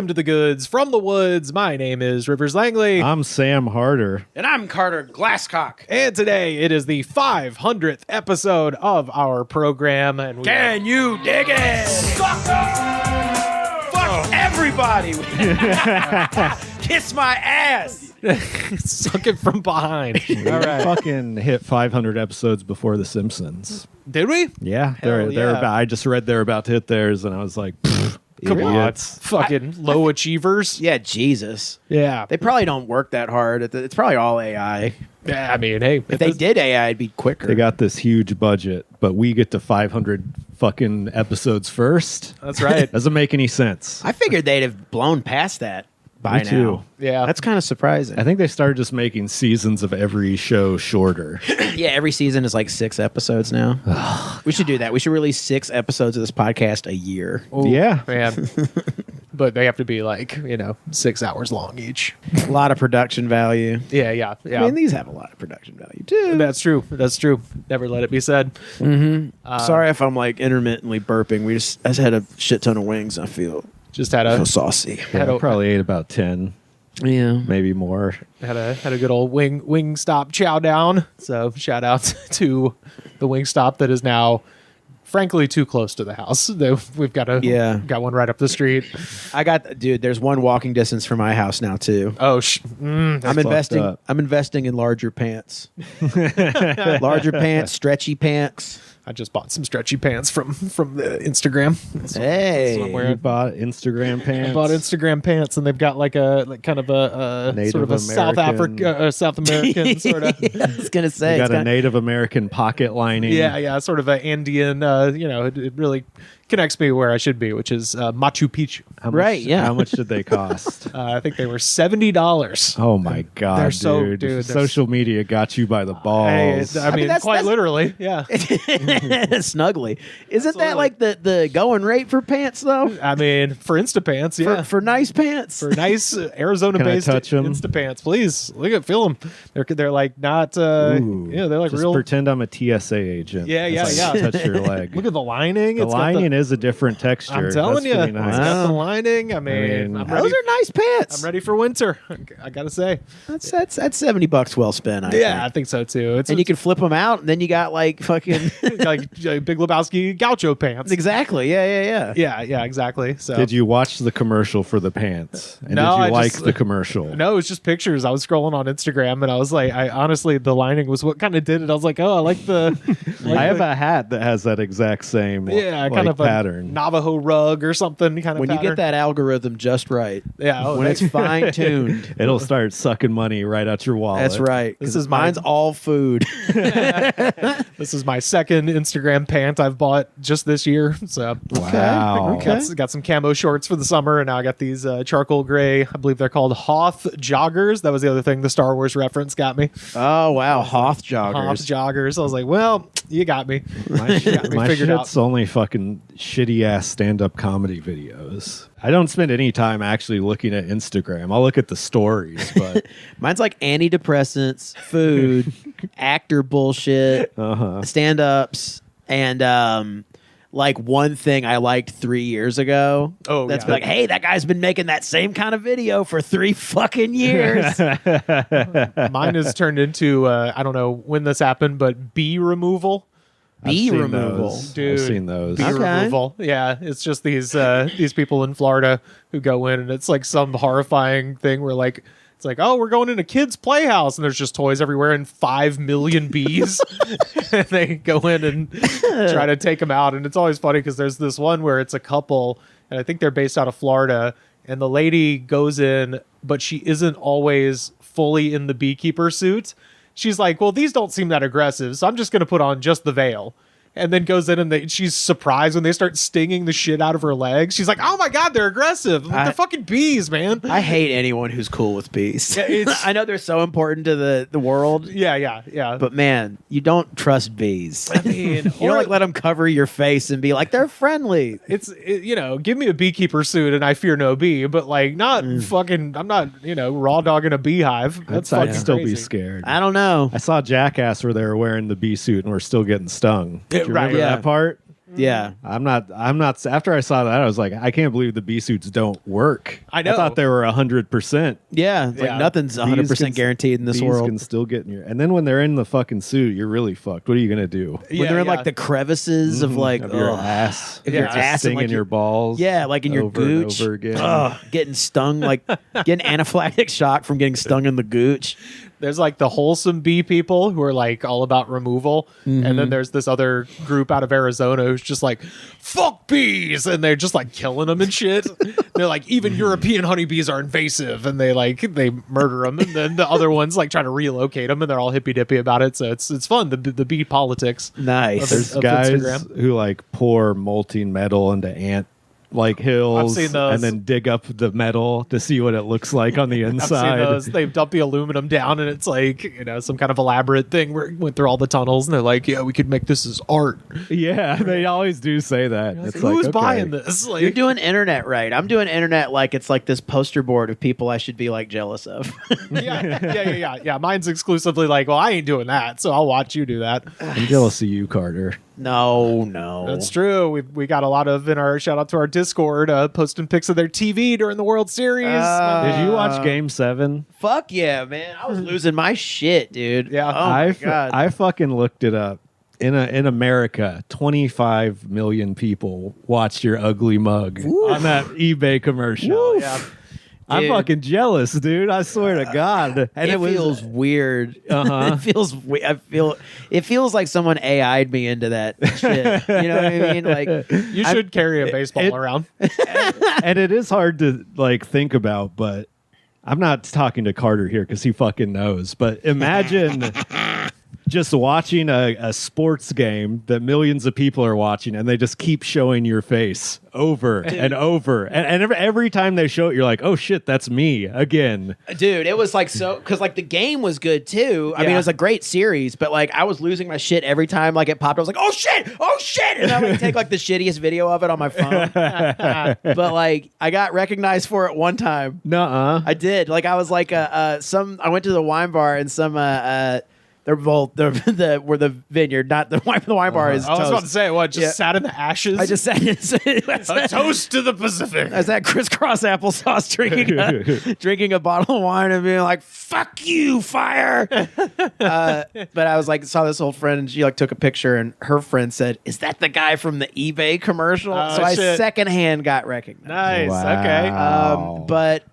welcome to the goods from the woods. My name is Rivers Langley. I'm Sam Harder. And I'm Carter Glasscock. And today it is the 500th episode of our program. And Can you dig it? Fuck everybody. Kiss my ass. suck it from behind. All right. Fucking hit 500 episodes before The Simpsons. Did we? Yeah, Hell they're yeah. about. I just read they're about to hit theirs, and I was like, Come on. idiots. Fucking low achievers. Yeah, Jesus. Yeah. They probably don't work that hard. It's probably all AI. Yeah, I mean, hey. If they did AI, it'd be quicker. They got this huge budget, but we get to 500 fucking episodes first. That's right. Doesn't make any sense. I figured they'd have blown past that by Me too. now. Yeah. That's kind of surprising. I think they started just making seasons of every show shorter. Yeah, every season is like 6 episodes now. We should do that. We should release 6 episodes of this podcast a year. Ooh, Yeah. Man. But they have to be like, 6 hours long each. A lot of production value. Yeah. I mean, these have a lot of production value too. That's true. Never let it be said. Sorry if I'm like intermittently burping. I just had a shit ton of wings. I feel Just had a saucy. Had I a- probably ate about 10, Yeah. maybe more. had a good old wing stop chow down. So shout out to the wing stop that is now frankly too close to the house. We've got one right up the street. There's one walking distance from my house now too. Oh, I'm investing. up. I'm investing in larger pants. Larger pants, stretchy pants. I just bought some stretchy pants from the Instagram. That's what I'm Hey, wearing. You bought Instagram pants. I bought Instagram pants, and they've got like kind of a Native sort of a South American- Africa, South American sort of. I was gonna say You it's got a kinda- Native American pocket lining. Yeah, sort of an Andean. It really connects me where I should be, which is Machu Picchu. How much, Right, yeah. How much did they cost? I think they were $70. Oh my god, They're so- dude! dude, they're Social media got you by the balls. I mean, that's- quite that's- literally, yeah. snugly. Isn't that Absolutely. like the going rate for pants though? I mean, for Instapants, yeah. For nice pants. For nice Arizona-based touch 'em? Instapants, please feel them. They're like not, Ooh. they're like Just real. pretend I'm a TSA agent. Yeah, as yeah, I yeah. Touch your leg. Look at the lining. The It's got lining is a different texture. I'm telling That's you, pretty it's nice. got the lining. I mean, I'm Those ready. are nice pants. I'm ready for winter. I gotta say, That's $70 well spent. I think. think so too. It's And you can flip them out, and then you got like fucking like Big Lebowski gaucho pants. exactly. Yeah. Yeah, exactly. So Did you watch the commercial for the pants? And No, did I you like just- the commercial? No, it was just pictures. I was scrolling on Instagram, and I was like, honestly, the lining was what kind of did it. I was like, oh, I like the. I have a hat that has that exact same kind of pattern. a Navajo rug or something kind of. When you pattern. get that algorithm just right, yeah, when it's fine tuned. It'll start sucking money right out your wallet. That's right. This 'Cause is mine. mine's all food. This is my second Instagram pant I've bought just this year. So Wow. Okay. got some camo shorts for the summer, and now I got these charcoal gray. I believe they're called Hoth joggers. That was the other thing the Star Wars reference got me. Oh wow, Hoth Hoth joggers. joggers. I was like, well, you got me. My, Got me my figured shit's out. only fucking shitty ass stand up comedy videos. I don't spend any time actually looking at Instagram. I'll look at the stories, but Mine's like antidepressants, food, actor bullshit, stand-ups, and like one thing I liked 3 years ago. Oh, that's yeah. like, hey, that guy's been making that same kind of video for 3 fucking years. Mine has turned into I don't know when this happened, but bee removal. Bee I've seen removal. those. Dude, I've seen those. Bee Okay. removal. Yeah, it's just these people in Florida who go in, and it's like some horrifying thing where like it's like, oh, we're going in a kid's playhouse, and there's just toys everywhere and 5 million bees. And they go in and try to take them out, and it's always funny because there's this one where it's a couple, and I think they're based out of Florida, and the lady goes in, but she isn't always fully in the beekeeper suit. She's like, well, these don't seem that aggressive, so I'm just going to put on just the veil. And then goes in and she's surprised when they start stinging the shit out of her legs. She's like, oh my God, they're aggressive. They're fucking bees, man. I hate anyone who's cool with bees. Yeah, it's- I know they're so important to the world, Yeah. but man, you don't trust bees. I mean, You don't like let them cover your face and be like, they're friendly. give me a beekeeper suit and I fear no bee, but like not fucking, I'm not, raw dogging a beehive. That's I'd fucking still be crazy. scared. I don't know. I saw Jackass where they were wearing the bee suit and were still getting stung. Do you right, remember yeah. that part? Yeah. I'm not. After I saw that, I was like, I can't believe the bee suits don't work. I know. I thought they were 100%. Yeah. It's like Yeah. nothing's 100% guaranteed in this bees world. can still get in your. And then when they're in the fucking suit, you're really fucked. What are you gonna do? When they're in like the crevices of like Of your ugh. ass, If your just ass and, stinging like, your balls. Yeah, like in your over and gooch. over again. Ugh, getting stung, like getting anaphylactic shock from getting stung in the gooch. There's like the wholesome bee people who are like all about removal. And then there's this other group out of Arizona who's just like, fuck bees. And they're just like killing them and shit. They're like, even European honeybees are invasive. And they murder them. And then the other ones like try to relocate them and they're all hippy dippy about it. So it's fun. The bee politics. Nice. There's of guys Instagram. who like pour molten metal into ant like hills I've seen those. and then dig up the metal to see what it looks like on the I've inside. seen those. They've dumped the aluminum down and it's like, some kind of elaborate thing where it went through all the tunnels and they're like, yeah, we could make this as art. Yeah, they always do say that. It's like, Who's okay. buying this? Like, You're doing internet right. I'm doing internet like it's like this poster board of people I should be like jealous of. yeah. Mine's exclusively like, well, I ain't doing that, so I'll watch you do that. I'm jealous of you, Carter. No. That's true. We got a lot of in our shout out to our Discord posting pics of their TV during the World Series. Did you watch Game 7? Fuck yeah, man. I was losing my shit, dude. Yeah. Oh my God. I fucking looked it up. In America, 25 million people watched your ugly mug on that eBay commercial. Yeah. I'm Dude. fucking jealous, dude. I swear to God. And it feels weird. It feels. It feels like someone AI'd me into that shit. You know what I mean? Like You should carry a baseball around. and it is hard to like think about, but I'm not talking to Carter here because he fucking knows. But imagine just watching a sports game that millions of people are watching, and they just keep showing your face over and over, and every time they show it, you're like, oh shit, that's me again. dude, it was like so because like the game was good too. I mean, it was a great series, but like I was losing my shit every time like it popped. I was like, oh shit, and I would take like the shittiest video of it on my phone. But like I got recognized for it one time. Nuh-uh. I did. Like I was like I went to the wine bar and some they're both where the vineyard, not the wine. The wine bar is. I was toast. about to say, what? Just Yeah. sat in the ashes. I just sat. a toast to the Pacific. I was at crisscross applesauce drinking a bottle of wine and being like, "Fuck you, fire!" But I was like, saw this old friend and she like took a picture and her friend said, "Is that the guy from the eBay commercial?" Oh, so I shit. secondhand got recognized. Nice. Wow. Okay. But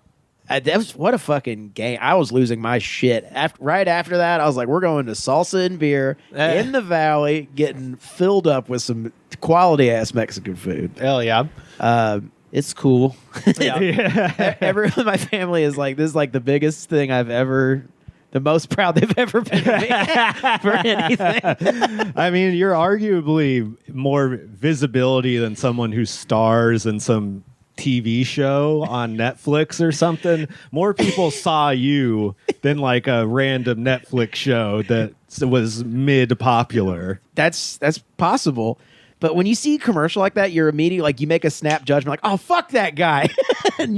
that was what a fucking game. I was losing my shit. Right after that, I was like, we're going to salsa and beer in the valley, getting filled up with some quality ass Mexican food. Hell yeah. It's cool. Yeah. Everyone in my family is like, this is like the biggest thing I've ever, the most proud they've ever been of me for anything. I mean, you're arguably more visibility than someone who stars in some TV show on Netflix or something. More people saw you than like a random Netflix show that was mid-popular. That's possible. But when you see a commercial like that, you're immediately like, you make a snap judgment like, oh, fuck that guy. And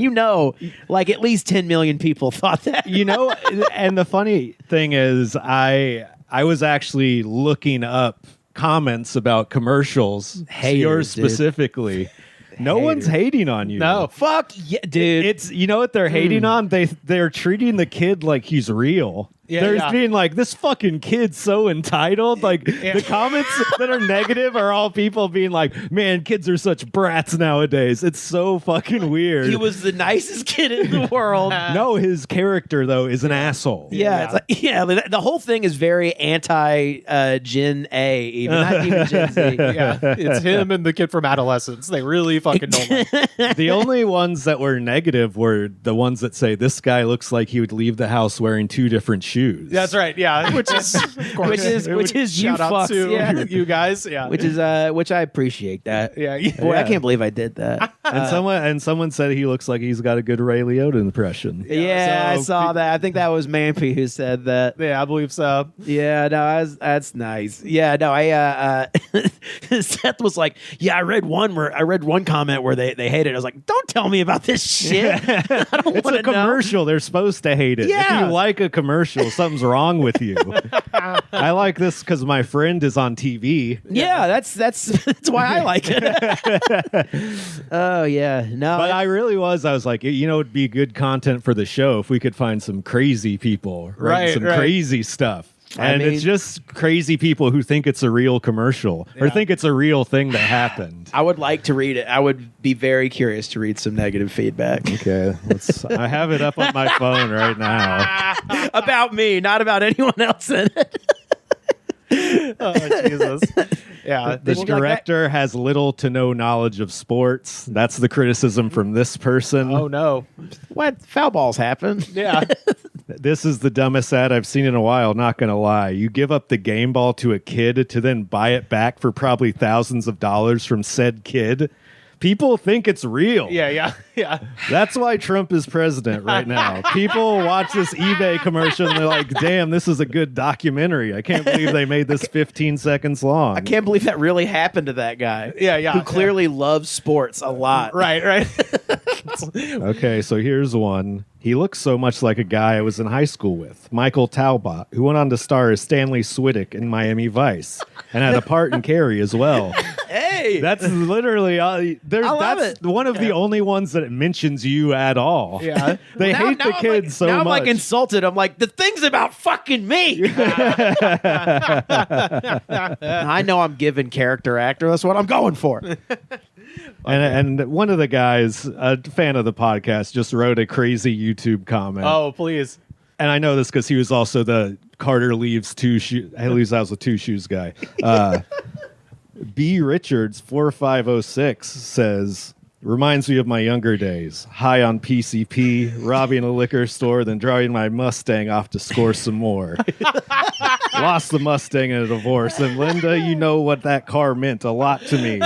like at least 10 million people thought that. And the funny thing is I was actually looking up comments about commercials, Haters, yours dude. specifically. No one's hating on you. No. Fuck yeah, dude. It's what they're hating on? They're treating the kid like he's real. Yeah, They're yeah. being like, this fucking kid's so entitled. Like the comments that are negative are all people being like, man, kids are such brats nowadays. It's so fucking weird. He was the nicest kid in the world. No, his character though is an asshole. Yeah, it's like, the whole thing is very anti Gen A, even not even Gen Z. Yeah. It's him and the kid from Adolescence. They really fucking don't like. The only ones that were negative were the ones that say this guy looks like he would leave the house wearing two different shoes. That's right. Yeah. Which is, of course, which is you shout out fucks, to yeah. you guys. Yeah. Which I appreciate that. yeah. Boy, I can't believe I did that. And someone said he looks like he's got a good Ray Liotta impression. Yeah, I so saw that. I think that was Mampy who said that. Yeah, I believe so. Yeah, no, that's nice. Yeah, no, I Seth was like, yeah, I read one comment where they hated it. I was like, don't tell me about this shit. I don't It's want a to know. commercial. They're supposed to hate it. Yeah. If you like a commercial, commercial. Something's wrong with you. I like this because my friend is on TV. Yeah, that's why I like it. Oh yeah, no. But I was like, it'd be good content for the show if we could find some crazy people writing some crazy stuff. And it's just crazy people who think it's a real commercial or think it's a real thing that happened. I would like to read it. I would be very curious to read some negative feedback. Okay. I have it up on my phone right now. About me, not about anyone else in it. Oh, Jesus. Yeah. The director has little to no knowledge of sports. That's the criticism from this person. Oh, no. What? Foul balls happen. Yeah. This is the dumbest ad I've seen in a while, not going to lie. You give up the game ball to a kid to then buy it back for probably thousands of dollars from said kid. People think it's real. Yeah. That's why Trump is president right now. People watch this eBay commercial and they're like, damn, this is a good documentary. I can't believe they made this 15 seconds long. I can't believe that really happened to that guy. Yeah. Who clearly loves sports a lot. Right. Okay, so here's one. He looks so much like a guy I was in high school with, Michael Talbot, who went on to star as Stanley Swiddick in Miami Vice and had a part in Carrie as well. Hey, That's literally love that's it. one of the only ones that mentions you at all. Yeah. They hate the kids so now much. I'm like insulted. I'm like, the thing's about fucking me. I know I'm giving character actor. That's what I'm going for. And one of the guys, a fan of the podcast, just wrote a crazy YouTube comment. Oh, please. And I know this because he was also the Carter leaves house with two shoes guy. B. Richards 4506 says, reminds me of my younger days. High on PCP, robbing a liquor store, then driving my Mustang off to score some more. Lost the Mustang in a divorce. And Linda, you know what that car meant a lot to me.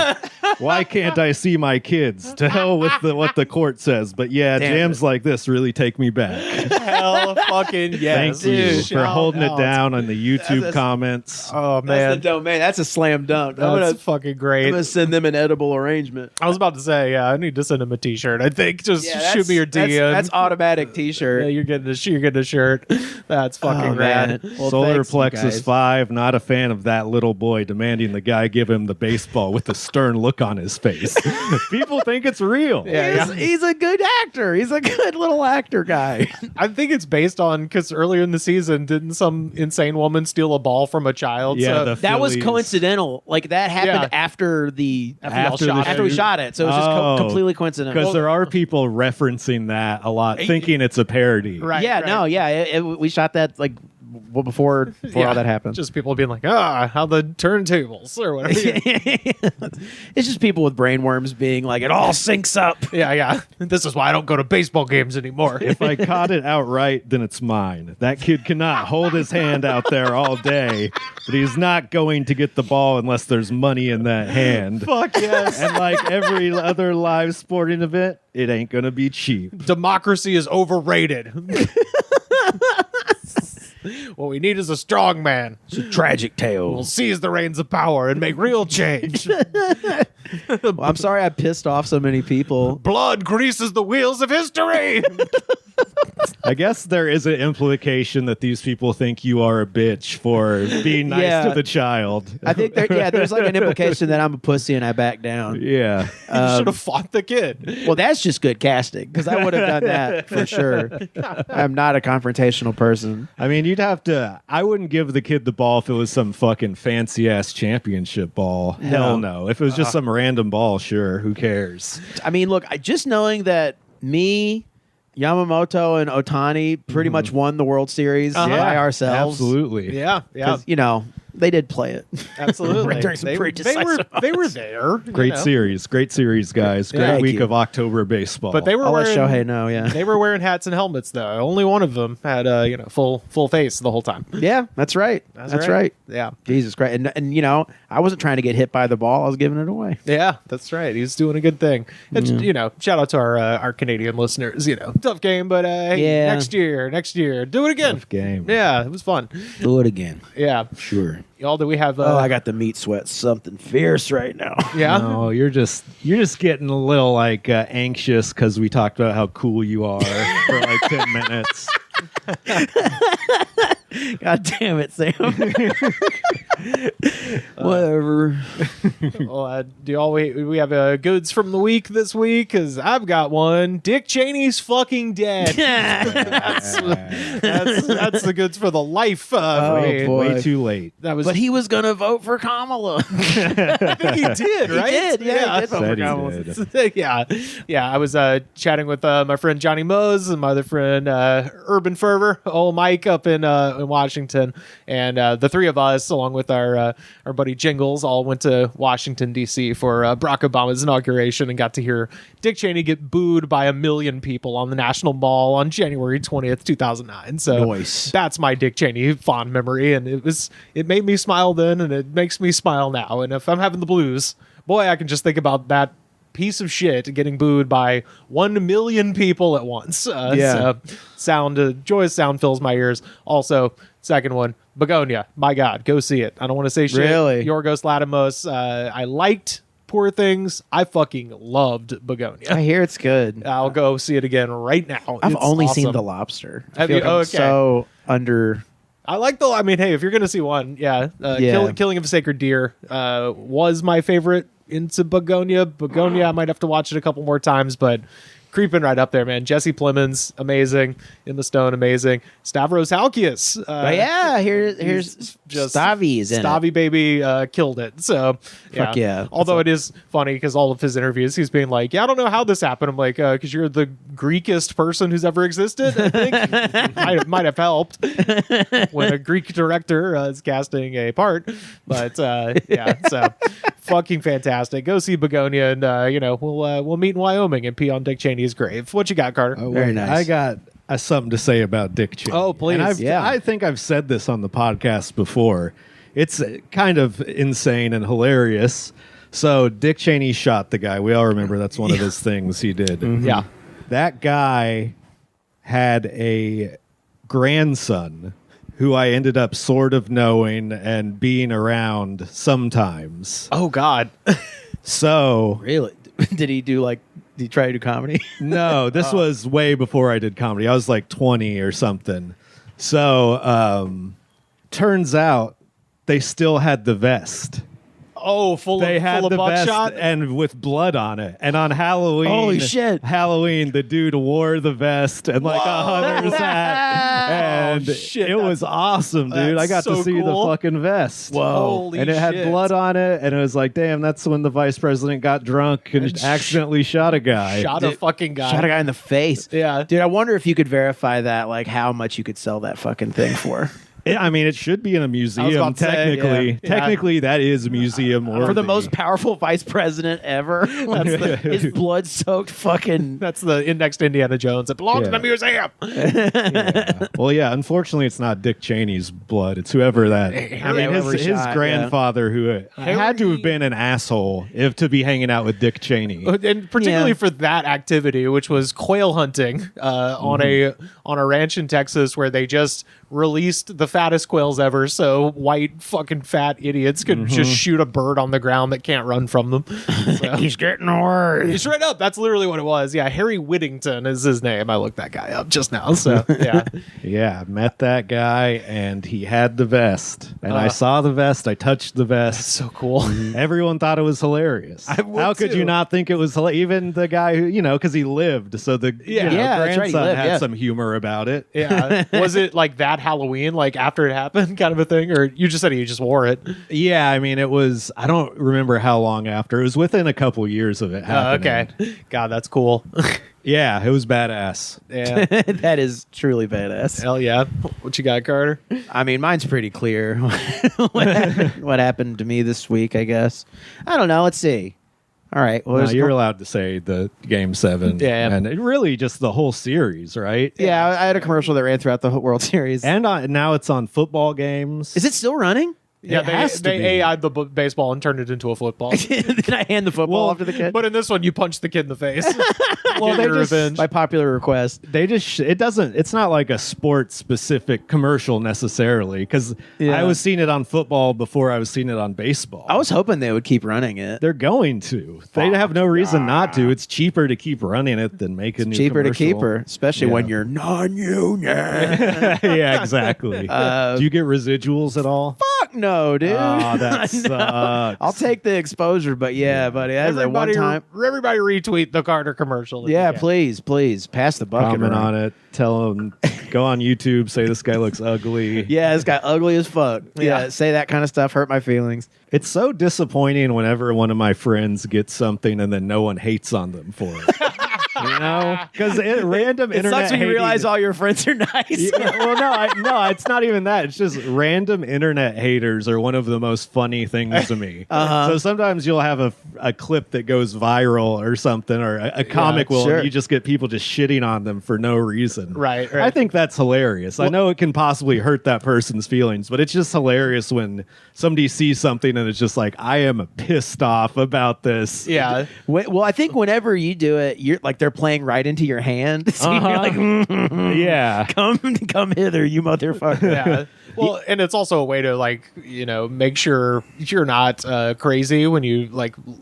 Why can't I see my kids? To hell with what the court says. But yeah, Damn jams like this really take me back. Hell fucking yes. Thank you Dude, for holding shout it out. down on the YouTube comments. Oh, That's man. the domain. That's a slam dunk. I'm That's fucking I'm great. gonna send them an edible arrangement. I was about to say, I need to send him a t-shirt. I think just shoot me your DM. That's automatic T-shirt. Yeah, you're getting a shirt. That's fucking rad. Well, Solar thanks, you Plexus guys. 5, not a fan of that little boy demanding the guy give him the baseball with a stern look on his face. People think it's real. Yeah. He's a good actor. He's a good little actor guy. I think it's based on because earlier in the season, didn't some insane woman steal a ball from a child? Yeah, So- That was Phillies. coincidental. Like that happened Yeah. after the After y'all shot after we it. shot it. So it was just Oh. completely coincidental. Because there are people referencing that a lot, thinking it's a parody. Right. yeah, no, yeah. We shot that like before all that happened. Just people being like, how the turntables or whatever. It's just people with brainworms being like, it all syncs up. Yeah. This is why I don't go to baseball games anymore. If I caught it outright, then it's mine. That kid cannot hold his hand out there all day, but he's not going to get the ball unless there's money in that hand. Fuck yes. And like every other live sporting event, it ain't going to be cheap. Democracy is overrated. What we need is a strong man. It's a tragic tale. We'll seize the reins of power and make real change. Well, I'm sorry I pissed off so many people. Blood greases the wheels of history. I guess there is an implication that these people think you are a bitch for being nice Yeah. to the child. I think there's like an implication that I'm a pussy and I back down. Yeah. You should have fought the kid. Well, that's just good casting because I would have done that for sure. I'm not a confrontational person. I mean, you'd have to. I wouldn't give the kid the ball if it was some fucking fancy ass championship ball. Hell no. If it was just some random ball, sure. Who cares? I mean, look, just knowing that me, Yamamoto, and Otani pretty much won the World Series by ourselves. Absolutely. Yeah. 'Cause, they did play it. Absolutely. During some they, pretty they were decisive they were there. Great series. Great series, guys. Great Thank week you. of October baseball. But they were I'll let wearing Shohei know, yeah. they were wearing hats and helmets though. Only one of them had full face the whole time. Yeah, that's right. That's right. Yeah. Jesus Christ. And I wasn't trying to get hit by the ball. I was giving it away. Yeah, that's right. He's doing a good thing. And shout out to our Canadian listeners. Tough game, but Yeah. next year, do it again. Tough game. Yeah, it was fun. Do it again. Yeah. Sure. Y'all, do we have? I got the meat sweat something fierce right now. Yeah. No, you're just getting a little like anxious because we talked about how cool you are for like 10 minutes. God damn it, Sam. Whatever. Well, we have goods from the week this week? Because I've got one. Dick Cheney's fucking dead. that's the goods for the life. For me. boy. Way too late. But he was gonna vote for Kamala. I think he did, right? He did, yeah. He did vote for Said he Kamala. did. yeah. I was chatting with my friend Johnny Mose and my other friend Urban Fervor, old Mike up in Washington, and the three of us, along with our buddy Jingles, all went to Washington D.C. for Barack Obama's inauguration and got to hear Dick Cheney get booed by 1 million people on the National Mall on January 20th, 2009. So Nice. that's my Dick Cheney fond memory, and it made me smile then, and it makes me smile now. And if I'm having the blues, boy, I can just think about that piece of shit getting booed by 1 million people at once. So joyous sound fills my ears. Also, second one, Begonia. My God, go see it. I don't want to say shit. Really? Yorgos Lanthimos. I liked Poor Things. I fucking loved Begonia. I hear it's good. I'll go see it again right now. I've It's only awesome. seen The Lobster. I Have feel you? like I'm Okay. so under. I like I mean, hey, if you're going to see one, Killing of a Sacred Deer was my favorite into Begonia. I might have to watch it a couple more times, but creeping right up there, man. Jesse Plemons, amazing. In the Stone, amazing. Stavros Halkias. But yeah, here's just Stavi's in Stavi it. baby killed it. So Fuck yeah. Although it is funny because all of his interviews, he's being like, "Yeah, I don't know how this happened." I'm like, "Because you're the Greekest person who's ever existed." I think might have helped when a Greek director is casting a part. But so fucking fantastic. Go see Begonia, and we'll meet in Wyoming and pee on Dick Cheney's grave. What you got, Carter? Very nice. I got something to say about Dick Cheney. Oh, please. And I think I've said this on the podcast before. It's kind of insane and hilarious. So Dick Cheney shot the guy. We all remember that's one of his things he did. Mm-hmm. Yeah. That guy had a grandson who I ended up sort of knowing and being around sometimes. Oh God. So Really? Did he try to do comedy? no, this was way before I did comedy. I was like 20 or something. So turns out they still had the vest. Oh, full They of had the buckshot. vest and with blood on it. And on Halloween, Holy shit. Halloween, the dude wore the vest and like a hunter's hat. And shit, it was awesome, dude. I got that's to so see the cool. fucking vest. Holy and it had shit. blood on it. And it was like, damn, that's when the vice president got drunk and accidentally shot a guy. Shot a fucking guy. Shot a guy in the face. Yeah. Dude, I wonder if you could verify that, like how much you could sell that fucking thing for. I mean, it should be in a museum, about to say, technically. yeah. Technically, that is museum worthy. For the most powerful vice president ever. His blood-soaked fucking... That's the indexed Indiana Jones. It belongs in Yeah. the museum. Yeah. Well, yeah, unfortunately, it's not Dick Cheney's blood. It's whoever that... I mean, whoever his shot, grandfather, who had to have been an asshole to be hanging out with Dick Cheney. And particularly Yeah. for that activity, which was quail hunting on a ranch in Texas, where they just released the fattest quails ever, so white fucking fat idiots could just shoot a bird on the ground that can't run from them. So. He's getting worse. Straight up, that's literally what it was. Yeah, Harry Whittington is his name. I looked that guy up just now. So yeah, Yeah, I met that guy, and he had the vest. And I saw the vest. I touched the vest. so cool. Everyone thought it was hilarious. I would How could too. you not think it was hilarious? Even the guy who, because he lived. So the Yeah. Yeah, that's right, he grandson lived, had yeah. some humor about it. Yeah, was it like that Halloween, like after it happened, kind of a thing, or you just said you just wore it? Yeah, I mean, it was, I don't remember how long after. It was within a couple years of it happening. Okay, God, that's cool. Yeah, it was badass. Yeah, That is truly badass. hell yeah. What you got, Carter? I mean, mine's pretty clear. what happened to me this week, I guess. I don't know. Let's see. All right. Well, No, there's you're allowed to say the Game 7. Yeah. And it really just the whole series, right? yeah, I had a commercial that ran throughout the whole World Series. And now it's on football games. Is it still running? Yeah, It has to they be. AI'd the baseball and turned it into a football. Then I hand the football off to the kid. But in this one, you punch the kid in the face. Well, Get they your just- revenge. By popular request. They just it's not like a sports specific commercial necessarily, because Yeah. I was seeing it on football before I was seeing it on baseball. I was hoping they would keep running it. They're going to. They have no reason not to. It's cheaper to keep running it than make a new Cheaper to commercial. keep her, especially Yeah. when you're non-union. Yeah, exactly. Do you get residuals at all? Fuck no, dude. Oh, that sucks. I'll take the exposure, but yeah, buddy, that's like one time. Everybody retweet the Carter commercial. if Yeah, you can. please pass the bucket. Comment around. on it. Tell them. Go on YouTube. Say this guy looks ugly. Yeah, this guy ugly as fuck. Yeah, say that kind of stuff. Hurt my feelings. It's so disappointing whenever one of my friends gets something and then no one hates on them for it. You know, because random It internet. sucks when you hating- realize all your friends are nice. Yeah, well, no, it's not even that. It's just random internet haters are one of the most funny things to me. So sometimes you'll have a clip that goes viral or something, or a comic will, sure. and you just get people just shitting on them for no reason. Right. I think that's hilarious. I know it can possibly hurt that person's feelings, but it's just hilarious when somebody sees something and it's just like, I am pissed off about this. Yeah. Well, I think whenever you do it, you're like they're playing right into your hand. So you're like, Yeah. come hither, you motherfucker. Yeah. Well, and it's also a way to make sure you're not crazy when you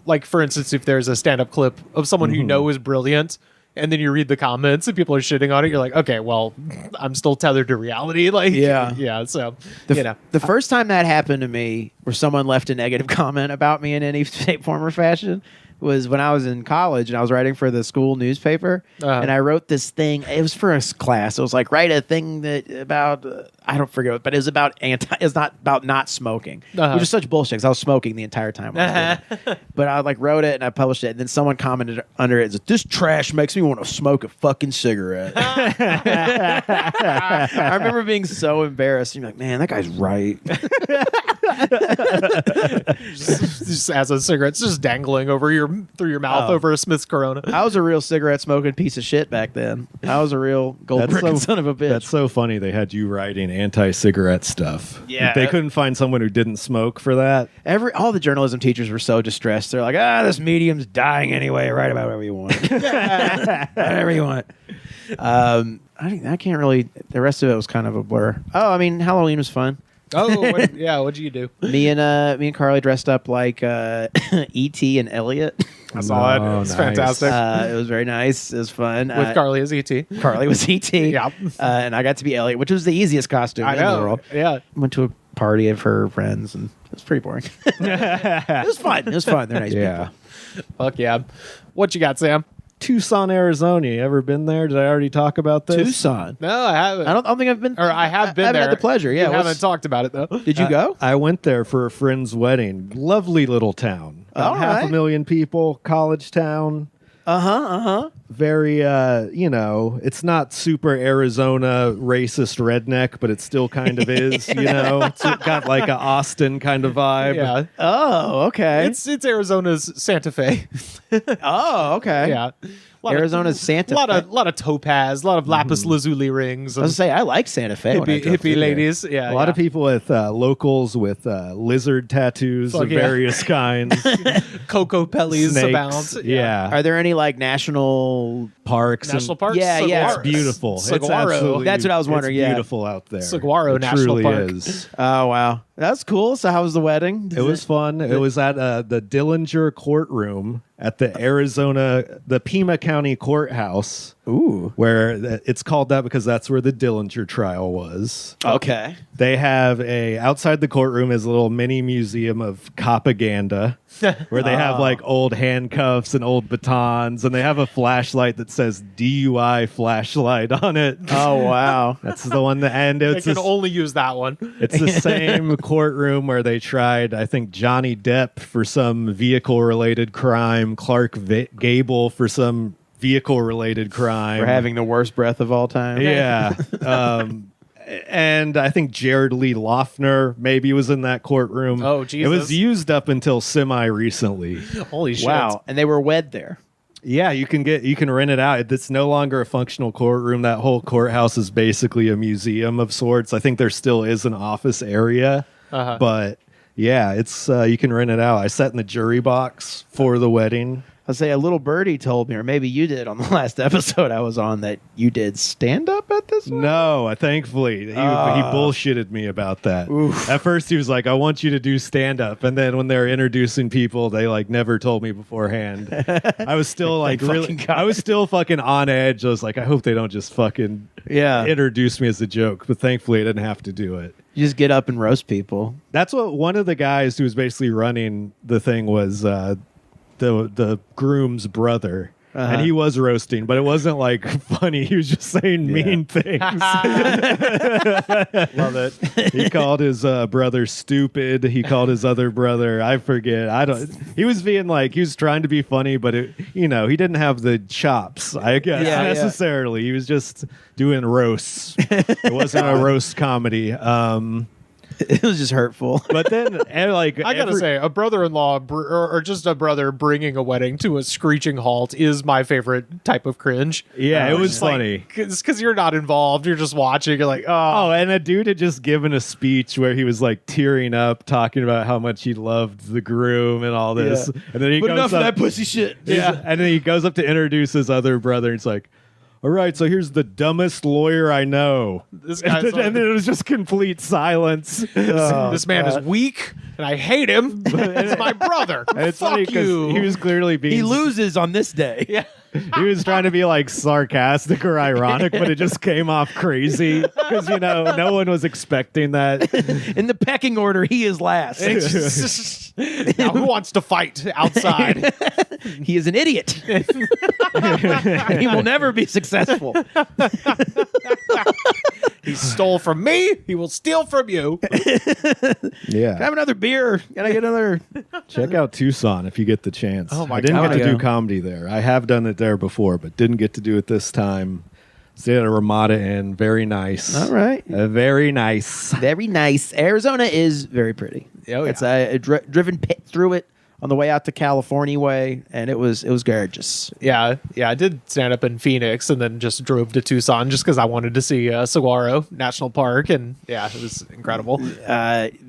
like for instance, if there's a stand-up clip of someone who you know is brilliant, and then you read the comments and people are shitting on it, you're like, okay, well, I'm still tethered to reality. Like, Yeah. So The first time that happened to me, where someone left a negative comment about me in any shape, form, or fashion, was when I was in college and I was writing for the school newspaper, and I wrote this thing. It was for a class. It was like, write a thing that about I don't forget, but it was about It's not about not smoking, which is such bullshit. Because I was smoking the entire time. I was doing it. But I wrote it and I published it, and then someone commented under it, "This trash makes me want to smoke a fucking cigarette." I remember being so embarrassed. You're like, man, that guy's right. just as a cigarette's just dangling over through your mouth over a Smith's Corona. I was a real cigarette smoking piece of shit back then. I was a real gold bricking son of a bitch. That's so funny. They had you writing anti-cigarette stuff. Yeah. They couldn't find someone who didn't smoke for that. All the journalism teachers were so distressed. They're like, this medium's dying anyway. Write about whatever you want. Whatever you want. I can't really. The rest of it was kind of a blur. Oh, I mean, Halloween was fun. What'd you do? Me and Carly dressed up like E.T. and Elliot. I saw it. Oh, It's nice. fantastic. It was very nice. It was fun. With Carly as ET. Carly was E.T. Yeah. And I got to be Elliot, which was the easiest costume I in the know. world. Yeah. Went to a party of her friends, and it was pretty boring. It was fun. It was fun. They're nice Yeah. people. Fuck yeah. What you got, Sam? Tucson, Arizona. You ever been there? Did I already talk about this? Tucson. No, I haven't. I don't think I've been. Or I have been I haven't there. had the pleasure. Yeah. You haven't talked about it though. Did you go? I went there for a friend's wedding. Lovely little town. All About half right. a million people. College town. Very, it's not super Arizona racist redneck, but it still kind of is, It's got like a Austin kind of vibe. Yeah. Oh, okay. It's Arizona's Santa Fe. Oh, okay. Yeah. Arizona's Santa lot Fe. of lot of topaz, a lot of lapis lazuli rings, I was and gonna say I like Santa Fe. when I hippie, drove through hippie there. ladies. Yeah, A lot of people with locals with lizard tattoos Fuck of yeah. various kinds. cocoa pellies Snakes. abound. Yeah. Are there any like national? Parks. National and, parks. Yeah, yeah. It's Saguaro. beautiful. It's Saguaro. absolutely, That's what I was wondering, It's yeah. beautiful out there. Saguaro It National truly Park. is. Oh wow, that's cool. So how was the wedding? It was fun. It was at the Dillinger courtroom at the Pima County Courthouse, Ooh. where it's called that because that's where the Dillinger trial was. Okay. They have outside the courtroom is a little mini museum of propaganda where they have like old handcuffs and old batons, and they have a flashlight that says DUI flashlight on it. Oh wow. That's the one that, and They it's can this- only use that one. it's the same courtroom where they tried, I think, Johnny Depp for some vehicle-related crime, Clark Gable for some vehicle-related crime. For having the worst breath of all time. Yeah. And I think Jared Lee Loughner maybe was in that courtroom. Oh, It Jesus. was used up until semi-recently. Holy shit! Wow. And they were wed there. Yeah, you can rent it out. It's no longer a functional courtroom. That whole courthouse is basically a museum of sorts. I think there still is an office area, but Yeah, it's you can rent it out. I sat in the jury box for the wedding. I'll say a little birdie told me, or maybe you did on the last episode I was on, that you did stand up at this one? No, thankfully. He bullshitted me about that. Oof. At first, he was like, I want you to do stand up. And then when they were introducing people, they like never told me beforehand. I was still like, really, I was still fucking on edge. I was like, I hope they don't just fucking introduce me as a joke. But thankfully, I didn't have to do it. You just get up and roast people. That's what one of the guys who was basically running the thing was the groom's brother. And he was roasting, but it wasn't like funny. He was just saying mean things. Love it. He called his brother stupid. He called his other brother, I forget. He was being like, he was trying to be funny, but he didn't have the chops, I guess, necessarily. He was just doing roasts. It wasn't a roast comedy. It was just hurtful. But then, I gotta say, a brother-in-law or just a brother bringing a wedding to a screeching halt is my favorite type of cringe. Yeah, it was funny. Because you're not involved. You're just watching. You're like, oh. And a dude had just given a speech where he was like tearing up, talking about how much he loved the groom and all this. Yeah. And then he goes enough up, of that pussy shit. Yeah. And then he goes up to introduce his other brother. And it's like, all right, so here's the dumbest lawyer I know. This guy's and then it was just complete silence. This man is weak, and I hate him. It's my brother. And it's Fuck funny 'cause you. he was clearly being... He loses on this day. Yeah. He was trying to be like sarcastic or ironic, but it just came off crazy because, no one was expecting that. In the pecking order, he is last. Now, who wants to fight outside? He is an idiot. He will never be successful. He stole from me. He will steal from you. Yeah. Can I have another beer? Can I get another? Check out Tucson if you get the chance. Oh my I didn't God. get to do comedy there. I have done it there before, but didn't get to do it this time. Stayed at a Ramada Inn. Very nice. All right. Very nice. Very nice. Arizona is very pretty. Oh, yeah. It's driven through it on the way out to California way, and it was gorgeous. Yeah. I did stand up in Phoenix and then just drove to Tucson just because I wanted to see Saguaro National Park, and yeah, it was incredible. Me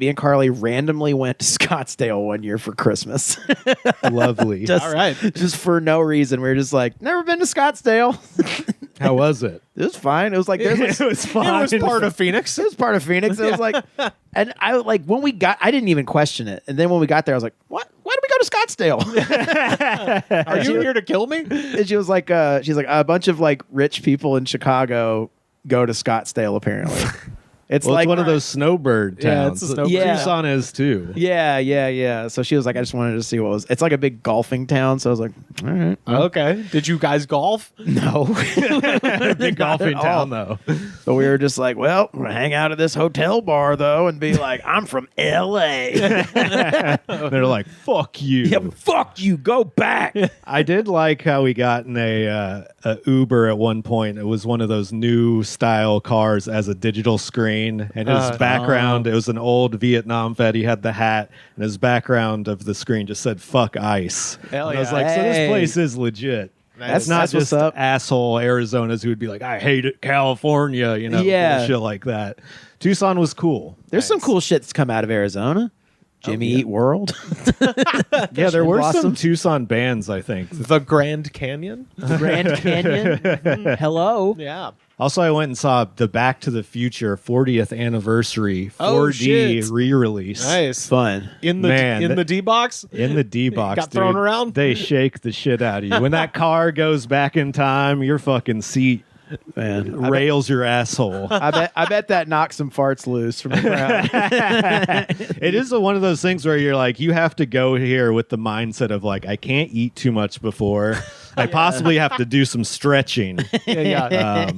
and Carly randomly went to Scottsdale one year for Christmas. Lovely. All right. Just for no reason. We were just like, never been to Scottsdale. How was it? It was fine. It was like, It was fine. It was part of Phoenix. It was part of Phoenix. It was like, and I like when we got, I didn't even question it. And then when we got there, I was like, what? Why did we go to Scottsdale? Are you here to kill me? And she was like, she's like, a bunch of like rich people in Chicago go to Scottsdale apparently. It's Well, like it's one of those snowbird Yeah, towns. it's a snowbird. Yeah. Tucson is too. Yeah. So she was like, I just wanted to see what was. It's like a big golfing town. So I was like, all right. Okay. Did you guys golf? No. Big golfing town though. So we were just like, well, we're gonna hang out at this hotel bar though, and be like, I'm from L.A. They're like, fuck you. Yeah, fuck you. Go back. I did like how we got in a Uber at one point. It was one of those new style cars as a digital screen, and his background, it was an old Vietnam vet. He had the hat, and his background of the screen just said "fuck ICE." Hell And I was yeah. like, so Hey. this place is legit. That's not that's what's just up. asshole Arizonas who would be like, I hate it, California, Yeah. shit like that. Tucson was cool. There's some cool shit that's come out of Arizona. Jimmy Eat World. Yeah, there were some Blossom. Tucson bands, I think. The Grand Canyon? The Grand Canyon. Hello. Yeah. Also, I went and saw the Back to the Future 40th anniversary 4D Oh, shit. re-release. Nice. Fun. In the Man, the D box? In the D box, Got thrown around? They shake the shit out of you. When that car goes back in time, your fucking seat Man. rails your asshole. I bet that knocked some farts loose from the crowd. It is one of those things where you're like, you have to go here with the mindset of like, I can't eat too much before. I possibly have to do some stretching. Yeah.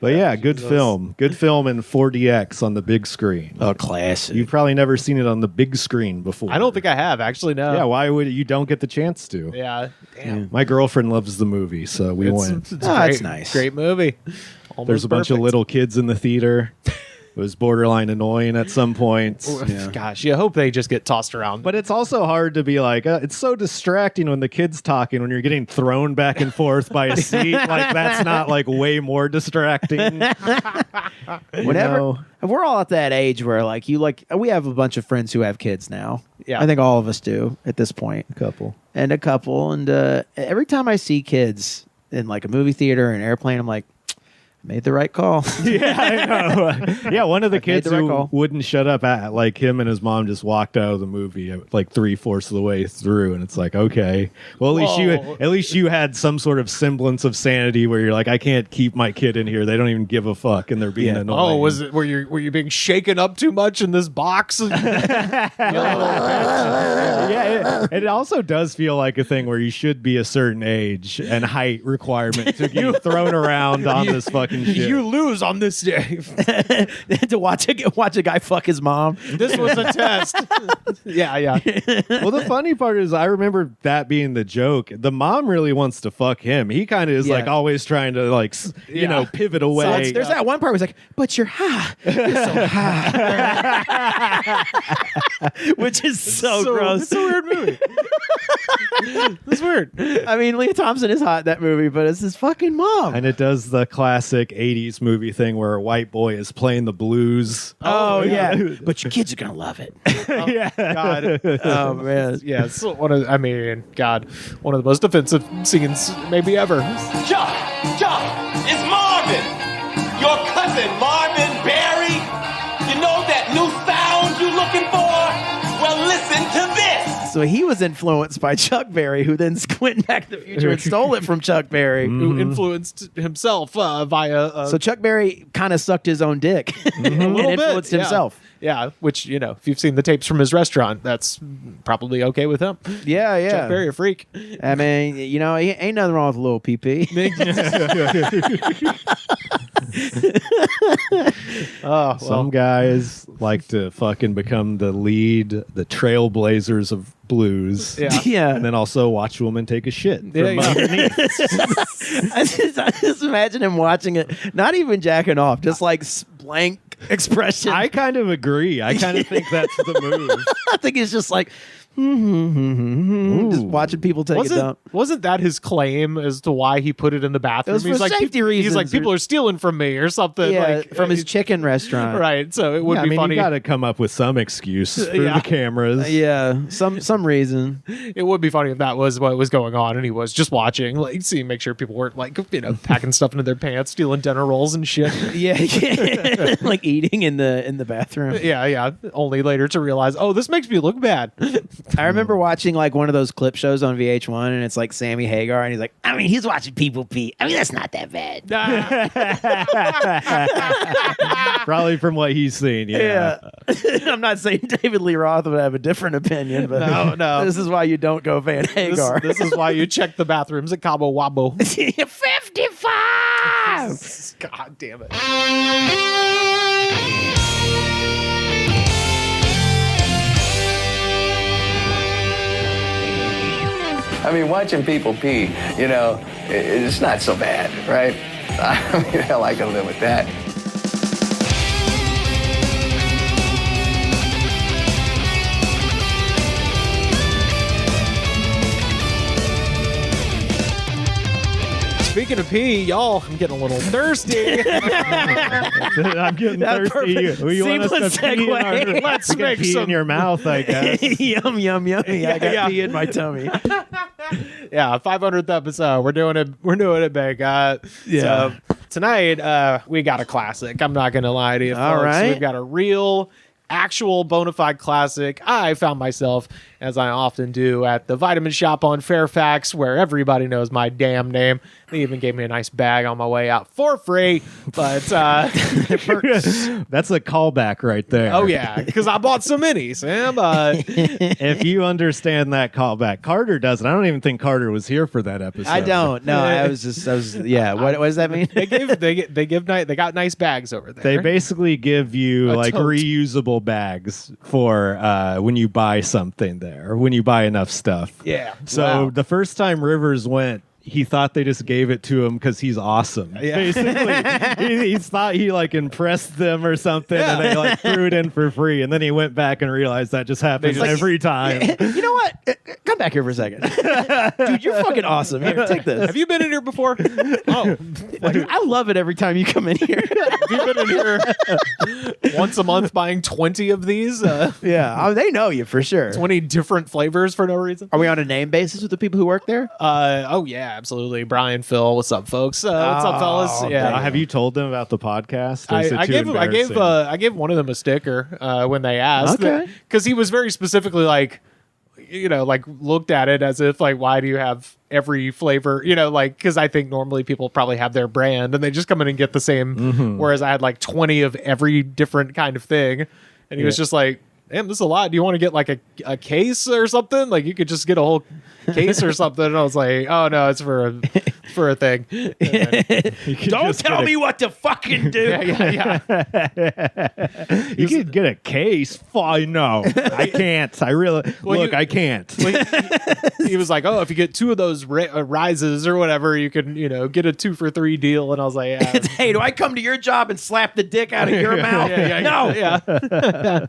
But yeah, good film. Good film in 4DX on the big screen. Oh, classic. You've probably never seen it on the big screen before. I don't think I have, actually, no. Yeah, why would you don't get the chance to? Yeah. Damn. My girlfriend loves the movie, so we went. Oh, that's nice. Great movie. Almost There's a bunch of perfect. little kids in the theater. was borderline annoying at some points. Gosh, you hope they just get tossed around. But it's also hard to be like, it's so distracting when the kid's talking, when you're getting thrown back and forth by a seat. Like, that's not like way more distracting. Whatever. We're all at that age where we have a bunch of friends who have kids now. Yeah. I think all of us do at this point. A couple. And every time I see kids in like a movie theater or an airplane, I'm like, made the right call. Yeah, I know. Yeah, one of the kids the right who call. wouldn't shut up, like him and his mom just walked out of the movie like 3/4 of the way through, and it's like, okay, well at least you had some sort of semblance of sanity where you're like, I can't keep my kid in here. They don't even give a fuck, and they're being annoying. Oh, was it? Were you being shaken up too much in this box? Yeah, it also does feel like a thing where you should be a certain age and height requirement to get thrown around on this fucking shit. You lose on this day. To watch a guy fuck his mom. This was a test. Yeah. Well, the funny part is I remember that being the joke. The mom really wants to fuck him. He kind of is like always trying to like, pivot away. So there's that one part where he's like, but you're high. You're so high. Which is so gross. It's a weird movie. It's weird. I mean, Leah Thompson is hot in that movie, but it's his fucking mom. And it does the classic 80s movie thing where a white boy is playing the blues. Oh, yeah. But your kids are going to love it. Yeah. God. Oh, man. Yeah, it's one of the most offensive scenes maybe ever. Chuck, it's Marvin. Your cousin, Marvin Barry. You know that new sound you looking for? Well, listen to this. So he was influenced by Chuck Berry, who then went back to the future and stole it from Chuck Berry. Who influenced himself via... So Chuck Berry kind of sucked his own dick and influenced himself. Yeah, which, if you've seen the tapes from his restaurant, that's probably okay with him. Yeah. Chuck Berry, a freak. I mean, ain't nothing wrong with a little PP. Some guys like to fucking become the trailblazers of blues. Yeah. And then also watch women take a shit from Yeah. underneath. I just imagine him watching it, not even jacking off, just like blank expression. I kind of agree. I kind of think that's the move. I think it's just like, just watching people take a dump. Wasn't that his claim as to why he put it in the bathroom? It was for safety reasons. He's like, people are stealing from me or something. Yeah, from his chicken restaurant. Right, so it would be funny. You got to come up with some excuse for the cameras. Yeah, some reason. It would be funny if that was what was going on and he was just watching, like, make sure people weren't, like, packing stuff into their pants, stealing dinner rolls and shit. Yeah. Like eating in the bathroom. Yeah. Only later to realize, this makes me look bad. I remember watching like one of those clip shows on VH1, and it's like Sammy Hagar, and he's like, I mean, he's watching people pee. I mean, that's not that bad. Probably from what he's seen. Yeah. I'm not saying David Lee Roth would have a different opinion, but no. This is why you don't go Van Hagar. This is why you check the bathrooms at Cabo Wabo. 55. God damn it. I mean, watching people pee, it's not so bad, right? I mean, hell, I can live with that. Speaking of pee, y'all, I'm getting a little thirsty. I'm getting thirsty. You want us to pee in our, Let's make pee some in your mouth, I guess. Yum, yummy. I got pee in my tummy. Yeah, 500th episode. We're doing it big. So tonight, we got a classic. I'm not going to lie to you, folks. All right. We've got a real, actual bona fide classic. I found myself, as I often do, at the vitamin shop on Fairfax, where everybody knows my damn name. They even gave me a nice bag on my way out for free. But that's a callback right there. oh yeah, because I bought so many, Sam. If you understand that callback, Carter doesn't. I don't even think Carter was here for that episode. I don't. No, I was. Yeah. What does that mean? they got nice bags over there. They basically give you like tote. reusable bags for when you buy something there, when you buy enough stuff. Yeah. So Wow. the first time Rivers went, he thought they just gave it to him because he's awesome. Yeah. Basically, he thought he like impressed them or something, and they like threw it in for free. And then he went back and realized that just happens every time. You know what? Come back here for a second, dude. You're fucking awesome. Here, take this. Have you been in here before? Oh, Dude, I love it every time you come in here. have you been in here once a month buying 20 of these? Yeah, they know you for sure. 20 different flavors for no reason. Are we on a name basis with the people who work there? Oh yeah, absolutely. Brian, Phil, what's up, folks? What's up, fellas? Yeah. Have you told them about the podcast? Or is it I too gave embarrassing? I gave one of them a sticker when they asked. Okay. Because he was very specifically like, like looked at it as if like, why do you have every flavor? Like, because I think normally people probably have their brand and they just come in and get the same. Whereas I had like 20 of every different kind of thing, and he was just like, damn, this is a lot. Do you want to get like a case or something? Like you could just get a whole case or something. And I was like, oh no, it's for a thing. Don't tell me what to fucking do. Yeah. You could get a case. Fine, no, I can't. I can't. He was like, oh, if you get 2 of those rises or whatever, you can, get a 2 for $3 deal. And I was like, yeah. Hey, do I come to your job and slap the dick out of your mouth? No. Yeah.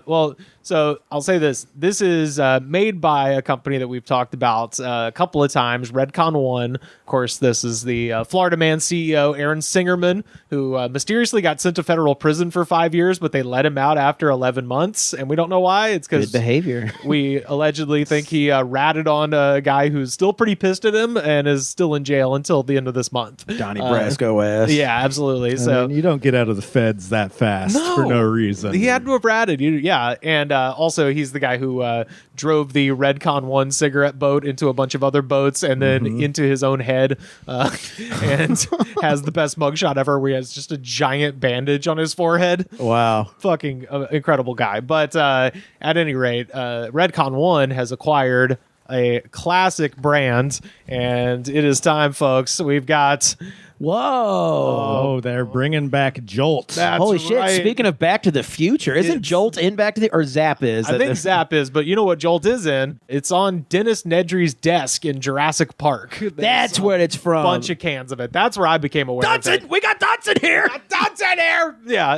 Well, so I'll say this. This is made by a company that we've talked about a couple of times, Redcon One. Of course, this is the Florida Man CEO, Aaron Singerman, who mysteriously got sent to federal prison for 5 years, but they let him out after 11 months. And we don't know why. It's because good behavior. We allegedly think he ratted on a guy who's still pretty pissed at him and is still in jail until the end of this month. Donnie Brasco ass. Yeah, absolutely. So you don't get out of the feds that fast for no reason. He had to have ratted. Yeah. And also, he's the guy who drove the Redcon One cigarette boat into a bunch of other boats and then into his own head and has the best mugshot ever where he has just a giant bandage on his forehead. Wow. Fucking incredible guy. But at any rate, Redcon One has acquired a classic brand, and it is time, folks. We've got... Whoa. Oh, they're bringing back Jolt. Holy shit. right. Speaking of Back to the Future, isn't Jolt in Back to the... Or Zap is? I think Zap is, but you know what Jolt is in? It's on Dennis Nedry's desk in Jurassic Park. That's what it's from. Bunch of cans of it. That's where I became aware of it. Dodson! We got Dodson here! Dodson here! Yeah.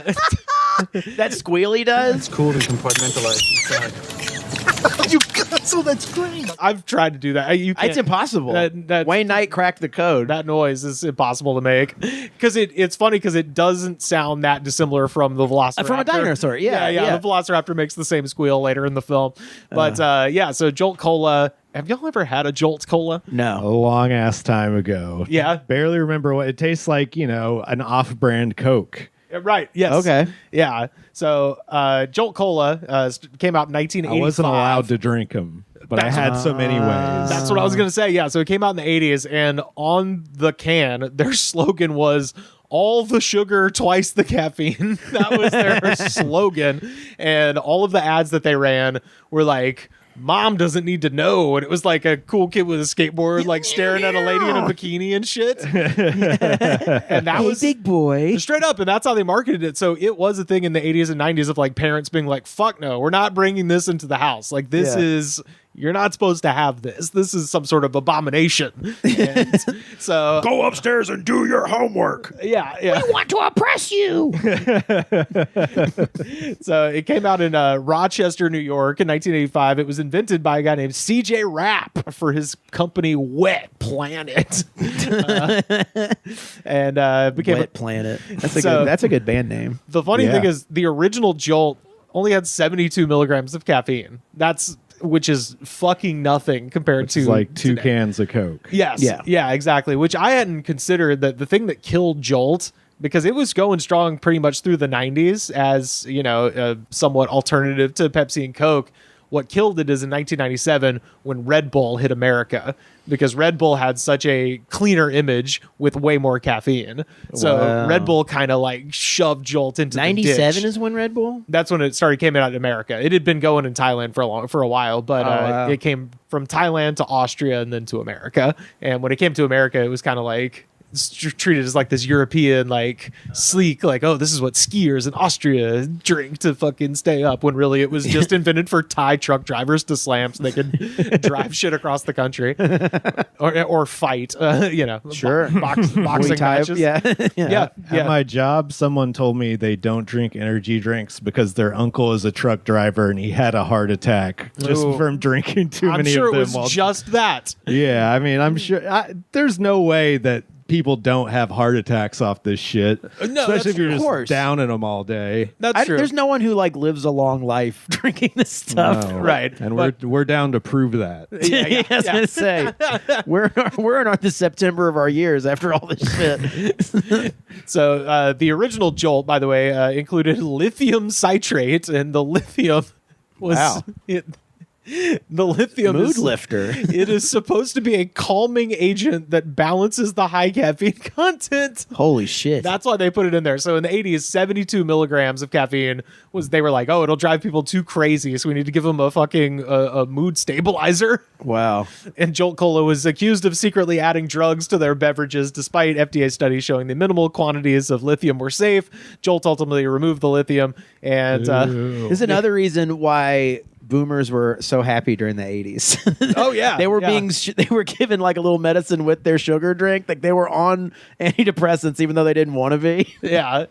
That squealy does? Cooled and compartmentalized inside. You got so that's great. I've tried to do that. It's impossible. Wayne Knight cracked the code. That noise is impossible to make because it's funny because it doesn't sound that dissimilar from the Velociraptor. From a dinosaur, yeah. The Velociraptor makes the same squeal later in the film. But so Jolt Cola. Have y'all ever had a Jolt Cola? A No. long ass time ago. Yeah. Barely remember what it tastes like. An off-brand Coke. Right. Yes. Okay. Yeah. So Jolt Cola came out in 1985. I wasn't allowed to drink them, but I had so many ways. That's what I was going to say. Yeah. So it came out in the 80s, and on the can, their slogan was all the sugar, twice the caffeine. That was their slogan. And all of the ads that they ran were like, Mom doesn't need to know. And it was like a cool kid with a skateboard, like staring at a lady in a bikini and shit. And that was big boy. straight up. And that's how they marketed it. So it was a thing in the 80s and 90s of like parents being like, fuck no, we're not bringing this into the house. Like this is, you're not supposed to have this. This is some sort of abomination. And so Go upstairs and do your homework. yeah. We want to oppress you. So it came out in Rochester, New York in 1985. It was invented by a guy named CJ Rapp for his company Wet Planet. And became Wet Planet. So- That's a good band name. the funny thing is the original Jolt only had 72 milligrams of caffeine. Which is fucking nothing compared It's to like 2 today. cans of Coke. Yes. Yeah, exactly. Which I hadn't considered that the thing that killed Jolt, because it was going strong pretty much through the 90s as, a somewhat alternative to Pepsi and Coke. What killed it is in 1997 when Red Bull hit America, because Red Bull had such a cleaner image with way more caffeine. So Wow. Red Bull kind of like shoved Jolt into the 97 ditch. is when Red Bull? That's when it came out in America. It had been going in Thailand for a while, but wow. it came from Thailand to Austria and then to America. And when it came to America, it was kind of like treated as like this European, like sleek, like, oh, this is what skiers in Austria drink to fucking stay up, when really it was just invented for Thai truck drivers to slam so they could drive shit across the country or fight, Sure. boxing matches. Yeah. At my job, someone told me they don't drink energy drinks because their uncle is a truck driver and he had a heart attack just Ooh. from drinking too I'm many sure of it them. was just that. Yeah, I mean, I'm sure there's no way that people don't have heart attacks off this shit. No, especially if you're of just course. down in them all day. That's true. There's no one who like lives a long life drinking this stuff. No. Right. And But- we're down to prove that. Yeah, I was gonna say we're in the September of our years after all this shit. So the original Jolt, by the way, included lithium citrate, and the lithium was Wow. the lithium Mood is lifter. It is supposed to be a calming agent that balances the high caffeine content. Holy shit! That's why they put it in there. So in the 80s, 72 milligrams of caffeine they were like, oh, it'll drive people too crazy, so we need to give them a fucking a mood stabilizer. wow. And Jolt Cola was accused of secretly adding drugs to their beverages, despite FDA studies showing the minimal quantities of lithium were safe. Jolt ultimately removed the lithium, and This is another reason why boomers were so happy during the 80s. Oh, yeah, they were yeah. they were given like a little medicine with their sugar drink. Like they were on antidepressants even though they didn't want to be. yeah.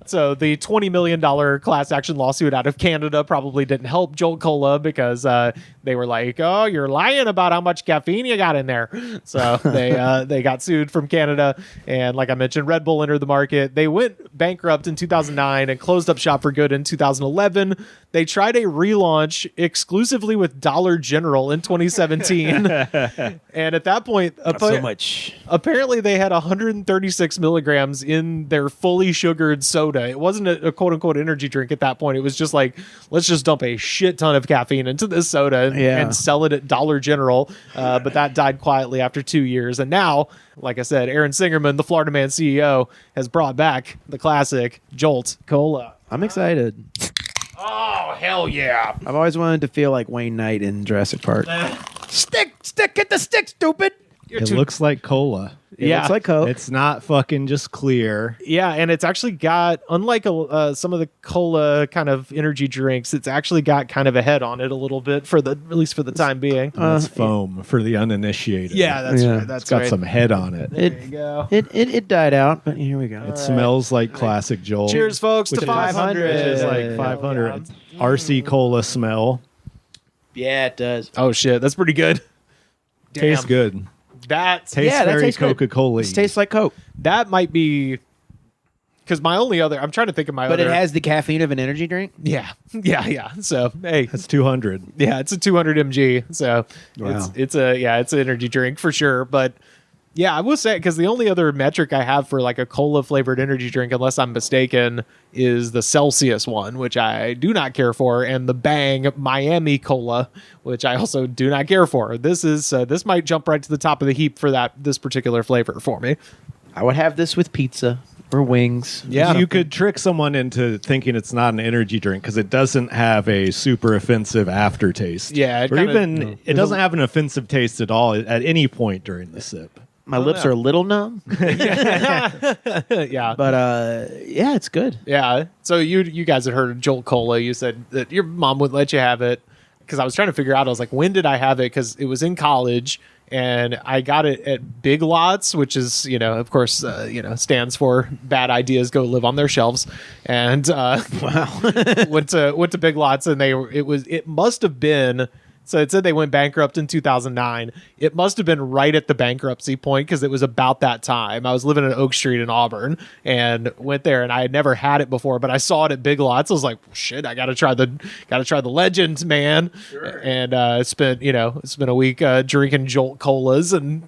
So the $20 million class action lawsuit out of Canada probably didn't help Jolt Cola, because they were like, oh, you're lying about how much caffeine you got in there. So they got sued from Canada. And like I mentioned, Red Bull entered the market. They went bankrupt in 2009 and closed up shop for good in 2011. They tried a relaunch exclusively with Dollar General in 2017. And at that point, So much. apparently they had 136 milligrams in their fully sugared soda. It wasn't a quote unquote energy drink at that point. It was just like, let's just dump a shit ton of caffeine into this soda and sell it at Dollar General. But that died quietly after 2 years. And now, like I said, Aaron Singerman, the Florida Man CEO, has brought back the classic Jolt Cola. I'm excited. Oh, hell yeah. I've always wanted to feel like Wayne Knight in Jurassic Park. Stick, get the stick, stupid. It looks like cola. It looks like Coke. It's not fucking just clear. Yeah, and it's actually got, unlike some of the cola kind of energy drinks, it's actually got kind of a head on it a little bit, at least for the time being. That's foam for the uninitiated. Yeah, that's Yeah. right. That's It's got right. some head on it. There you go. It died out, but here we go. It smells like classic Jolt. Cheers, folks, which to is- 500. Which is like Yeah. 500. RC cola smell. Yeah, it does. Oh shit, that's pretty good. Tastes Damn. good. That Tastes that very tastes good. Coca-Cola. It tastes like Coke, that might be, because my only other, I'm trying to think of my but other. it has the caffeine of an energy drink. yeah. So hey, That's 200. yeah, it's a 200 mg. So Wow. it's an energy drink for sure. But yeah, I will say, because the only other metric I have for like a cola flavored energy drink, unless I'm mistaken, is the Celsius one, which I do not care for, and the Bang Miami Cola, which I also do not care for. This might jump right to the top of the heap for this particular flavor for me. I would have this with pizza or wings. Yeah. You could trick someone into thinking it's not an energy drink because it doesn't have a super offensive aftertaste. Yeah, it or kinda- even it doesn't have an offensive taste at all at any point during the sip. My lips are a little numb, Yeah. but yeah, it's good. Yeah. So you guys had heard of Jolt Cola. You said that your mom wouldn't let you have it, because I was trying to figure out. I was like, when did I have it? Because it was in college, and I got it at Big Lots, which is, of course, stands for bad ideas go live on their shelves. And went to Big Lots, and it must have been. So it said they went bankrupt in 2009. It must have been right at the bankruptcy point, because it was about that time. I was living in Oak Street in Auburn and went there, and I had never had it before, but I saw it at Big Lots. I was like, shit, I gotta try the legends, man. Sure. And it's been a week drinking Jolt Colas, and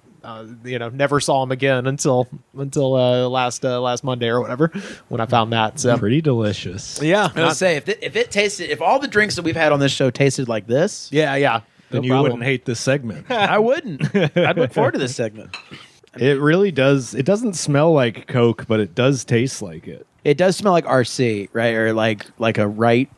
never saw them again until last Monday or whatever, when I found that. So Pretty delicious. yeah, I was say if all the drinks that we've had on this show tasted like this, yeah. Then No you problem. wouldn't hate this segment. I wouldn't. I'd look forward to this segment. It really does. It doesn't smell like Coke, but it does taste like it. It does smell like RC, right? Or like a right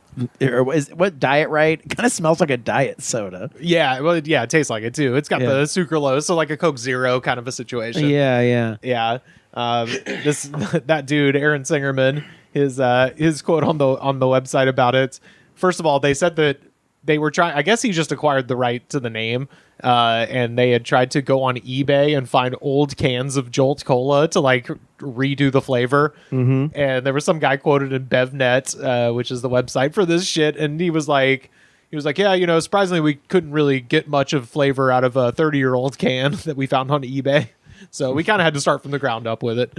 Or what Diet Right? It kind of smells like a diet soda. Yeah, well, yeah, it tastes like it too. It's got the sucralose, so like a Coke Zero kind of a situation. Yeah. That dude, Aaron Singerman, his quote on the website about it. First of all, they said that they were trying. I guess he just acquired the right to the name, and they had tried to go on eBay and find old cans of Jolt Cola to like redo the flavor. Mm-hmm. And there was some guy quoted in BevNet, which is the website for this shit, and he was like, yeah, surprisingly, we couldn't really get much of flavor out of a 30-year-old can that we found on eBay. So we kind of had to start from the ground up with it.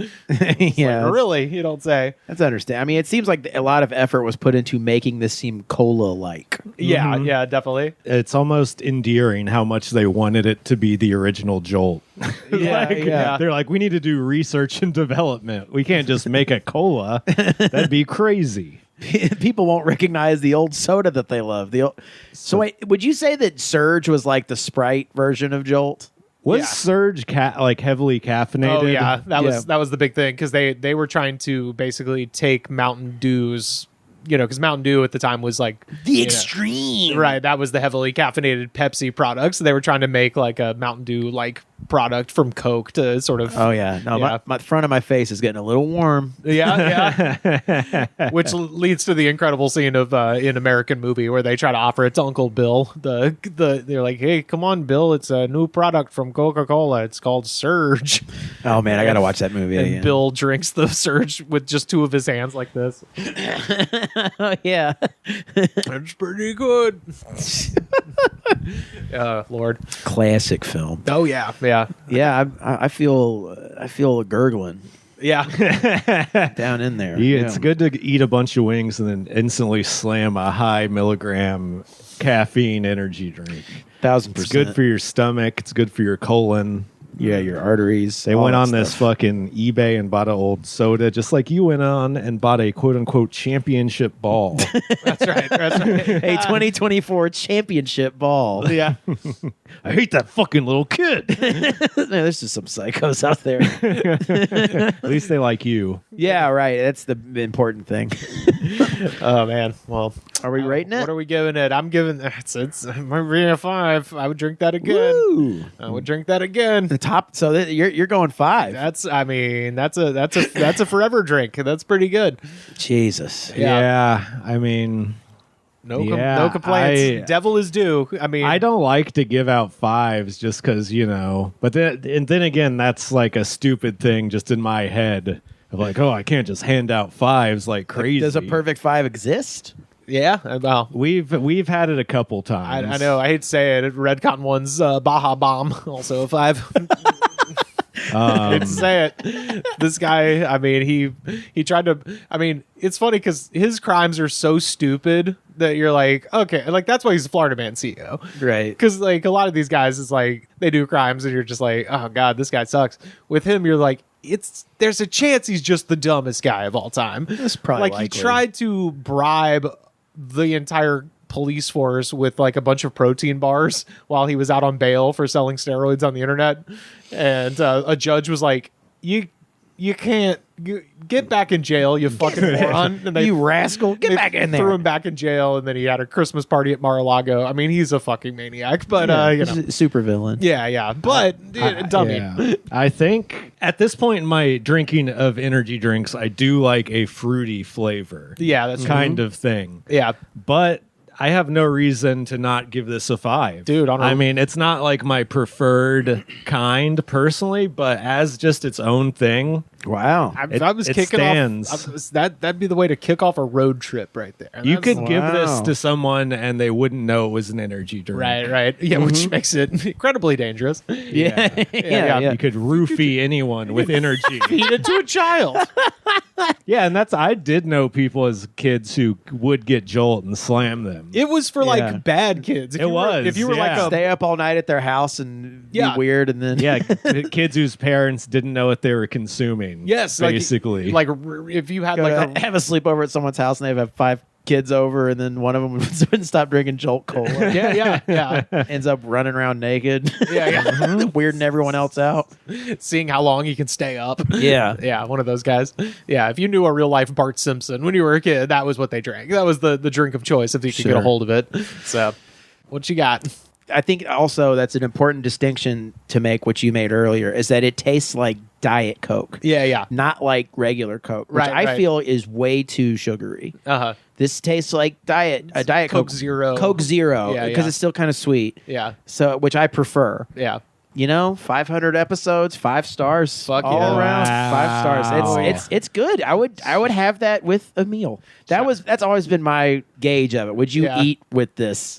Yeah, like, really, you don't say. That's understandable. I mean, it seems like a lot of effort was put into making this seem cola-like. Yeah, yeah, definitely. It's almost endearing how much they wanted it to be the original Jolt. Yeah. They're like, we need to do research and development. We can't just make a cola. That'd be crazy. People won't recognize the old soda that they love. So wait, would you say that Surge was like the Sprite version of Jolt? Was Surge like heavily caffeinated? Oh yeah, that was the big thing because they were trying to basically take Mountain Dew's, because Mountain Dew at the time was like the extreme, right? That was the heavily caffeinated Pepsi product. So they were trying to make like a Mountain Dew like product from Coke to sort of. Oh yeah, no, my front of my face is getting a little warm. Yeah. Which leads to the incredible scene of in American Movie where they try to offer it to Uncle Bill. They're like, hey, come on, Bill, it's a new product from Coca-Cola. It's called Surge. Oh man, I gotta watch that movie. And again. Bill drinks the Surge with just two of his hands like this. Oh yeah, It's pretty good. Lord, classic film. Oh yeah. I feel gurgling. Yeah. Down in there. Yeah, it's good to eat a bunch of wings and then instantly slam a high milligram caffeine energy drink. 1000%. It's good for your stomach. It's good for your colon. Yeah, your arteries. They went on this fucking eBay and bought an old soda, just like you went on and bought a quote unquote championship ball. That's right. A 2024 championship ball. Yeah. I hate that fucking little kid. There's just some psychos out there. At least they like you. Yeah, right. That's the important thing. Oh man. Well, are we rating it? What are we giving it? I'm giving it's a 5. I would drink that again. Woo. I would drink that again. The top. So you're going 5. That's a forever drink. That's pretty good. Jesus. Yeah, I mean, no complaints. Devil is due. I mean, I don't like to give out 5s just because but then again, that's like a stupid thing just in my head of like, oh, I can't just hand out 5s like crazy. Does a perfect 5 exist? Yeah, well, we've had it a couple times. I know. I hate to say it. Red Cotton One's Baja Bomb, also a 5. Hate to say it. This guy, I mean, he tried to. I mean, it's funny because his crimes are so stupid that you're like, okay, like that's why he's a Florida Man CEO, right? Because like a lot of these guys, it's like they do crimes and you're just like, oh god, this guy sucks. With him, you're like, there's a chance he's just the dumbest guy of all time. That's probably like likely. He tried to bribe the entire police force with like a bunch of protein bars while he was out on bail for selling steroids on the internet, and a judge was like, you can't get back in jail, you fucking moron. And you rascal, get back in there. Threw him back in jail, and then he had a Christmas party at Mar-a-Lago. I mean, he's a fucking maniac, but he's a super villain. Yeah, but dummy. Yeah. I think at this point in my drinking of energy drinks, I do like a fruity flavor. Yeah, that's kind of thing. Yeah, but I have no reason to not give this a 5. Dude, I mean, it's not like my preferred kind personally, but as just its own thing. Wow. I was it kicking stands. off. That'd be the way to kick off a road trip right there. You could give Wow. this to someone and they wouldn't know it was an energy drink. Right. Yeah, which makes it incredibly dangerous. Yeah. You could roofie anyone with energy. Feed it to a child. Yeah, and I did know people as kids who would get Jolt and slam them. It was for Yeah. like bad kids. If you were like a Stay up all night at their house and be weird, and then Yeah, kids whose parents didn't know what they were consuming. yes, basically. like if you had like have a sleepover at someone's house and they have 5 kids over, and then one of them wouldn't stop drinking Jolt Cola. yeah. Ends up running around naked. Yeah. Weirding everyone else out. Seeing how long he can stay up. Yeah. Yeah, one of those guys. Yeah, if you knew a real life Bart Simpson when you were a kid, that was what they drank. That was the drink of choice if you could get a hold of it. So, what you got? I think also that's an important distinction to make, which you made earlier, is that it tastes like Diet Coke. Yeah. Not like regular Coke, which Right, I feel is way too sugary. Uh-huh. This tastes like Diet Coke Coke Zero. Coke Zero, Yeah, because yeah. it's still kind of sweet. Yeah. So, which I prefer. Yeah. 500 episodes, 5 stars, Fuck all yeah. around, Wow. 5 stars. It's good. I would have that with a meal. That's always been my gauge of it. Would you eat with this?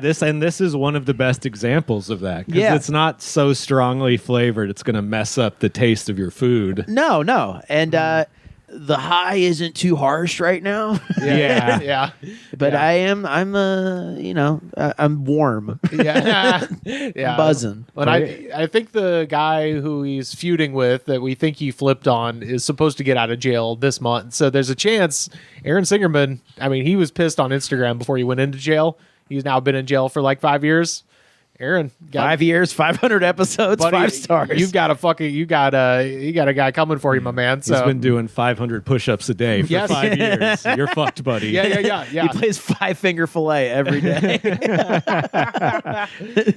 This is one of the best examples of that. 'Cause Yeah. it's not so strongly flavored. It's going to mess up the taste of your food. No, and the high isn't too harsh right now. Yeah. Yeah. But Yeah. I'm warm. Yeah. Buzzing. But I think the guy who he's feuding with that we think he flipped on is supposed to get out of jail this month. So there's a chance Aaron Singerman, I mean, he was pissed on Instagram before he went into jail. He's now been in jail for like 5 years. Aaron, 5 years, 500 episodes, buddy, 5 stars. You got a guy coming for you, my man. So He's been doing 500 push-ups a day for Yes. 5 years. You're fucked, buddy. yeah. He plays 5-finger fillet every day.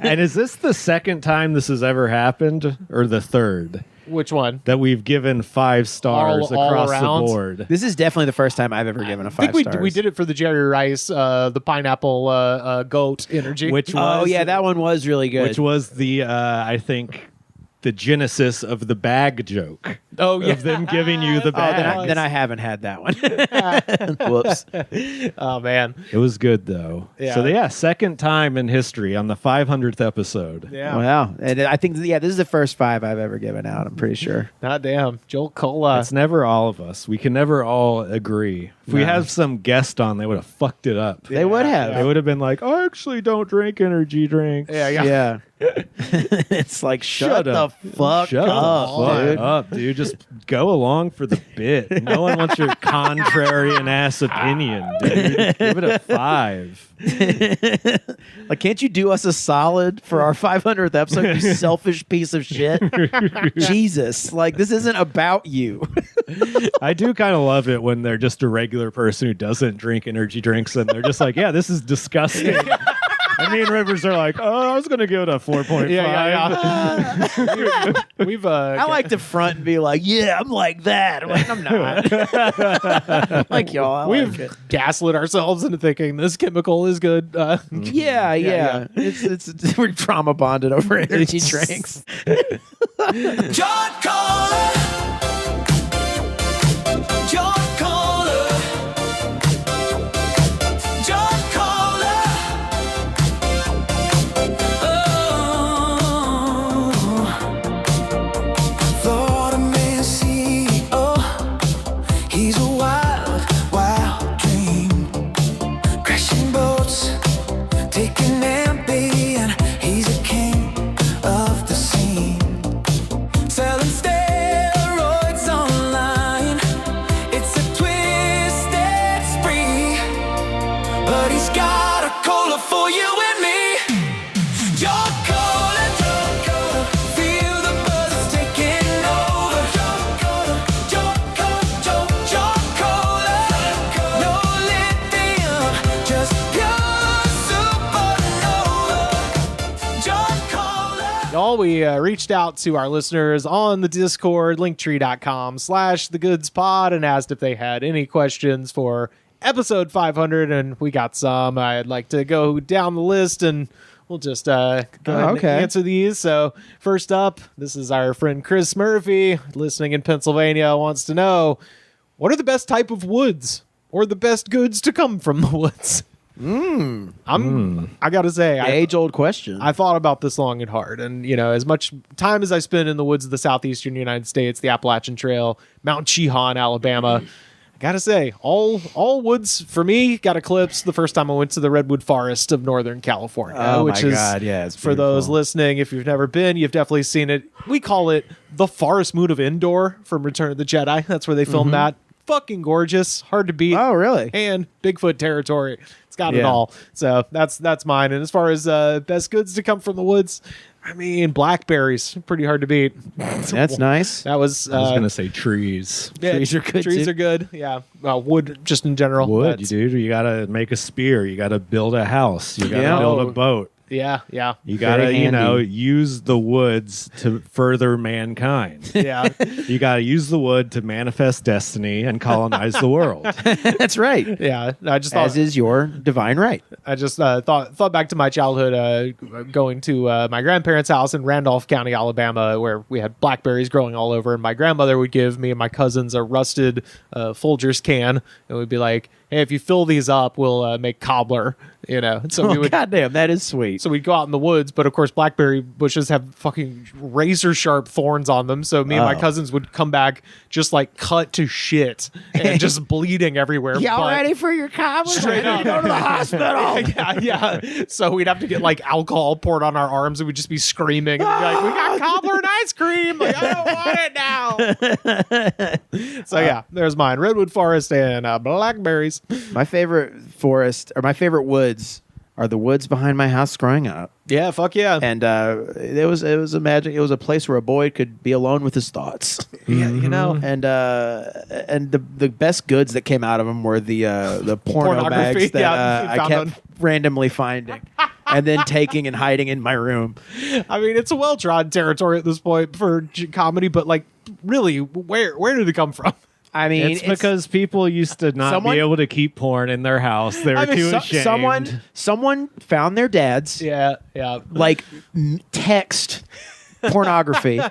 And is this the second time this has ever happened, or the third? Which one? That we've given 5 stars All across around? the board. This is definitely the first time I've ever given a I 5 think stars. we did it for the Jerry Rice, the pineapple goat energy. Which was, Oh yeah, that one was really good. Which was the, I think, the genesis of the bag joke. Oh yeah, Of them giving you the Oh, bag. then I haven't had that one. Whoops. oh man, It was good, though. Yeah. So, second time in history on the 500th episode. yeah. Wow. And I think this is the first 5 I've ever given out, I'm pretty sure. God damn, JOLT Cola. It's never all of us. We can never all agree. If we have some guest on, they would have fucked it up. They would have. They would have been like, I actually don't drink energy drinks. Yeah. It's like, shut the fuck Shut up, the fuck dude. up, dude. Just go along for the bit. No one wants your contrarian ass opinion, dude. Give it a 5. Like, can't you do us a solid for our 500th episode, you selfish piece of shit? Jesus. Like, this isn't about you. I do kind of love it when they're just a regular person who doesn't drink energy drinks and they're just like, yeah, this is disgusting. And me and Rivers are like, I was going to give it a 4.5. Yeah. We've I like to front and be like, yeah, I'm like that. I'm like, I'm not. Like, y'all, I we've like it. gaslit ourselves into thinking this chemical is good. Yeah. It's we're trauma bonded over energy drinks. JOLT Cola. JOLT Cola. JOLT Cola. Florida man CEO. He's a wild, wild dream. Crashing boats, taking empty, and he's a king of the scene. Selling steroids online. It's a twisted spree. But he's got a cola for you and me. JOLT Cola, JOLT Cola. Feel the buzz taking over. JOLT Cola, JOLT Cola, JOLT Cola. No lithium, just pure supernova. JOLT Cola. Y'all, we reached out to our listeners on the Discord, linktree.com/thegoodspod, and asked if they had any questions for episode 500, and we got some. I'd like to go down the list, and we'll just go ahead and answer these. So first up, this is our friend Chris Murphy, listening in Pennsylvania, wants to know, what are the best type of woods, or the best goods to come from the woods? I gotta say, The age-old question. I thought about this long and hard, and as much time as I spend in the woods of the southeastern United States, the Appalachian Trail, Mount Cheahan, Alabama, I gotta say, all woods for me got eclipsed the first time I went to the redwood forest of Northern California. Oh, which my is, God, yeah, it's for those beautiful. listening, if you've never been, you've definitely seen it. We call it the Forest Moon of Endor from Return of the Jedi. That's where they filmed that. fucking gorgeous, hard to beat. Oh, really? And Bigfoot territory. It's got it Yeah. all. So that's mine. And as far as best goods to come from the woods, I mean, blackberries, pretty hard to beat. That's nice. That was, I was going to say trees. yeah, Trees are good, Trees too. are good. Yeah. Wood, just in general. Wood, That's- dude. You got to make a spear. You got to build a house. You got to Yeah. build a boat. Yeah. You got to, handy. use the woods to further mankind. Yeah. You got to use the wood to manifest destiny and colonize the world. That's right. Yeah. I just thought As is your divine right. I just thought back to my childhood, going to my grandparents' house in Randolph County, Alabama, where we had blackberries growing all over, and my grandmother would give me and my cousins a rusted Folgers can, and we'd be like, "Hey, if you fill these up, we'll make cobbler." And so we would. Goddamn, that is sweet. So we'd go out in the woods, but of course, blackberry bushes have fucking razor sharp thorns on them. So me and my cousins would come back just like cut to shit and just bleeding everywhere. Y'all but- ready for your cobbler? Straight up. Go to the hospital. yeah. So we'd have to get like alcohol poured on our arms, and we'd just be screaming and be like, "We got cobbler and ice cream! Like, I don't want it now." So yeah, there's mine: redwood forest and blackberries. My favorite forest or my favorite woods are the woods behind my house growing up. Yeah, fuck yeah. And it was a place where a boy could be alone with his thoughts. Yeah, And the best goods that came out of them were the porno Pornography, bags that yeah, you I found kept on- randomly finding and then taking and hiding in my room. I mean, it's a well-trodden territory at this point for comedy, but like, really, where did it come from? I mean, It's because people used to not Someone- be able to keep porn in their house. They were too ashamed. someone found their dad's Yeah. like text pornography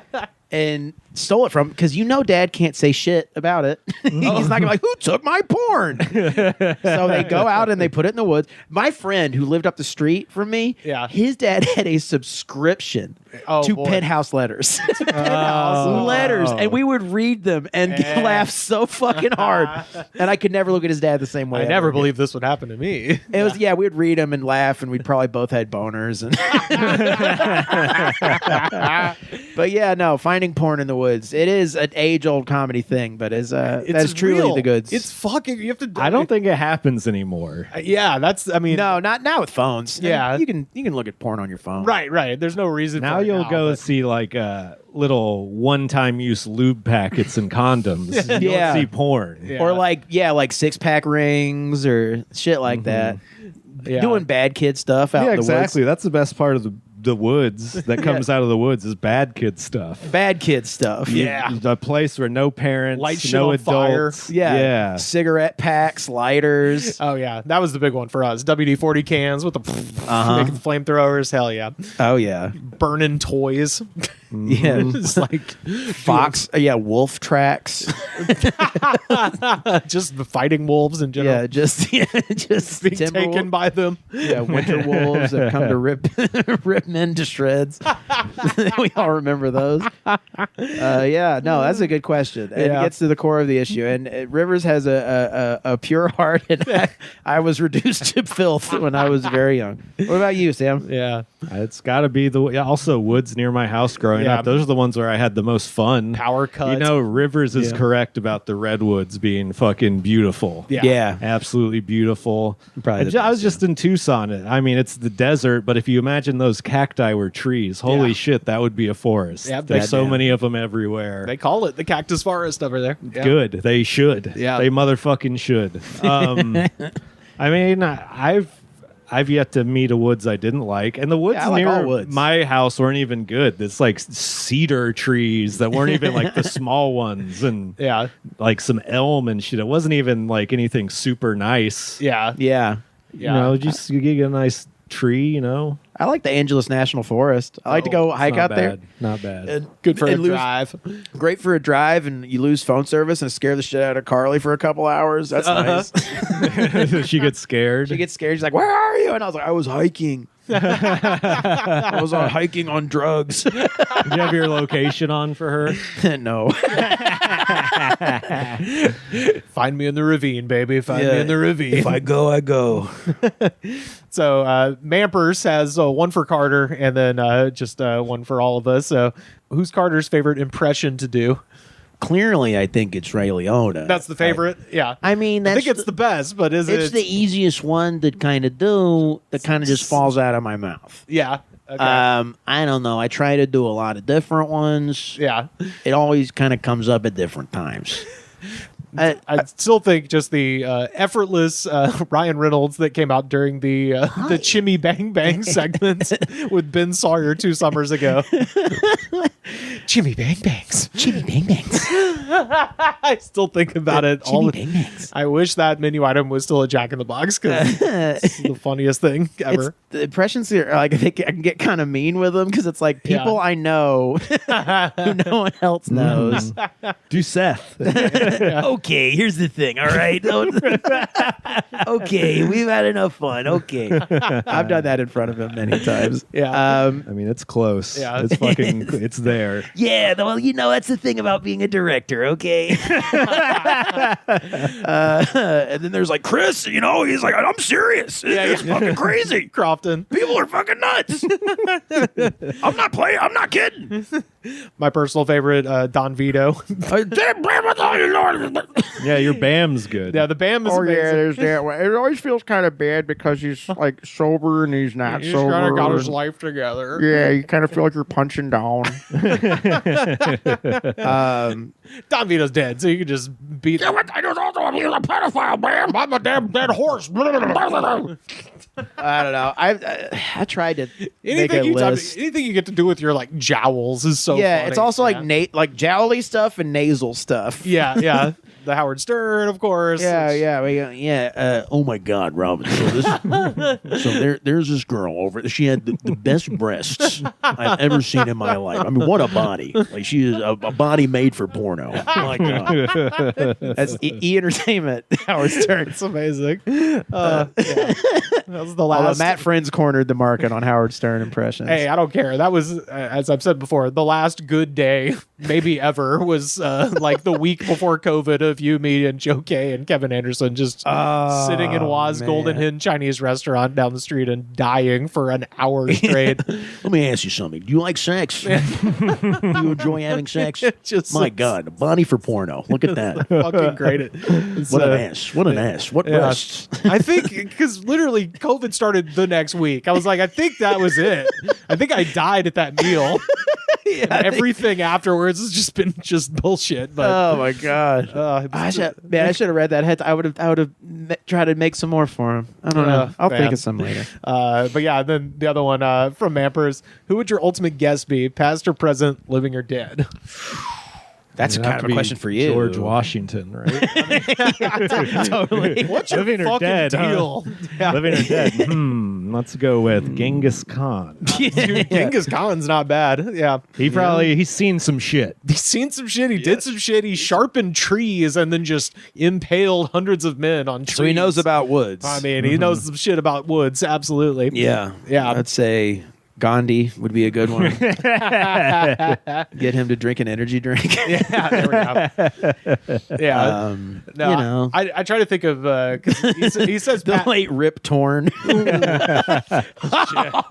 and stole it from because dad can't say shit about it. He's not gonna be like, who took my porn? So they go out and they put it in the woods. My friend who lived up the street from me, Yeah. his dad had a subscription Oh, to boy. penthouse letters. Letters, and we would read them and laugh so fucking hard. And I could never look at his dad the same way. I ever never again. believed this would happen to me. It was we'd read them and laugh, and we'd probably both had boners. And but yeah, no, finding porn in the woods. It is an age-old comedy thing, but that's truly real. the goods. It's fucking. You have to. I don't think it happens anymore. Yeah, that's. I mean, no, not now with phones. Yeah. you can look at porn on your phone. Right. There's no reason. Now for it you'll go but- see like little one-time use lube packets and condoms. You Yeah. don't see porn. Yeah. Or like 6-pack rings or shit like that. Yeah. Doing bad kid stuff out Yeah, in the exactly. woods. That's the best part of the woods that comes out of the woods is bad kid stuff. Bad kid stuff. Yeah. A place where no parents, Light shit no on fire. adults. Yeah. Cigarette packs, lighters. Oh yeah, that was the big one for us. WD-40 cans with the making flamethrowers. Hell yeah, Oh yeah. burning toys. Yeah. It's like Fox. Wolf tracks. just fighting wolves in general. Yeah, just Being timber taken wolf- by them. Yeah, winter wolves have come to rip men to shreds. We all remember those. Yeah, no, that's a good question. And Yeah. it gets to the core of the issue. And Rivers has a pure heart, and I was reduced to filth when I was very young. What about you, Sam? Yeah, It's got to be also woods near my house growing Yeah. up. Those are the ones where I had the most fun. power cuts. Rivers is Yeah. correct about the redwoods being fucking beautiful. Yeah. Absolutely beautiful. Probably the I was best, just in Tucson. I mean, it's the desert, but if you imagine those cacti were trees, holy Yeah. shit, that would be a forest. Yeah, There's so goddamn. many of them everywhere. They call it the cactus forest over there. Yeah. Good. They should. Yeah. They motherfucking should. I mean, I've yet to meet a woods I didn't like, and the woods Yeah, I like near all woods. my house weren't even good. It's like cedar trees that weren't even like the small ones, and Yeah, like some elm and shit. It wasn't even like anything super nice. yeah, Yeah. yeah. You get a nice tree. I like the Angeles National Forest. I like to go It's hike not out there. bad. Not bad. And- Good for a and lose- drive. Great for a drive, and you lose phone service and scare the shit out of Carly for a couple hours. That's nice. She gets scared. She gets scared. She's like, "Where are you?" And I was like, "I was hiking. I was hiking on drugs." Did you have your location on for her? No. Find me in the ravine, baby. Find me in the ravine. If I go, I go. So Mampers has one for Carter and then just one for all of us. So who's Carter's favorite impression to do? clearly, I think it's Ray Liotta. That's the favorite. Yeah. I mean, I think it's the best, but is it? It's the easiest one to kind of do. That kind of just falls out of my mouth. Yeah. Okay. I don't know. I try to do a lot of different ones. Yeah. It always kind of comes up at different times. I still think just the effortless Ryan Reynolds that came out during the Chimmy Bang Bang segment with Ben Sawyer 2 summers ago. Chimmy Bang Bangs. Chimmy Bang Bangs. I still think about it all. Chimmy Bang Bangs. I wish that menu item was still a Jack in the Box because it's the funniest thing ever. The impressions here, like, I think I can get kind of mean with them because it's like people I know who no one else knows. Do Seth. Okay, here's the thing. All right. Okay, we've had enough fun. Okay, I've done that in front of him many times. Yeah. I mean, it's close. Yeah. It's fucking, it's there. Yeah, well, you know, that's the thing about being a director, okay? And then there's like Chris, you know, he's like, I'm serious. It's fucking crazy. Crofton. People are fucking nuts. I'm not playing. I'm not kidding. My personal favorite, Don Vito. Yeah, your BAM's good. Yeah, the BAM is amazing. there's that one. It always feels kind of bad because he's like sober and he's not He's sober. kind of got his and- life together. Yeah, you kind of feel like you're punching down. Don Vito's dead, so you can just beat him. I just also he's a pedophile, man. I'm a damn dead horse. I don't know. I tried to make a Anything list. anything you get to do with your like jowls is so Yeah, funny. it's also Yeah. like jowly stuff and nasal stuff. Yeah. The Howard Stern, of course. Oh my God, Robin. So there's this girl over. She had the best breasts I've ever seen in my life. I mean, what a body! Like she is a body made for porno. Oh my God. That's E Entertainment. Howard Stern. It's amazing. Yeah. That was the last. Although Matt Friends cornered the market on Howard Stern impressions. Hey, I don't care. That was, as I've said before, the last good day, maybe ever, was like the week before COVID of you, me, and Joe K and Kevin Anderson just sitting in Waz man. Golden Hen Chinese restaurant down the street and dying for an hour straight. Let me ask you something. Do you like sex? Do you enjoy having sex? Just My God, a body for porno. Look at that. fucking great. It's, What an ass. What an ass. What breasts. I think because literally COVID started the next week. I was like, I think that was it. I think I died at that meal. And everything afterwards has just been just bullshit. But Oh my God. I should have read that. I would have tried to make some more for him. I don't know. I'll think of some later. But yeah, then the other one from Mampers. Who would your ultimate guest be? Past or present, living or dead? That's It'd kind have of to a be question for you. George Washington, right? Totally. What's your Living or fucking dead, huh? deal? Living or dead? Let's go with Genghis Khan. Dude, Genghis Khan's not bad. Yeah. He's seen some shit. He's seen some shit. He did some shit. He sharpened trees and then just impaled hundreds of men on trees. So he knows about woods. I mean, he knows some shit about woods. Absolutely. Yeah. Yeah. I'd say Gandhi would be a good one. Get him to drink an energy drink. Yeah, there we go. Yeah. No, you know. I try to think of because he says The late Rip Torn. Oh,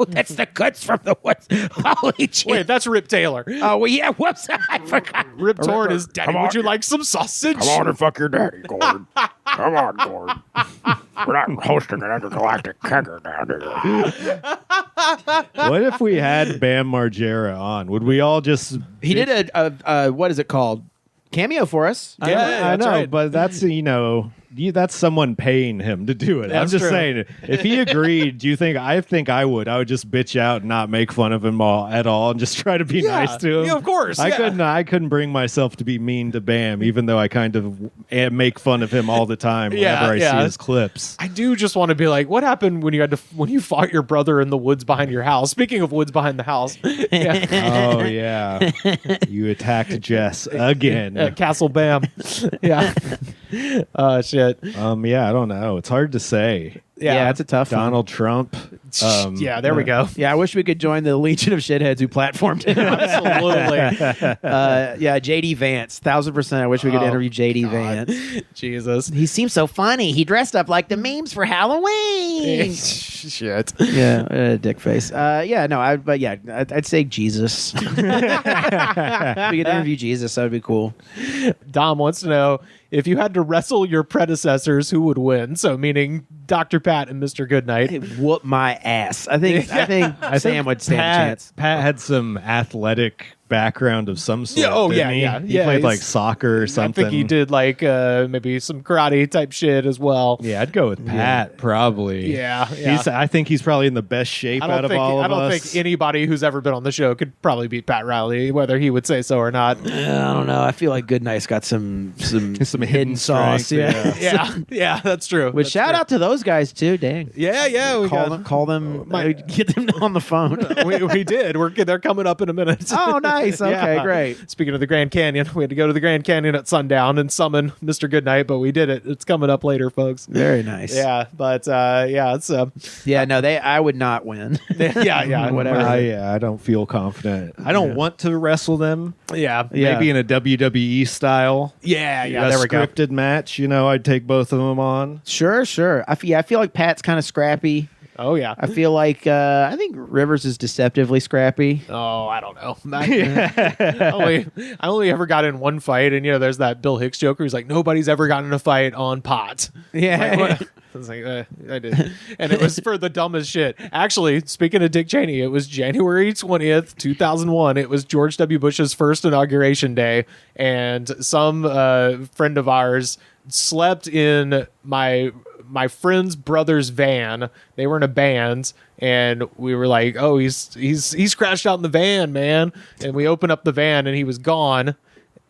that's the cuts from the woods. Holy shit. wait, that's Rip Taylor. Oh, well, yeah. Whoops. I forgot. Rip Torn is Daddy. Come Would on. you like some sausage? Come on and fuck your daddy, Gordon. Come on, Gordon. We're not hosting an intergalactic kegger down here. What if we had Bam Margera on? Would we all just? He did a what is it called? Cameo for us. I that's know, right. but that's that's someone paying him to do it. I'm That's just true. saying, if he agreed, do you think? I think I would. I would just bitch out and not make fun of him at all, and just try to be nice to him. Yeah, of course. I yeah. couldn't bring myself to be mean to Bam, even though I kind of make fun of him all the time whenever Yeah, I yeah. see his clips. I do just want to be like, what happened when you fought your brother in the woods behind your house? Speaking of woods behind the house, yeah. Oh yeah, you attacked Jess again. Castle Bam. Yeah. Oh shit. Yeah, I don't know. It's hard to say. Yeah, it's a tough one. Donald Trump. Yeah, there we go. Yeah, I wish we could join the legion of shitheads who platformed him. Absolutely. Yeah, JD Vance, 1000%. I wish we could interview JD Vance. Jesus. He seems so funny. He dressed up like the memes for Halloween. Shit. Yeah, dick face. I'd say Jesus. If we could interview Jesus, that would be cool. Dom wants to know if you had to wrestle your predecessors, who would win? So, meaning Dr. Pat and Mr. Goodnight. Hey, whoop my ass. I think Sam would stand a chance. Pat had some athletic background of some sort. Yeah, didn't he? He played like soccer or something. I think he did like maybe some karate type shit as well. Yeah, I'd go with Pat probably. Yeah. I think he's probably in the best shape out of all of us. I don't think anybody who's ever been on the show could probably beat Pat Reilly, whether he would say so or not. I don't know. I feel like Goodnight's got some hidden sauce. strength, Yeah, that's true. But shout out to those guys too. Dang. Yeah. We Call them. Get them on the phone. we did. They're coming up in a minute. Oh, nice. Okay, Yeah. great. Speaking of the Grand Canyon, we had to go to the Grand Canyon at sundown and summon Mr. Goodnight, but we did it. It's coming up later, folks. Very nice. Yeah, but it's I would not win. yeah, Whatever. I don't feel confident. I don't want to wrestle them. Yeah. Maybe in a WWE style. Yeah, a there we go. scripted match. I'd take both of them on. Sure. I feel like Pat's kind of scrappy. Oh yeah. I feel like I think Rivers is deceptively scrappy. Oh, I don't know. I only ever got in one fight, and there's that Bill Hicks joke where he's like, nobody's ever gotten in a fight on pot. Yeah. Like, I was like, I did, and it was for the dumbest shit. Actually, speaking of Dick Cheney, it was January 20th, 2001. It was George W. Bush's first inauguration day, and some friend of ours slept in my friend's brother's van. They were in a band, and we were like, oh, he's crashed out in the van, man. And we opened up the van, and he was gone.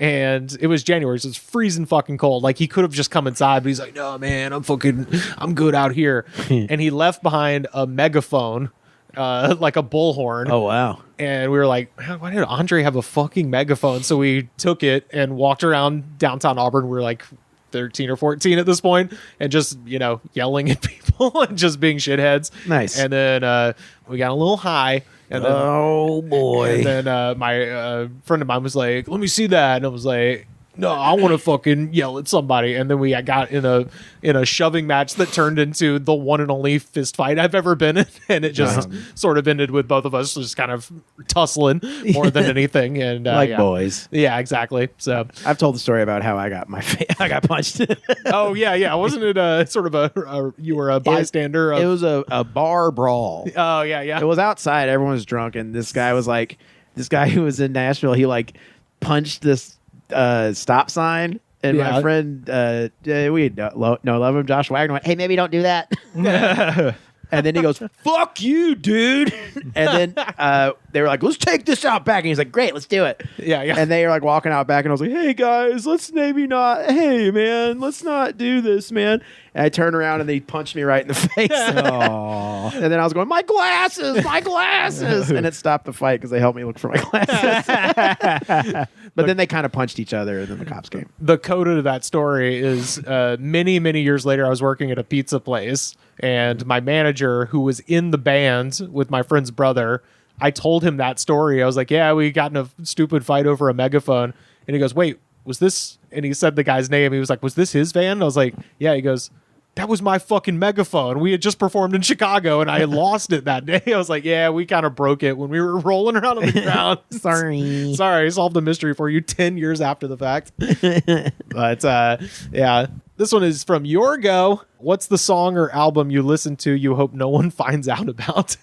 And it was January, so it's freezing fucking cold. Like, he could have just come inside, but he's like, no, man, I'm good out here. And he left behind a megaphone, like a bullhorn. Oh, wow. And we were like, why did Andre have a fucking megaphone? So we took it and walked around downtown Auburn. We were like 13 or 14 at this point, and just yelling at people and just being shitheads. Nice. And then we got a little high, and then oh boy. and then my friend of mine was like, let me see that, and I was like, no, I want to fucking yell at somebody. And then we got in a shoving match that turned into the one and only fist fight I've ever been in, and it just sort of ended with both of us just kind of tussling more than anything. And boys. Yeah, exactly. So I've told the story about how I got I got punched. oh yeah. Wasn't it sort of you were a bystander? It was a bar brawl. Oh yeah. It was outside. Everyone was drunk, and this guy who was in Nashville, he like punched this stop sign, and my friend we love him, Josh Wagner, went, hey, maybe don't do that. And then he goes, fuck you, dude. And then they were like, let's take this out back. And he's like, great, let's do it. Yeah. And they were like walking out back, and I was like, hey guys, let's maybe not, hey man, let's not do this, man. And I turned around, and they punched me right in the face. And then I was going, my glasses. And it stopped the fight because they helped me look for my glasses. But then they kind of punched each other, and then the cops came. The coda to that story is many, many years later, I was working at a pizza place, and my manager, who was in the band with my friend's brother, I told him that story. I was like, yeah, we got in a stupid fight over a megaphone. And he goes, wait, was this? And he said the guy's name. He was like, was this his van? And I was like, yeah. He goes, that was my fucking megaphone. We had just performed in Chicago, and I had lost it that day. I was like, yeah, we kind of broke it when we were rolling around on the ground. Sorry. I solved the mystery for you 10 years after the fact. But yeah, this one is from Yorgo. What's the song or album you listen to you hope no one finds out about?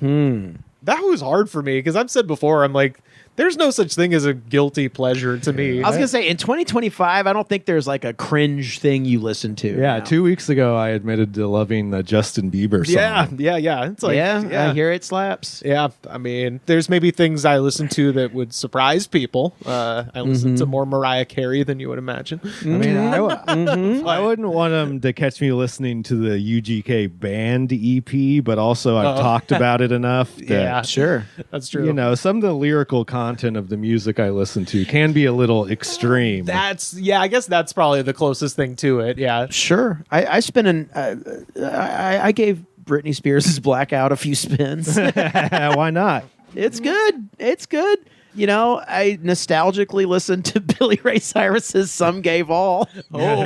That was hard for me, because I've said before, I'm like, there's no such thing as a guilty pleasure to me. I was going to say, in 2025, I don't think there's like a cringe thing you listen to. Yeah, now. 2 weeks ago, I admitted to loving the Justin Bieber song. Yeah. It's like, I hear it slaps. Yeah, I mean, there's maybe things I listen to that would surprise people. I listen to more Mariah Carey than you would imagine. I mean, I wouldn't want them to catch me listening to the UGK band EP, but also I've talked about it enough. Yeah, sure. That's true. Some of the lyrical content content of the music I listen to can be a little extreme. I guess that's probably the closest thing to it. Yeah. Sure. I gave Britney Spears' Blackout a few spins. Why not? It's good. It's good. You know, I nostalgically listened to Billy Ray Cyrus's "Some Gave All." Oh,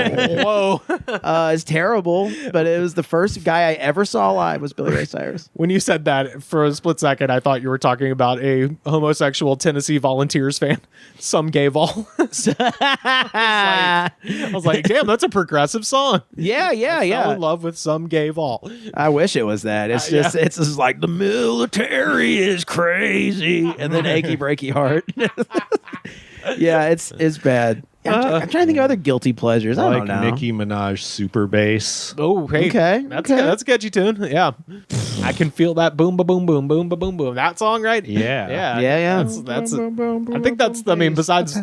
whoa. It's terrible, but it was the first guy I ever saw live was Billy Ray Cyrus. When you said that, for a split second, I thought you were talking about a homosexual Tennessee Volunteers fan. Some gave all. I was like, damn, that's a progressive song. Yeah. Fell in love with Some Gave All. I wish it was that. It's just it's just like the military is crazy, and then Achy Breaky Heart. Yeah, it's bad. I'm trying to think of other guilty pleasures. I don't know. Nicki Minaj Super Bass. Oh, hey. Okay. That's a catchy tune. Yeah. I can feel that boom, ba boom, boom, boom, ba boom, boom. That song, right? Yeah. Yeah. That's I think that's, I mean, besides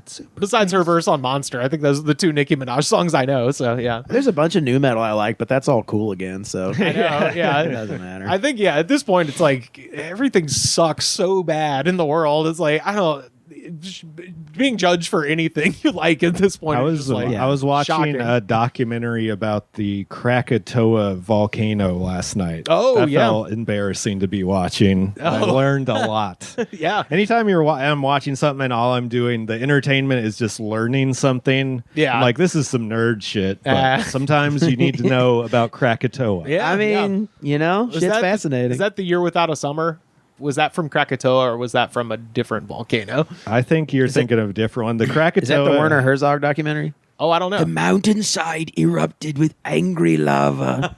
her verse on Monster, I think those are the two Nicki Minaj songs I know. So, yeah. There's a bunch of new metal I like, but that's all cool again. So I know. Yeah. it doesn't matter. I think, at this point, it's like everything sucks so bad in the world. It's like, I don't being judged for anything you like at this point. I was watching shocking. a documentary about the Krakatoa volcano last night. Oh, that yeah. felt embarrassing to be watching. I learned a lot. Yeah. Anytime I'm watching something and all I'm doing, the entertainment is just learning something. Yeah. I'm like, this is some nerd shit. But sometimes you need to know about Krakatoa. Yeah. I mean, you know, shit's fascinating. Is that the Year Without a Summer? Was that from Krakatoa or was that from a different volcano? I think you're thinking of a different one. The Krakatoa. Is that the Werner Herzog documentary? Oh, I don't know. The mountainside erupted with angry lava.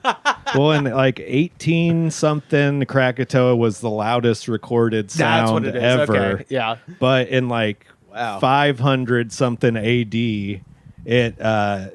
Well, in like 18 something, Krakatoa was the loudest recorded That's what sound it is. ever. Okay. Yeah. But in like 500 something AD, it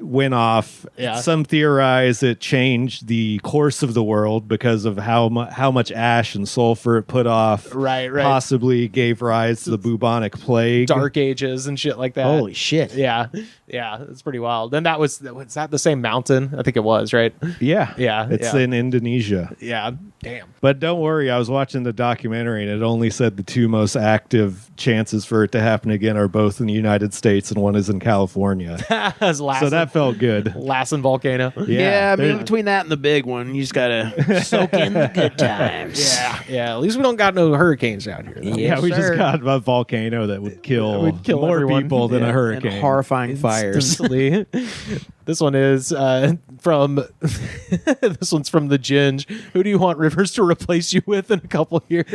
went off. Yeah. Some theorize it changed the course of the world because of how much ash and sulfur it put off. Right. Possibly gave rise to the bubonic plague. Dark Ages and shit like that. Holy shit. Yeah. It's pretty wild. Then was that the same mountain? I think it was, right? Yeah. Yeah. It's in Indonesia. Yeah. Damn. But don't worry, I was watching the documentary and it only said the two most active chances for it to happen again are both in the United States and one is in California. So that felt good. Lassen volcano. Yeah, I mean, between that and the big one, you just gotta soak in the good times. Yeah. At least we don't got no hurricanes out here. Though. Yeah. We sir. just got a volcano that would kill, more everyone. people than a And hurricane. horrifying fires. Instantly. This one is from this one's from the Ginge. Who do you want Rivers to replace you with in a couple of years?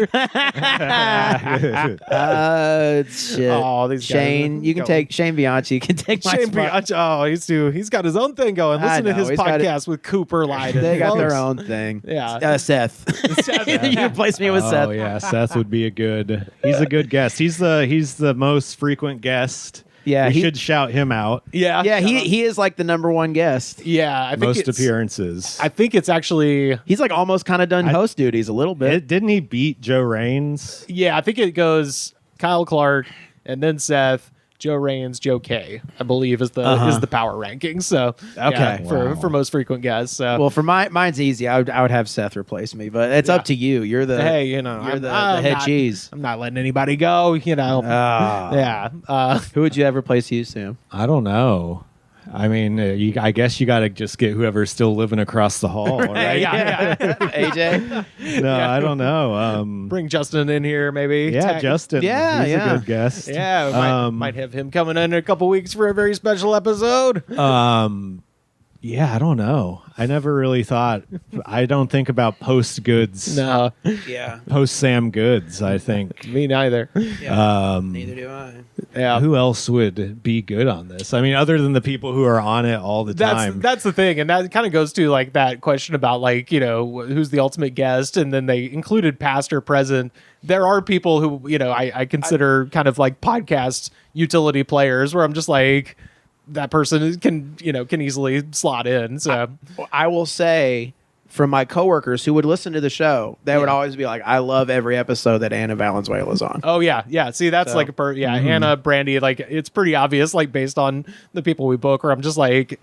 Shit. Oh, these guys Shane, you can go. take Shane Bianchi. You can take my Shane spot. Bianchi. Oh, he's got his own thing going. I Listen to know, his he's got podcast with Cooper Lyden. They got their Folks. own thing. Yeah. Seth. You replace me with Seth. Oh yeah, Seth would be he's a good guest. He's the most frequent guest. Yeah, we he- should shout him out. Yeah. Yeah, he is like the number one guest. Yeah, I think Most it's, appearances. I think it's actually He's like almost kind of done host duties a little bit. Didn't he beat Joe Raines? I think it goes Kyle Clark and then Seth, Joe Raines, Joe K, I believe is the power ranking. So Okay. for most frequent guests. So Well, for mine's easy. I would have Seth replace me, but it's up to you. You're the hey, you're I'm the not- head cheese. I'm not letting anybody go. Ah. Yeah. Who would you have replace you, Sam? I don't know. I mean, I guess you got to just get whoever's still living across the hall, right? AJ. No, I don't know. Bring Justin in here, maybe. Yeah, Tag- Justin. Yeah, he's yeah. a good guest. Yeah, might have him coming in a couple weeks for a very special episode. Yeah, I don't know. I never really thought. I don't think about post goods. No, Yeah. Post Sam Goods. I think. me neither. Neither do I. Yeah. Who else would be good on this? I mean, other than the people who are on it all the time. That's the thing, and that kind of goes to like that question about like who's the ultimate guest, and then they included past or present. There are people who I consider kind of like podcast utility players, where I'm just like that person can easily slot in. So I will say, from my coworkers who would listen to the show, they would always be like, "I love every episode that Anna Valenzuela's on." oh yeah. See, that's So- like Anna, Brandy, like it's pretty obvious, like based on the people we book. Or I'm just like,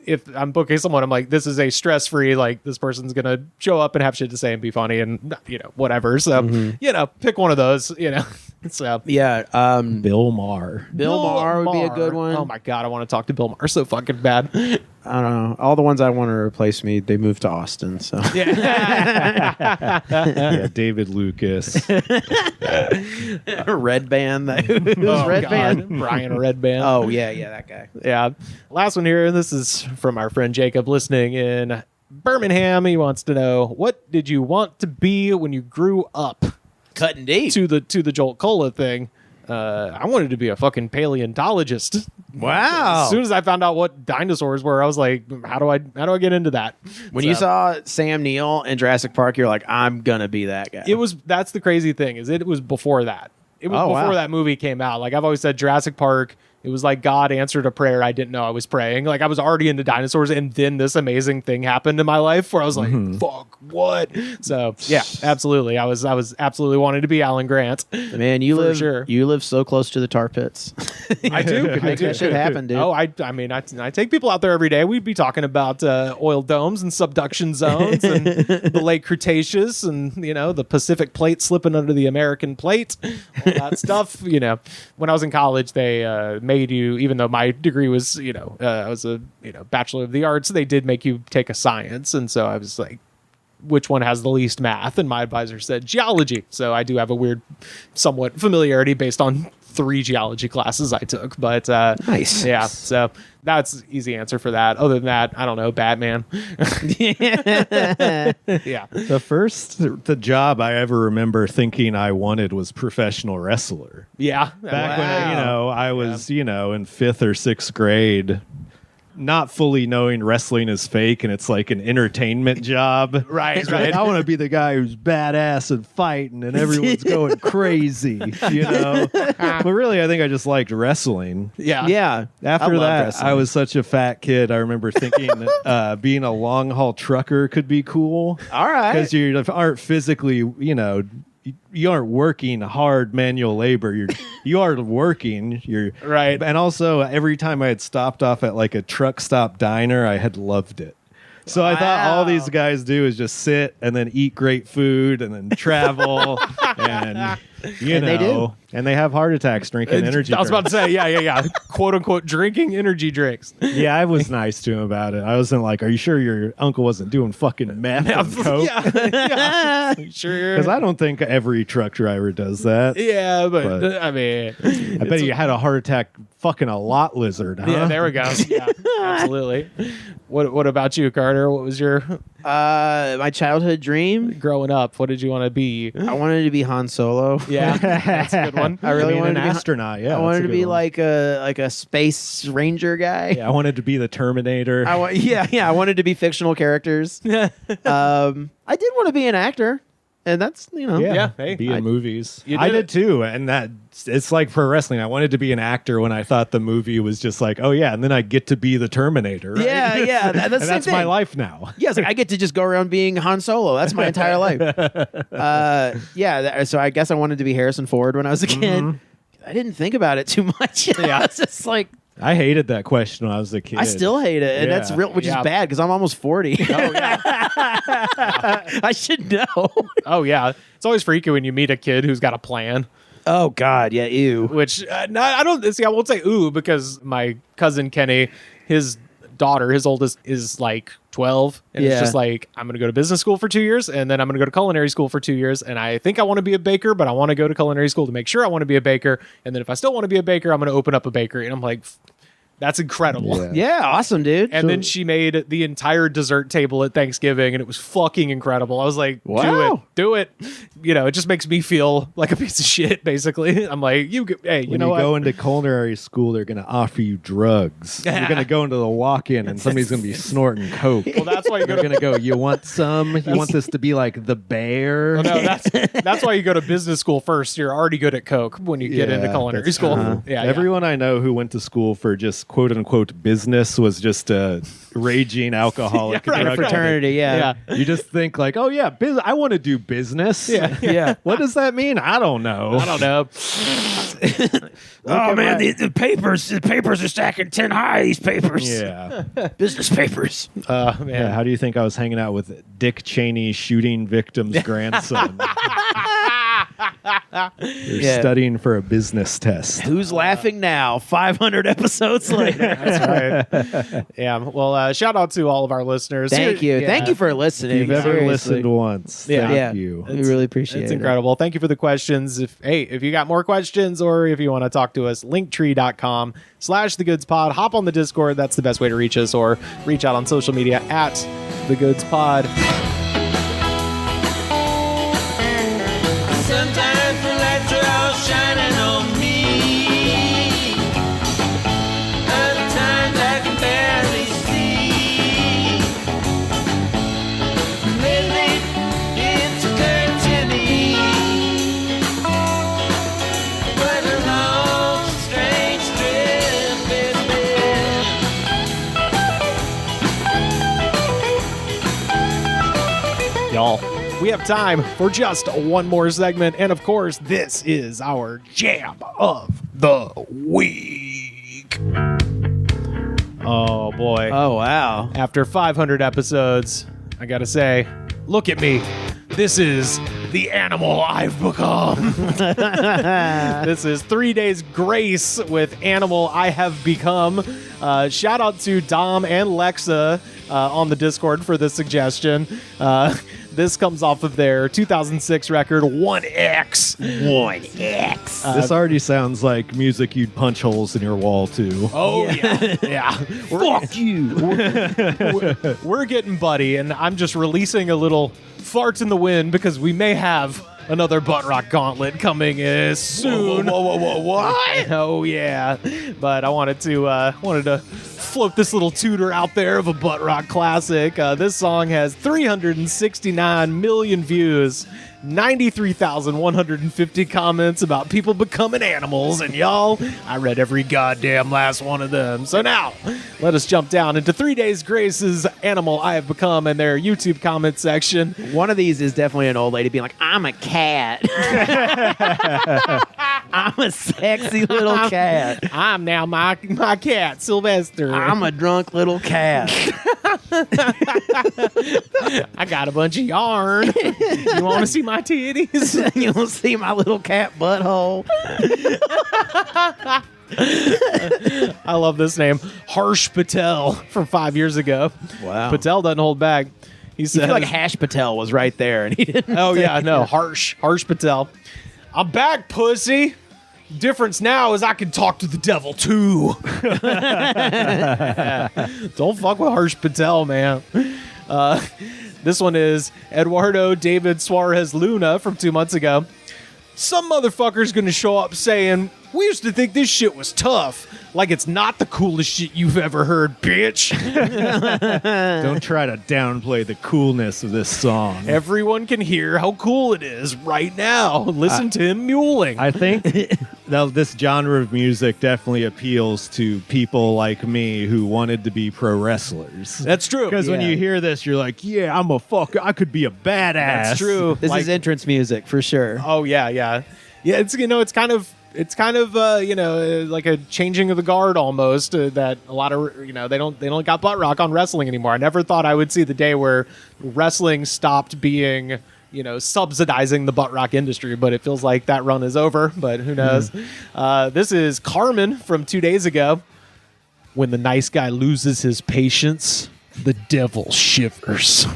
if I'm booking someone, I'm like, this is a stress-free, like, this person's going to show up and have shit to say and be funny and, whatever. So, pick one of those, So, Yeah. Bill Maher. Bill Maher would be a good one. Oh, my God. I want to talk to Bill Maher so fucking bad. I don't know. All the ones I want to replace me, they moved to Austin. So Yeah, David Lucas. Red Band. Who's Red God. Band? Brian Redband. Oh yeah, that guy. Yeah. Last one here. This is from our friend Jacob listening in Birmingham. He wants to know, what did you want to be when you grew up? Cutting deep. To the Jolt Cola thing. I wanted to be a fucking paleontologist. Wow. As soon as I found out what dinosaurs were, I was like, how do I get into that? When you saw Sam Neill in Jurassic Park, you're like, I'm gonna be that guy. That's the crazy thing, is it was before that. It was before that movie came out. Like, I've always said, Jurassic Park, it was like God answered a prayer I didn't know I was praying. Like, I was already into dinosaurs, and then this amazing thing happened in my life where I was like, fuck, what? So, yeah, absolutely. I was absolutely wanting to be Alan Grant. Man, you live so close to the tar pits. I do. Could make that shit happen, dude. Oh, I mean, I take people out there every day. We'd be talking about oil domes and subduction zones and the late Cretaceous and, the Pacific plate slipping under the American plate, all that stuff. When I was in college, they made you, even though my degree was, I was a, Bachelor of the Arts, they did make you take a science. And so I was like, which one has the least math? And my advisor said geology. So I do have a weird, somewhat familiarity based on 3 geology classes I took. But nice. Yeah. So that's easy answer for that. Other than that, I don't know, Batman. Yeah. The job I ever remember thinking I wanted was professional wrestler. Yeah. Back when I was, in 5th or 6th grade, not fully knowing wrestling is fake and it's like an entertainment job. Right. I want to be the guy who's badass and fighting and everyone's going crazy, But really, I think I just liked wrestling. Yeah. Yeah. After that, I was such a fat kid. I remember thinking being a long haul trucker could be cool. All right. Because you aren't physically, you aren't working hard manual labor. You are working. You're right. And also, every time I had stopped off at like a truck stop diner, I had loved it. So I thought all these guys do is just sit and then eat great food and then travel and they do. And they have heart attacks drinking energy I was about to drinks. say, yeah. Quote unquote drinking energy drinks. Yeah, I was nice to him about it. I wasn't like, are you sure your uncle wasn't doing fucking meth and coke? Yeah. Sure. Because I don't think every truck driver does that. Yeah, but I mean, I bet you had a heart attack fucking a lot lizard, huh? Yeah, there we go. Yeah, absolutely. What about you, Carter? What was your my childhood dream? growing up? What did you want to be? I wanted to be Han Solo. Yeah, that's a good one. I really wanted an to be astronaut. Yeah, I wanted that's a to good be one. like a space ranger guy. Yeah, I wanted to be the Terminator. I wanted to be fictional characters. I did want to be an actor, and that's Yeah, hey, be in movies. you I did did it. too, and that it's like pro wrestling. I wanted to be an actor when I thought the movie was just like, oh yeah, and then I get to be the Terminator. Right? Yeah, that's and the that's same my thing. life now. Yeah, it's like I get to just go around being Han Solo. That's my entire life. So I guess I wanted to be Harrison Ford when I was a kid. I didn't think about it too much. Yeah. It's just like I hated that question when I was a kid. I still hate it, and Yeah. that's real, which is Yeah. bad because I'm almost 40. Oh yeah. I should know. Oh yeah. It's always freaky when you meet a kid who's got a plan. Oh God, yeah, ew. Which no, I don't see. I won't say ooh because my cousin Kenny, his daughter, his oldest, is like 12, and it's Yeah. just like, I'm gonna go to business school for 2 years, and then I'm gonna go to culinary school for 2 years, and I think I want to be a baker, but I want to go to culinary school to make sure I want to be a baker, and then if I still want to be a baker, I'm gonna open up a bakery. And I'm like, that's incredible. Yeah, awesome, dude. And then she made the entire dessert table at Thanksgiving, and it was fucking incredible. I was like, Wow. do it. It just makes me feel like a piece of shit, basically. I'm like, hey, you When know you what? go into culinary school, they're going to offer you drugs. You're going to go into the walk-in, and somebody's going to be snorting coke. Well, that's why you go They're to going to go, you want some? You want this to be like the bear? Well, no, that's why you go to business school first. You're already good at coke when you get into Yeah, culinary that's school. true. Yeah, Everyone I know who went to school for just quote-unquote business was just a raging alcoholic. Yeah, right, drug fraternity, yeah. Yeah. You just think like, oh yeah, I want to do business. Yeah. What does that mean? I don't know. I don't know. Oh man, the papers are stacking 10 high. These papers, Yeah. business papers. Man. Yeah. How do you think I was hanging out with Dick Cheney shooting victim's grandson? They're studying for a business test. Who's laughing now? 500 episodes later. That's right. Yeah. Well, shout out to all of our listeners. Thank you. Yeah. Thank you for listening. If you've ever Seriously. listened once, Yeah. thank you. We really appreciate It's it. incredible. Thank you for the questions. If you got more questions or if you want to talk to us, linktree.com/thegoodspod. Hop on the Discord. That's the best way to reach us, or reach out on social media at thegoodspod. Sometimes the lights are all shining on me. Other times I can barely see. Lately, it's occurred to me. What a long, strange trip it's been. Y'all, we have time for just one more segment. And of course, this is our jam of the week. Oh, boy. Oh, wow. After 500 episodes, I gotta say, look at me. This is the animal I've become. This is 3 Days Grace with Animal I Have Become. Shout out to Dom and Lexa on the Discord for this suggestion. This comes off of their 2006 record, 1X. 1X. This already sounds like music you'd punch holes in your wall to. Oh, yeah. Yeah. Fuck you. We're getting buddy, and I'm just releasing a little fart in the wind because we may have another butt rock gauntlet coming soon. Whoa, what? Oh yeah, but I wanted to float this little tutor out there of a butt rock classic. This song has 369 million views, 93,150 comments about people becoming animals, and y'all, I read every goddamn last one of them. So now, let us jump down into 3 Days Grace's Animal I Have Become and their YouTube comment section. One of these is definitely an old lady being like, I'm a cat. I'm a sexy little cat. I'm now my cat, Sylvester. I'm a drunk little cat. I got a bunch of yarn. You want to see my titties? You'll see my little cat butthole. I love this name. Harsh Patel from 5 years ago. Wow. Patel doesn't hold back. He You said, feel like Hash Patel was right there, and he didn't. oh, say yeah, it. no. Harsh Patel. I'm back, pussy. Difference now is I can talk to the devil, too. Don't fuck with Harsh Patel, man. This one is Eduardo David Suarez Luna from 2 months ago. Some motherfucker's gonna show up saying, we used to think this shit was tough. Like it's not the coolest shit you've ever heard, bitch. Don't try to downplay the coolness of this song. Everyone can hear how cool it is right now. Listen to him muling. I think this genre of music definitely appeals to people like me who wanted to be pro wrestlers. That's true. Because when Yeah. you hear this, you're like, yeah, I'm a fucker. I could be a badass. That's true. This is entrance music for sure. Oh yeah. Yeah. It's it's kind of like a changing of the guard almost. That a lot of they don't got butt rock on wrestling anymore. I never thought I would see the day where wrestling stopped being subsidizing the butt rock industry, but it feels like that run is over. But who knows? This is Carmen from 2 days ago. When the nice guy loses his patience, the devil shivers.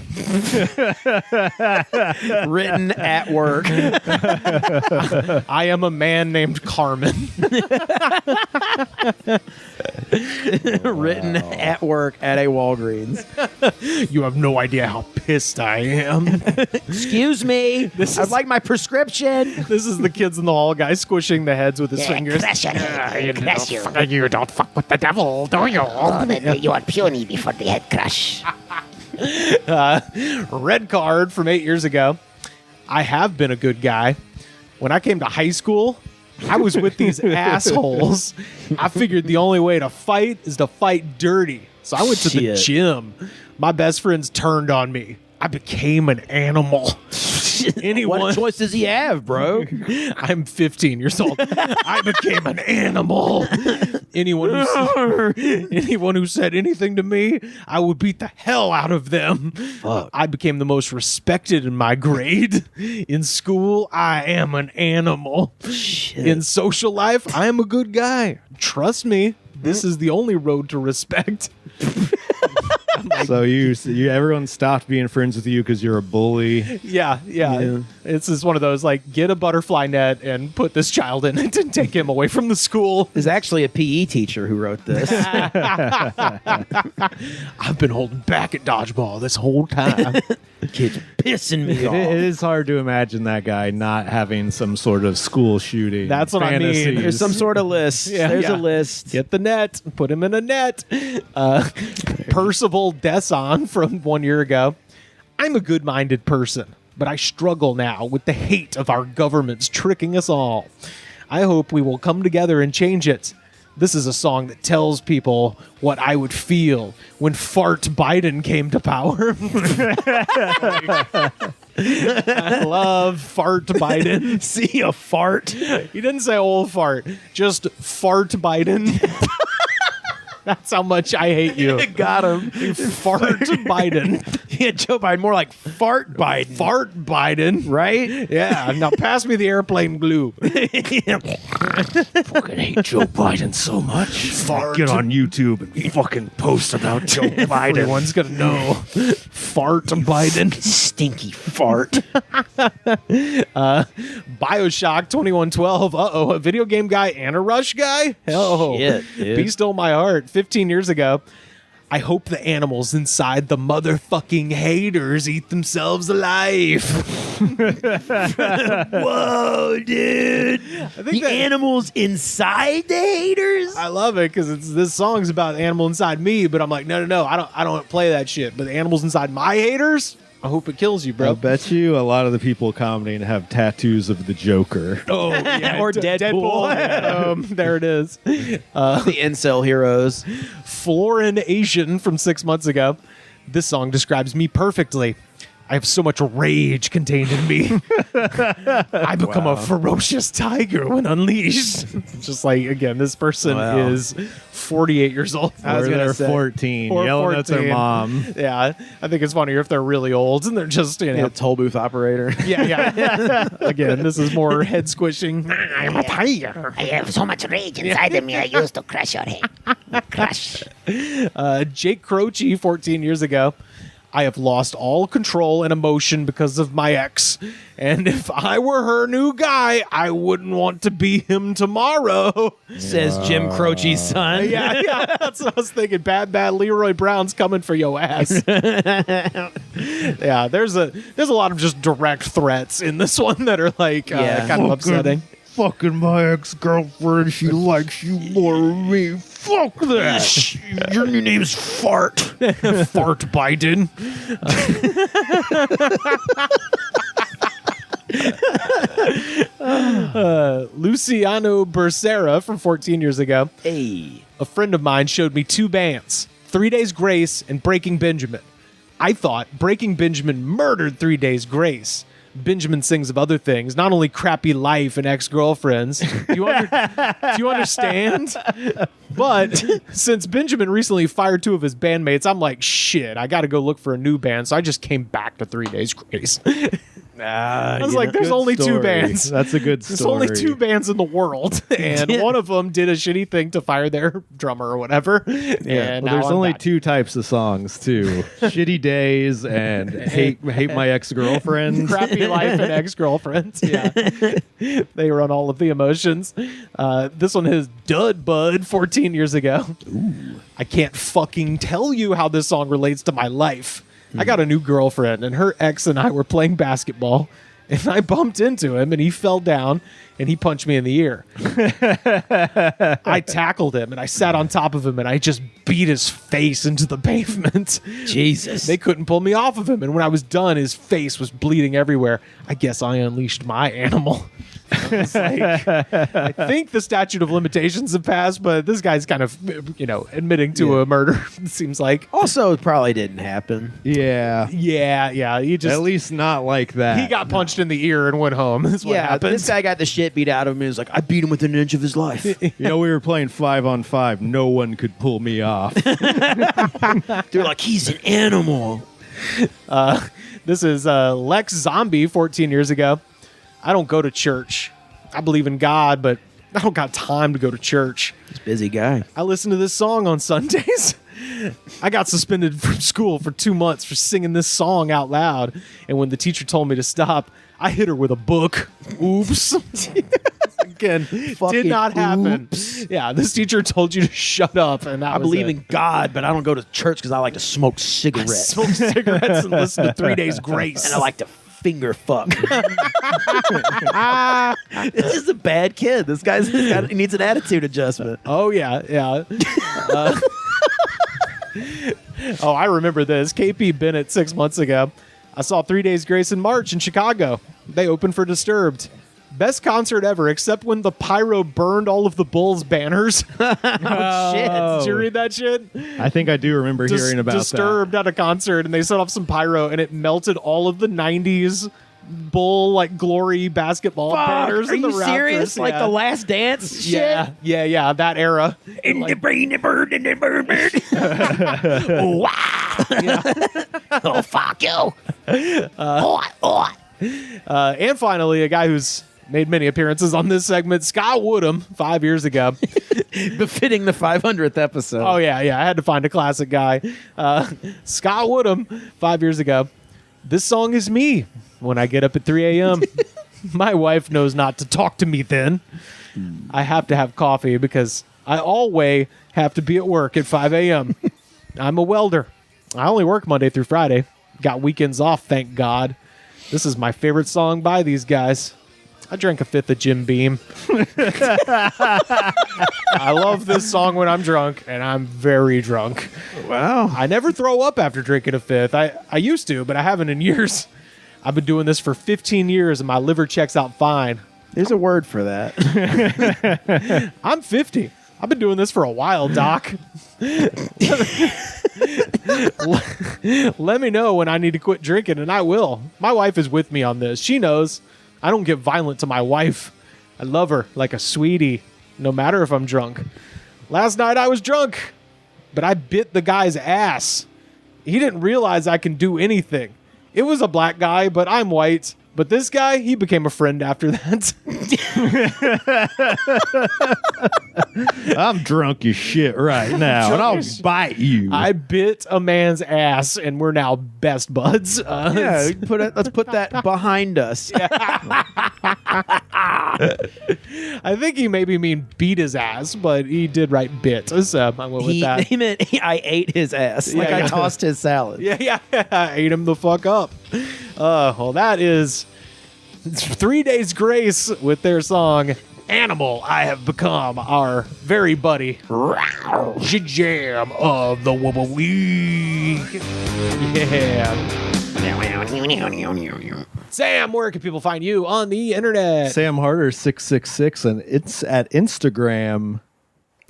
Written at work. I am a man named Carmen. Written at work at a Walgreens. You have no idea how pissed I am. Excuse me. I'd like my prescription. This is the kids in the hall guy squishing the heads with his fingers. You don't fuck with the devil, do you? You are puny before the head crush. Red card from 8 years ago. I have been a good guy. When I came to high school, I was with these assholes. I figured the only way to fight is to fight dirty. So I went to the Shit. gym. My best friends turned on me. I became an animal. What choice does he have, bro? I'm 15 years old. I became an animal. Anyone who said anything to me, I would beat the hell out of them. Fuck. I became the most respected in my grade. In school, I am an animal. Shit. In social life, I am a good guy. Trust me, this is the only road to respect. So everyone stopped being friends with you because you're a bully. Yeah. It's just one of those, like, get a butterfly net and put this child in it and take him away from the school. There's actually a PE teacher who wrote this. I've been holding back at dodgeball this whole time. Kid's pissing me off. It is hard to imagine that guy not having some sort of school shooting. That's what I mean. fantasies. There's some sort of list. There's a list. Get the net. Put him in a net. Percival Deson from 1 year ago. I'm a good-minded person, but I struggle now with the hate of our governments tricking us all. I hope we will come together and change it. This is a song that tells people what I would feel when Fart Biden came to power. I love Fart Biden. See a fart? He didn't say old fart, just Fart Biden. That's how much I hate you. Got him. Fart Biden. Yeah, Joe Biden, more like Fart Biden. Fart Biden. Right? Yeah. Now pass me the airplane glue. Fucking hate Joe Biden so much. Fart. Get on YouTube and fucking post about Joe Biden. Everyone's gonna know. Fart Biden. Stinky fart. Bioshock 2112. A video game guy and a Rush guy? Hell. Shit, dude. Be still my heart. 15 years ago. I hope the animals inside the motherfucking haters eat themselves alive. Whoa, dude. The animals inside the haters? I love it because this song's about the animal inside me, but I'm like, no, I don't play that shit. But the animals inside my haters, I hope it kills you, bro. I bet you a lot of the people commenting have tattoos of the Joker. Oh, yeah. Or Deadpool. There it is. The incel heroes. Florin Asian from 6 months ago. This song describes me perfectly. I have so much rage contained in me. I become a ferocious tiger when unleashed. Just like, again, this person is 48 years old. I was going to say 14, or yelling at their 14. mom. Yeah, I think it's funnier if they're really old and they're just, Toll booth operator. Yeah. Again, this is more head squishing. I'm a tiger. I have so much rage inside of me. I used to crush your head. Crush. Jake Croce, 14 years ago. I have lost all control and emotion because of my ex. And if I were her new guy, I wouldn't want to be him tomorrow. Says Jim Croce's son. Yeah. That's what I was thinking. Bad Leroy Brown's coming for your ass. Yeah, there's a lot of just direct threats in this one that are like kind of upsetting. Fucking my ex-girlfriend, she likes you more than me. Fuck that. Your new name's Fart. Fart Biden. Luciano Becerra from 14 years ago. Hey. A friend of mine showed me two bands, 3 Days Grace and Breaking Benjamin. I thought Breaking Benjamin murdered 3 Days Grace. Benjamin sings of other things, not only crappy life and ex-girlfriends. Do you understand? But since Benjamin recently fired two of his bandmates, I'm like, shit, I got to go look for a new band. So I just came back to 3 Days Grace. I was like, there's only two bands. That's a good story. There's only two bands in the world, and one of them did a shitty thing to fire their drummer or whatever. Yeah, well, there's only two types of songs too: "Shitty Days" and "Hate My Ex-Girlfriend." Crappy life and ex-girlfriends. Yeah, they run all of the emotions. This one is Dud Bud 14 years ago. Ooh. I can't fucking tell you how this song relates to my life. I got a new girlfriend, and her ex and I were playing basketball, and I bumped into him, and he fell down, and he punched me in the ear. I tackled him, and I sat on top of him, and I just beat his face into the pavement. Jesus. They couldn't pull me off of him, and when I was done, his face was bleeding everywhere. I guess I unleashed my animal. It's like, I think the statute of limitations have passed, but this guy's kind of, admitting to a murder, it seems like. Also, it probably didn't happen. Yeah. Yeah. He just, At least not like that. he got punched in the ear and went home. That's what happened. This guy got the shit beat out of him. He was like, I beat him within an inch of his life. We were playing 5-on-5. No one could pull me off. They're like, he's an animal. This is Lex Zombie 14 years ago. I don't go to church. I believe in God, but I don't got time to go to church. He's a busy guy. I listen to this song on Sundays. I got suspended from school for 2 months for singing this song out loud. And when the teacher told me to stop, I hit her with a book. Oops. Again, did not happen. Oops. Yeah, this teacher told you to shut up. And that I was believe it. in God, but I don't go to church because I like to smoke cigarettes. Smoke cigarettes and listen to 3 Days Grace. And I like to finger fuck. It's just a bad kid. This guy's he needs an attitude adjustment. Oh, yeah. Oh, I remember this. KP Bennett 6 months ago. I saw 3 Days Grace in March in Chicago. They opened for Disturbed. Best concert ever, except when the pyro burned all of the Bulls banners. Oh, shit. Did you read that shit? I think I do remember hearing about Disturbed at a concert, and they set off some pyro, and it melted all of the 90s Bull, glory basketball banners. Are in the you Raptors. serious? Like Yeah. the Last Dance shit? Yeah, that era. In the brain, the bird, and the bird. Wow. Oh, fuck you. And finally, a guy who's made many appearances on this segment, Scott Woodham, 5 years ago. Befitting the 500th episode. Oh, yeah. I had to find a classic guy. Scott Woodham, 5 years ago. This song is me when I get up at 3 a.m. My wife knows not to talk to me then. I have to have coffee because I always have to be at work at 5 a.m. I'm a welder. I only work Monday through Friday. Got weekends off, thank God. This is my favorite song by these guys. I drank a fifth of Jim Beam. I love this song when I'm drunk, and I'm very drunk. Wow. I never throw up after drinking a fifth. I used to, but I haven't in years. I've been doing this for 15 years, and my liver checks out fine. There's a word for that. I'm 50. I've been doing this for a while, Doc. Let me know when I need to quit drinking, and I will. My wife is with me on this. She knows I don't get violent to my wife. I love her like a sweetie, no matter if I'm drunk. Last night I was drunk, but I bit the guy's ass. He didn't realize I can do anything. It was a black guy, but I'm white. But this guy, he became a friend after that. I'm drunk as shit right now, and I'll bite you. I bit a man's ass, and we're now best buds. Yeah, let's put that behind us. I think he maybe mean beat his ass, but he did write bit. So I went with that. He meant I ate his ass. Like I tossed his salad. Yeah. I ate him the fuck up. Well, that is 3 Days Grace with their song Animal I Have Become, our very buddy jam of the week. Yeah. Sam, where can people find you on the internet? Sam Harder 666, and it's at Instagram.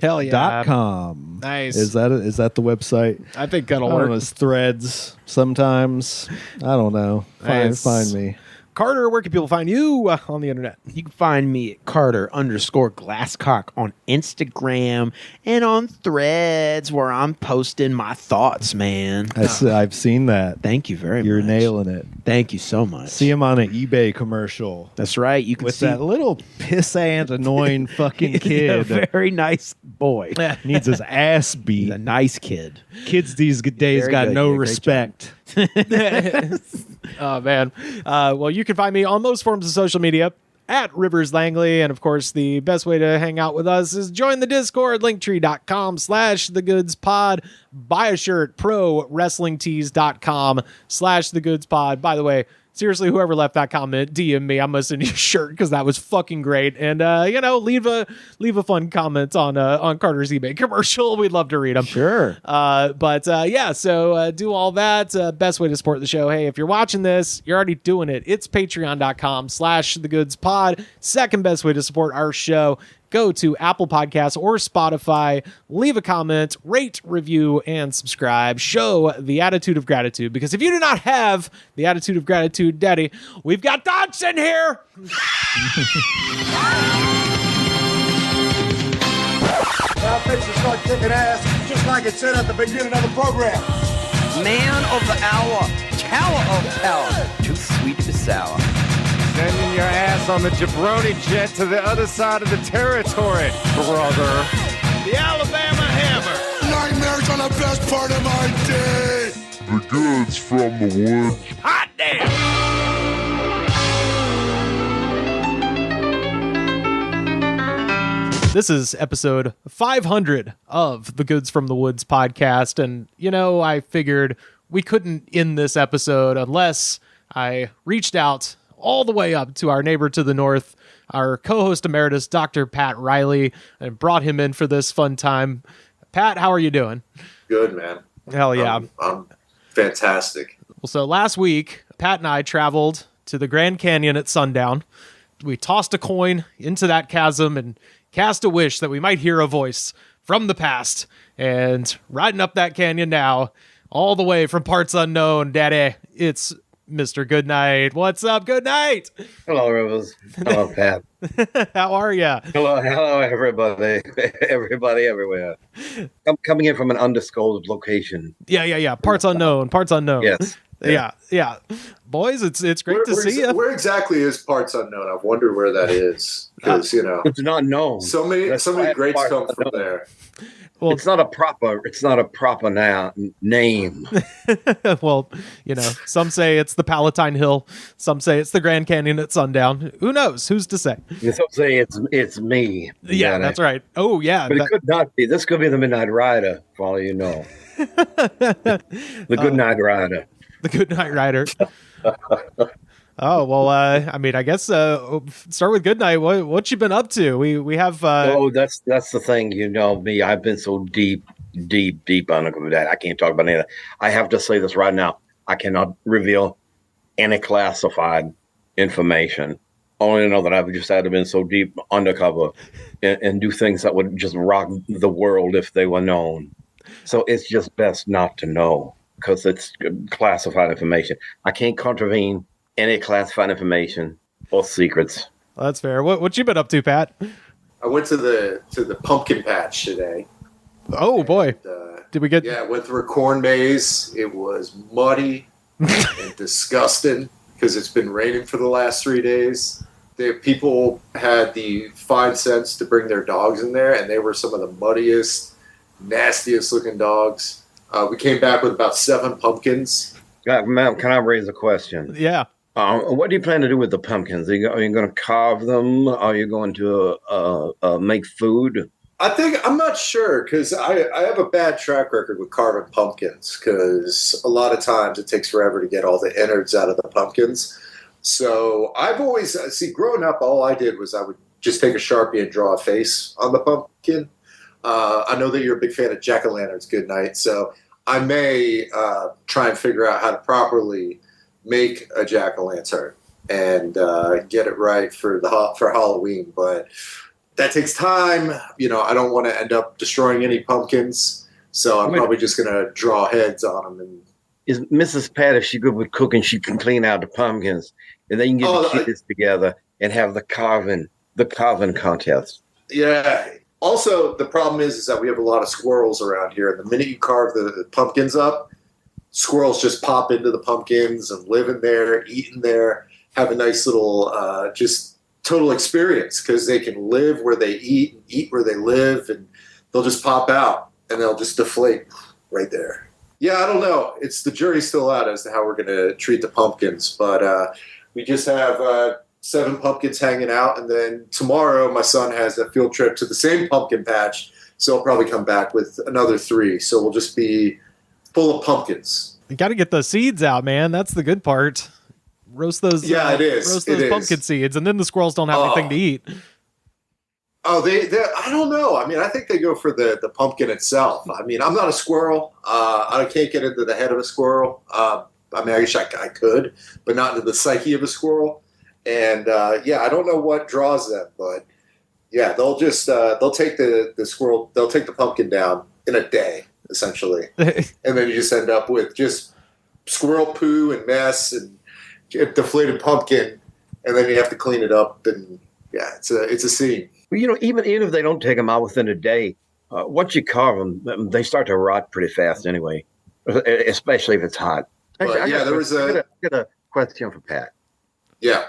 Hell yeah. .com. Nice. Is that the website? I think that'll I don't work. know, it's Threads sometimes. I don't know. Find me. Carter, where can people find you on the internet? You can find me at Carter_Glasscock on Instagram and on Threads, where I'm posting my thoughts, man. I've seen that. Thank you very much. You're nailing it. Thank you so much. See him on an eBay commercial. That's right. You can With see that little pissant, annoying fucking a kid. very nice boy. Needs his ass He's beat. a nice kid. Kids these days Very got good, no yeah, great respect. Oh, man. Well, you can find me on most forms of social media at Rivers Langley. And of course, the best way to hang out with us is join the Discord, linktree.com/thegoodspod. buy a shirt, prowrestlingtees.com/thegoods pod. By the way, seriously, whoever left that comment, DM me. I'm gonna send you a shirt because that was fucking great. And leave a fun comment on Carter's eBay commercial. We'd love to read them. Sure. So do all that. Best way to support the show. Hey, if you're watching this, you're already doing it. It's patreon.com/thegoodspod. Second best way to support our show. Go to Apple Podcasts or Spotify, leave a comment, rate, review, and subscribe. Show the attitude of gratitude, because if you do not have the attitude of gratitude, Daddy, we've got Dodson here. Now fix to start kicking ass, just like it said at the beginning of the program. Man of the hour, tower of power, too sweet to be sour. Sending your ass on the jabroni jet to the other side of the territory, brother. The Alabama Hammer. Nightmares on the best part of my day. The goods from the woods. Hot damn! This is episode 500 of the Goods from the Woods podcast. And, I figured we couldn't end this episode unless I reached out all the way up to our neighbor to the north, our co-host emeritus, Dr. Pat Reilly, and brought him in for this fun time. Pat, how are you doing? Good, man. Hell yeah. I'm fantastic. Well, so last week, Pat and I traveled to the Grand Canyon at sundown. We tossed a coin into that chasm and cast a wish that we might hear a voice from the past. And riding up that canyon now, all the way from parts unknown, Daddy, it's Mr. Goodnight. What's up, Goodnight? Hello, Rivers. Hello, Pat. How are ya? Hello, everybody. Everybody, everywhere. I'm coming in from an undisclosed location. Yeah. Parts unknown. Yes. Yeah. Boys, it's great to see you. Where exactly is parts unknown? I've wondered where that is, because it's not known. So many greats come from there. Well, it's not a proper name. Well, some say it's the Palatine Hill. Some say it's the Grand Canyon at sundown. Who knows? Who's to say? Some say it's me. Yeah, that's right. Oh, yeah. But it could not be. This could be the Midnight Rider, for all you know. The Goodnight Rider. The Goodnight Rider. Oh, well, I guess start with Goodnight. What you been up to? We have that's the thing, me. I've been so deep on that. I can't talk about anything. I have to say this right now. I cannot reveal any classified information. Only know that I've just had to been so deep undercover and do things that would just rock the world if they were known. So it's just best not to know, because it's classified information. I can't contravene any classified information or secrets. Well, that's fair. What you been up to, Pat? I went to the pumpkin patch today. Oh boy! Did we get? Yeah, I went through a corn maze. It was muddy and disgusting because it's been raining for the last 3 days. People had the fine sense to bring their dogs in there, and they were some of the muddiest, nastiest looking dogs. We came back with about 7 pumpkins. Ma'am, can I raise a question? Yeah. What do you plan to do with the pumpkins? Are you going to carve them? Are you going to make food? I'm not sure, because I have a bad track record with carving pumpkins, because a lot of times it takes forever to get all the innards out of the pumpkins. So I've always, growing up, all I did was I would just take a Sharpie and draw a face on the pumpkin. I know that you're a big fan of jack-o'-lanterns, Goodnight, so I may try and figure out how to properly make a jack-o'-lantern and get it right for Halloween, but that takes time. I don't want to end up destroying any pumpkins, so I'm probably just going to draw heads on them. And is Mrs. Pat, if she's good with cooking, she can clean out the pumpkins, and then you can get the kids together and have the carving contest. Yeah. Also, the problem is that we have a lot of squirrels around here, and the minute you carve the pumpkins up, squirrels just pop into the pumpkins and live in there, eat in there, have a nice little just total experience, because they can live where they eat and eat where they live, and they'll just pop out and they'll just deflate right there. Yeah, I don't know. The jury's still out as to how we're going to treat the pumpkins, but we just have 7 pumpkins hanging out, and then tomorrow my son has a field trip to the same pumpkin patch So he'll probably come back with another 3. So we'll just be full of pumpkins. You got to get the seeds out, man. That's the good part. Roast those. Yeah, it is. Roast those pumpkin seeds, and then the squirrels don't have anything to eat. Oh, they I don't know. I mean, I think they go for the pumpkin itself. I mean, I'm not a squirrel. I can't get into the head of a squirrel. I mean, I guess I could, but not into the psyche of a squirrel. And yeah, I don't know what draws them, but yeah, they'll just they'll take the squirrel, they'll take the pumpkin down in a day, essentially, and then you just end up with just squirrel poo and mess and deflated pumpkin, and then you have to clean it up, and yeah, it's a scene. Well, you know, even if they don't take them out within a day, once you carve them, they start to rot pretty fast anyway, especially if it's hot. But, I got a question for Pat. Yeah,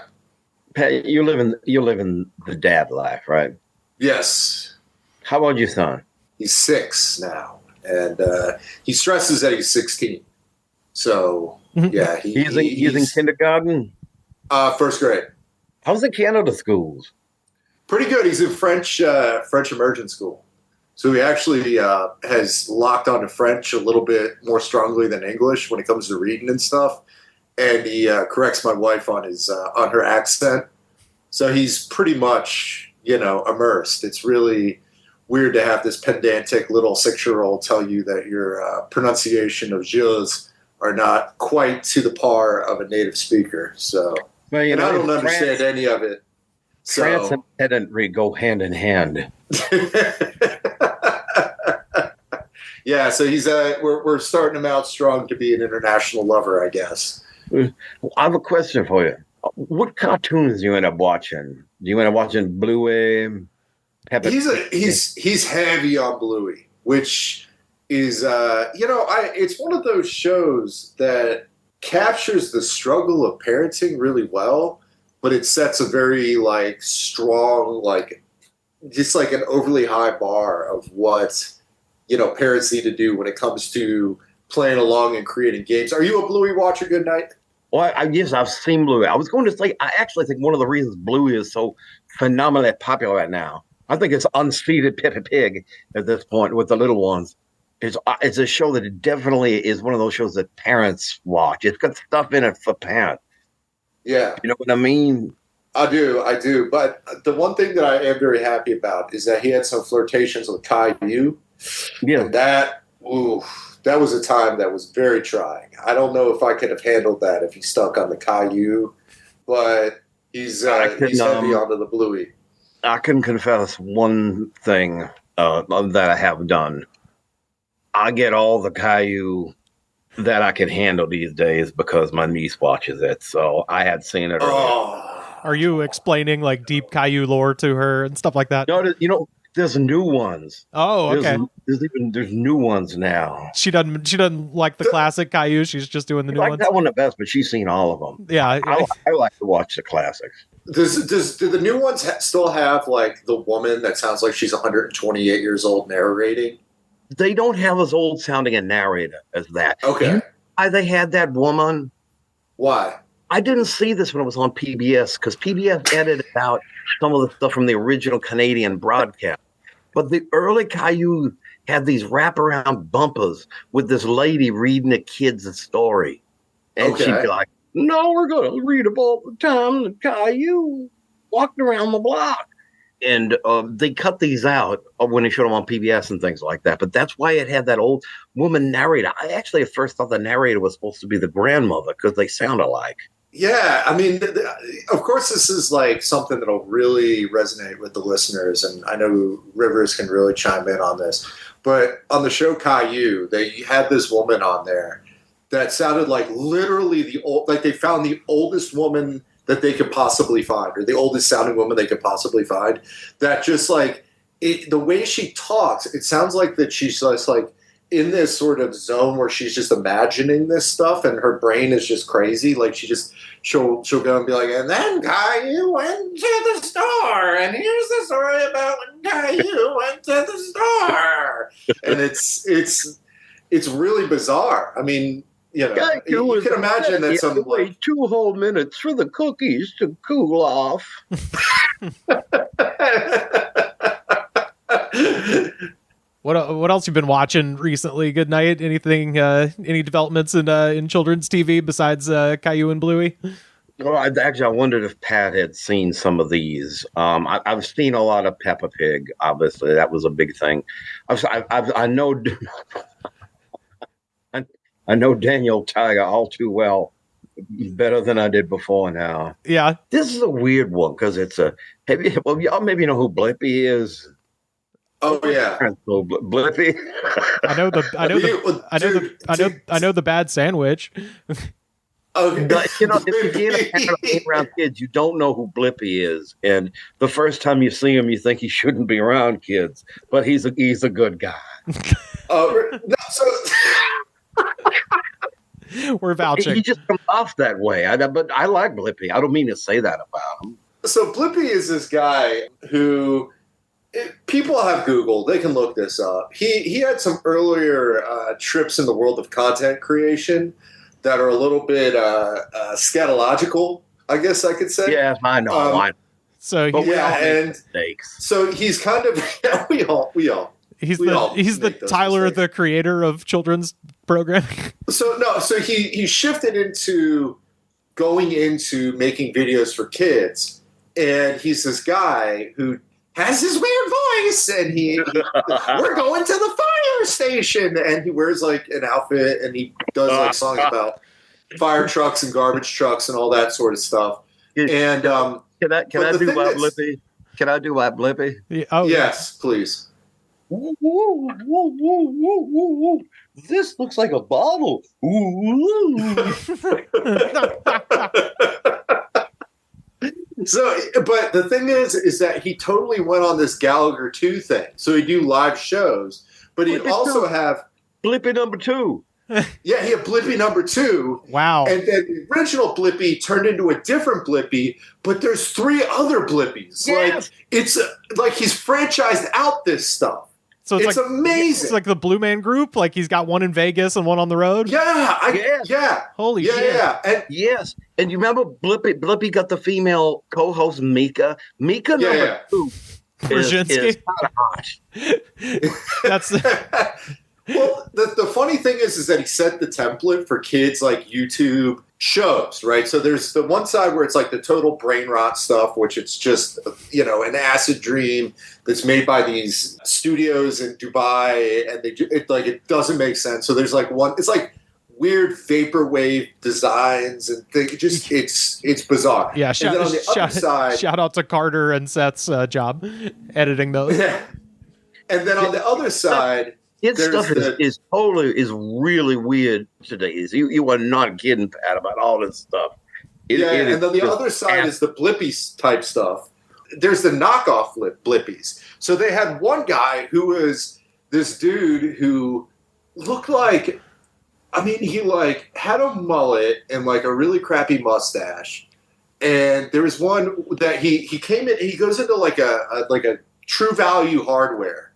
Pat, you live in the dad life, right? Yes. How old your son? He's 6 now, and he stresses that he's 16. So yeah, he's in kindergarten. First grade. How's the Canada schools? Pretty good. He's in French immersion school. So he actually has locked onto French a little bit more strongly than English when it comes to reading and stuff. And he corrects my wife on her accent. So he's pretty much, immersed. It's really weird to have this pedantic little 6-year-old tell you that your pronunciation of "j's" are not quite to the par of a native speaker. So, well, and I don't understand any of it. So, France and pedantry go hand in hand. Yeah, so he's we're starting him out strong to be an international lover, I guess. I have a question for you. What cartoons do you end up watching? Do you end up watching Bluey? He's heavy on Bluey, which is it's one of those shows that captures the struggle of parenting really well, but it sets a very strong, just an overly high bar of what parents need to do when it comes to playing along and creating games. Are you a Bluey watcher, Goodnight? Well, yes, I've seen Bluey. I was going to say, I actually think one of the reasons Bluey is so phenomenally popular right now, I think it's unseated Peppa Pig at this point with the little ones. It's a show that it definitely is one of those shows that parents watch. It's got stuff in it for parents. Yeah. You know what I mean? I do. But the one thing that I am very happy about is that he had some flirtations with Caillou. Yeah. And that was a time that was very trying. I don't know if I could have handled that if he stuck on the Caillou, but he's heavy onto the Bluey. I can confess one thing that I have done. I get all the Caillou that I can handle these days because my niece watches it. So I had seen it earlier. Are you explaining deep Caillou lore to her and stuff like that? No, there's new ones. Oh, okay. There's new ones now. She doesn't like the classic Caillou. She's just doing the new ones. That one the best, but she's seen all of them. Yeah, I like to watch the classics. Do the new ones still have the woman that sounds like she's 128 years old narrating? They don't have as old sounding a narrator as that. Okay. Why they had that woman? Why? I didn't see this when it was on PBS because PBS edited out some of the stuff from the original Canadian broadcast. But the early Caillou had these wraparound bumpers with this lady reading the kids a story. And she'd be like, "No, we're going to read about the time that Caillou walked around the block." And they cut these out when they showed them on PBS and things like that. But that's why it had that old woman narrator. I actually at first thought the narrator was supposed to be the grandmother because they sound alike. Yeah, I mean, of course, this is something that'll really resonate with the listeners, and I know Rivers can really chime in on this. But on the show Caillou, they had this woman on there that sounded like literally they found the oldest woman that they could possibly find, or the oldest sounding woman they could possibly find. That just the way she talks, it sounds like that she's just in this sort of zone where she's just imagining this stuff and her brain is just crazy. She'll go and be like, "And then Caillou went to the store, and here's the story about when Caillou went to the store." And it's really bizarre. I mean, you can imagine that some wait 2 whole minutes for the cookies to cool off. What else you been watching recently? Goodnight. Anything? Any developments in children's TV besides Caillou and Bluey? Well, I wondered if Pat had seen some of these. I've seen a lot of Peppa Pig. Obviously, that was a big thing. I know. I know Daniel Tiger all too well, better than I did before now. Yeah. This is a weird one because it's y'all maybe know who Blippy is. Oh yeah, Blippy. I know the bad sandwich. Okay. But, if you get a parent around kids, you don't know who Blippy is, and the first time you see him, you think he shouldn't be around kids, but he's a good guy. We're vouching. He just comes off that way. But I like Blippy. I don't mean to say that about him. So Blippy is this guy who people have Googled. They can look this up. He had some earlier trips in the world of content creation that are a little bit scatological, I guess I could say. Yeah, I know. So so he's kind of we all. He's the Tyler, mistakes. The creator of children's programming. So he shifted into going into making videos for kids, and he's this guy who has this weird voice, and we're going to the fire station, and he wears like an outfit, and he does like songs about fire trucks and garbage trucks and all that sort of stuff. And can I do my Blippy? Can I do my Blippy? Yes, please. Woo, woo, woo, woo, woo, woo, woo. This looks like a bottle. So, but the thing is that he totally went on this Gallagher 2 thing. So he'd do live shows, but he'd also have Blippy number 2. Yeah, he had Blippy number 2. Wow. And then the original Blippy turned into a different Blippy, but there's 3 other Blippies. Yes. Like it's like he's franchised out this stuff. So it's like, amazing. It's like the Blue Man Group. Like he's got one in Vegas and one on the road. Yeah. Holy shit. Yeah. And and you remember Blippy got the female co-host Mika. Mika number 2 is kind of hot. That's. Well, the funny thing is that he set the template for kids like YouTube shows, right? So there's the one side where it's like the total brain rot stuff, which it's just, an acid dream that's made by these studios in Dubai, and it doesn't make sense. So there's like it's like weird vaporwave designs and it's bizarre. Yeah, and then on the other side, shout out to Carter and Seth's job editing those. Yeah. And then on the other side, his stuff is really weird today. You are not kidding, Pat, about all this stuff. And then the other side is the Blippy type stuff. There's the knockoff Blippies. So they had one guy who was this dude who looked like, he like had a mullet and like a really crappy mustache. And there was one that he came in, he goes into like a True Value Hardware.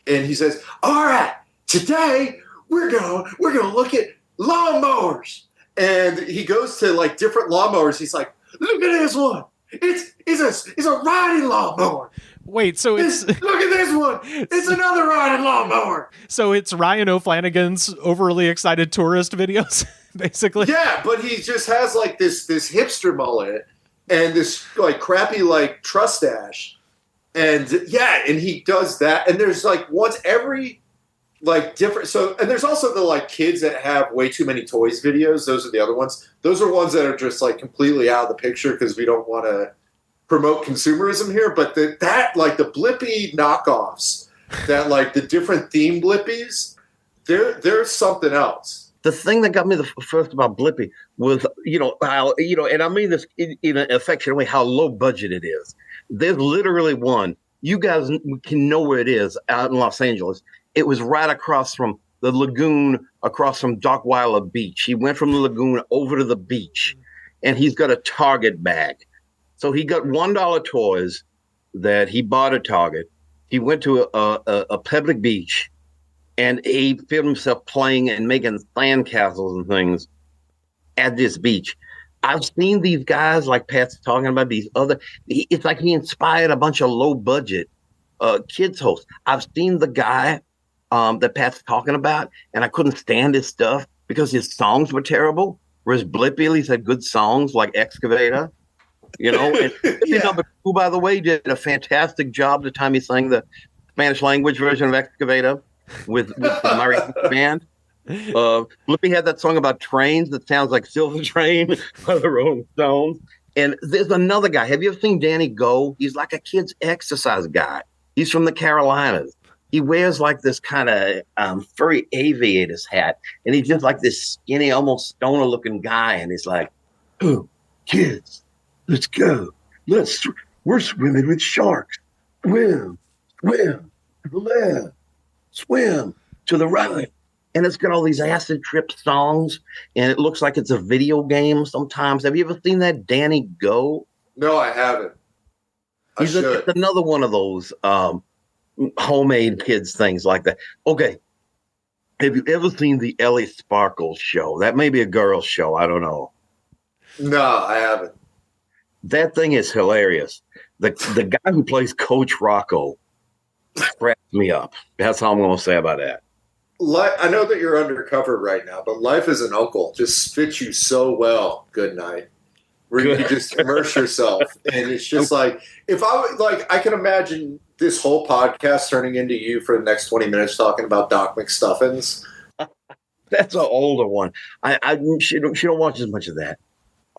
And he says, "All right, today we're gonna look at lawnmowers." And he goes to like different lawnmowers. He's like, "Look at this one. It's a riding lawnmower." Wait, so look at this one. It's another riding lawnmower. So it's Ryan O'Flanagan's overly excited tourist videos, basically. Yeah, but he just has like this hipster mullet and this like crappy like trustache. And and he does that. And there's like once every like different. So, and there's also the like kids that have way too many toys videos. Those are the other ones. Those are ones that are just like completely out of the picture because we don't want to promote consumerism here. But that like the Blippy knockoffs, that like the different theme Blippies, there's something else. The thing that got me the first about Blippy was, how, and I mean this in an affectionate way, how low budget it is. There's literally one. You guys can know where it is out in Los Angeles. It was right across from the lagoon, across from Dockweiler Beach. He went from the lagoon over to the beach, and he's got a Target bag. So he got $1 toys that he bought at Target. He went to a public beach, and he filmed himself playing and making sand castles and things at this beach. I've seen these guys, like Pat's talking about, it's like he inspired a bunch of low budget kids hosts. I've seen the guy that Pat's talking about, and I couldn't stand his stuff because his songs were terrible. Whereas Blippy at least had good songs like Excavator, you know. And Blippy number 2, by the way, did a fantastic job the time he sang the Spanish language version of Excavator with the Murray band. Blippy had that song about trains that sounds like Silver Train by the Rolling Stones. And there's another guy. Have you ever seen Danny Go? He's like a kid's exercise guy. He's from the Carolinas. He wears like this kind of furry aviator's hat. And he's just like this skinny, almost stoner looking guy. And he's like, oh, kids, let's go. We're swimming with sharks. Swim to the left, swim to the right. And it's got all these acid trip songs, and it looks like it's a video game sometimes. Have you ever seen that Danny Go? No, I haven't. It's another one of those homemade kids things like that. Okay. Have you ever seen the Ellie Sparkles show? That may be a girl's show. I don't know. No, I haven't. That thing is hilarious. The guy who plays Coach Rocco cracks me up. That's all I'm going to say about that. I know that you're undercover right now, but Life as an Uncle just fits you so well. Goodnight, where you can just immerse yourself, and it's just like I can imagine this whole podcast turning into you for the next 20 minutes talking about Doc McStuffins. That's an older one. She don't watch as much of that.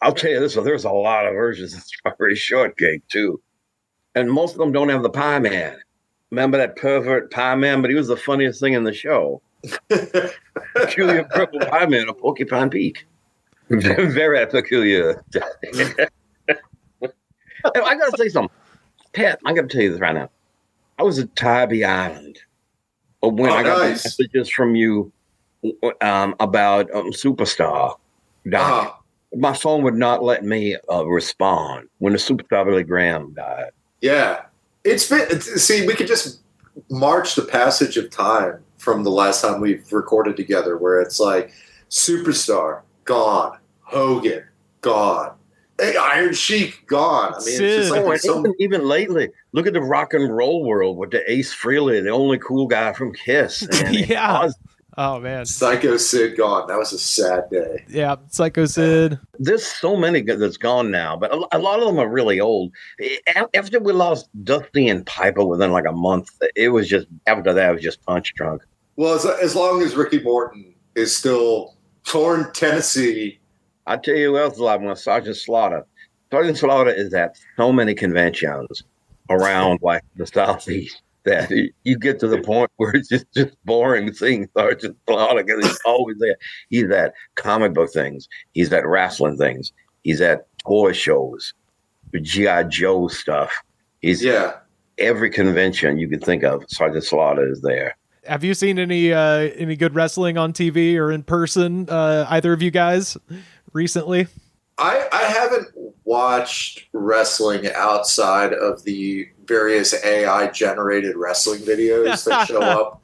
I'll tell you this: there's a lot of versions of Strawberry Shortcake too, and most of them don't have the Pie Man. Remember that pervert Pie Man? But he was the funniest thing in the show. Peculiar purple pie man of Porcupine Peak. Very peculiar. I gotta say something, Pat. I gotta tell you this right now. I was at Tybee Island when I got messages from you about Superstar dying. My phone would not let me respond when the Superstar Billy Graham died. Yeah, it's been. See, we could just march the passage of time from the last time we've recorded together, where it's like Superstar gone, Hogan gone, Iron Sheik gone. I mean, it's just like even lately, look at the rock and roll world with the Ace Frehley, the only cool guy from Kiss. Yeah. Oh man, Psycho Sid gone. That was a sad day. Yeah, Psycho Sid. There's so many that's gone now, but a lot of them are really old. After we lost Dusty and Piper within like a month, it was just punch drunk. Well, as long as Ricky Morton is still torn Tennessee. I tell you who else is alive, when Sergeant Slaughter. Sergeant Slaughter is at so many conventions around like the Southeast that you get to the point where it's just boring seeing Sergeant Slaughter because he's always there. He's at comic book things. He's at wrestling things. He's at toy shows, G.I. Joe stuff. He's every convention you could think of. Sergeant Slaughter is there. Have you seen any good wrestling on TV or in person, either of you guys, recently? I haven't watched wrestling outside of the various AI-generated wrestling videos that show up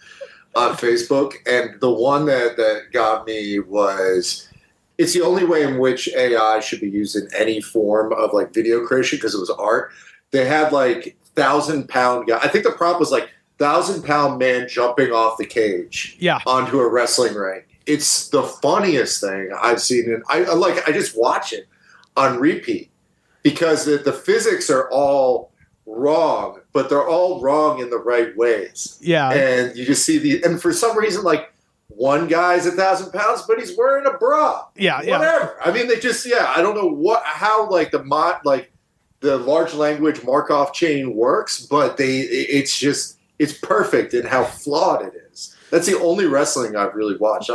on Facebook. And the one that got me was, it's the only way in which AI should be used in any form of like video creation because it was art. They had like 1,000-pound guy. I think the prop was like 1,000-pound man jumping off the cage onto a wrestling ring. It's the funniest thing I've seen. And I just watch it on repeat because the physics are all wrong, but they're all wrong in the right ways. Yeah. And you just see and for some reason, like one guy's 1,000 pounds, but he's wearing a bra. Yeah. Whatever. I mean, they just, I don't know how like the large language Markov chain works, but it's perfect in how flawed it is. That's the only wrestling I've really watched. I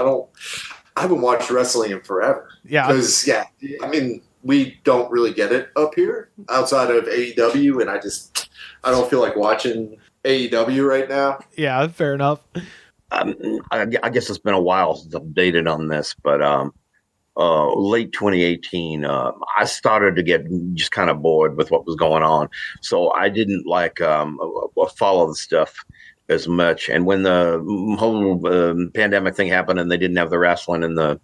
haven't watched wrestling in forever. Yeah. Because, I mean, we don't really get it up here outside of AEW, and I don't feel like watching AEW right now. Yeah, fair enough. I guess it's been a while since I've dated on this, but late 2018, I started to get just kind of bored with what was going on. So I didn't follow the stuff as much. And when the whole pandemic thing happened and they didn't have the wrestling in the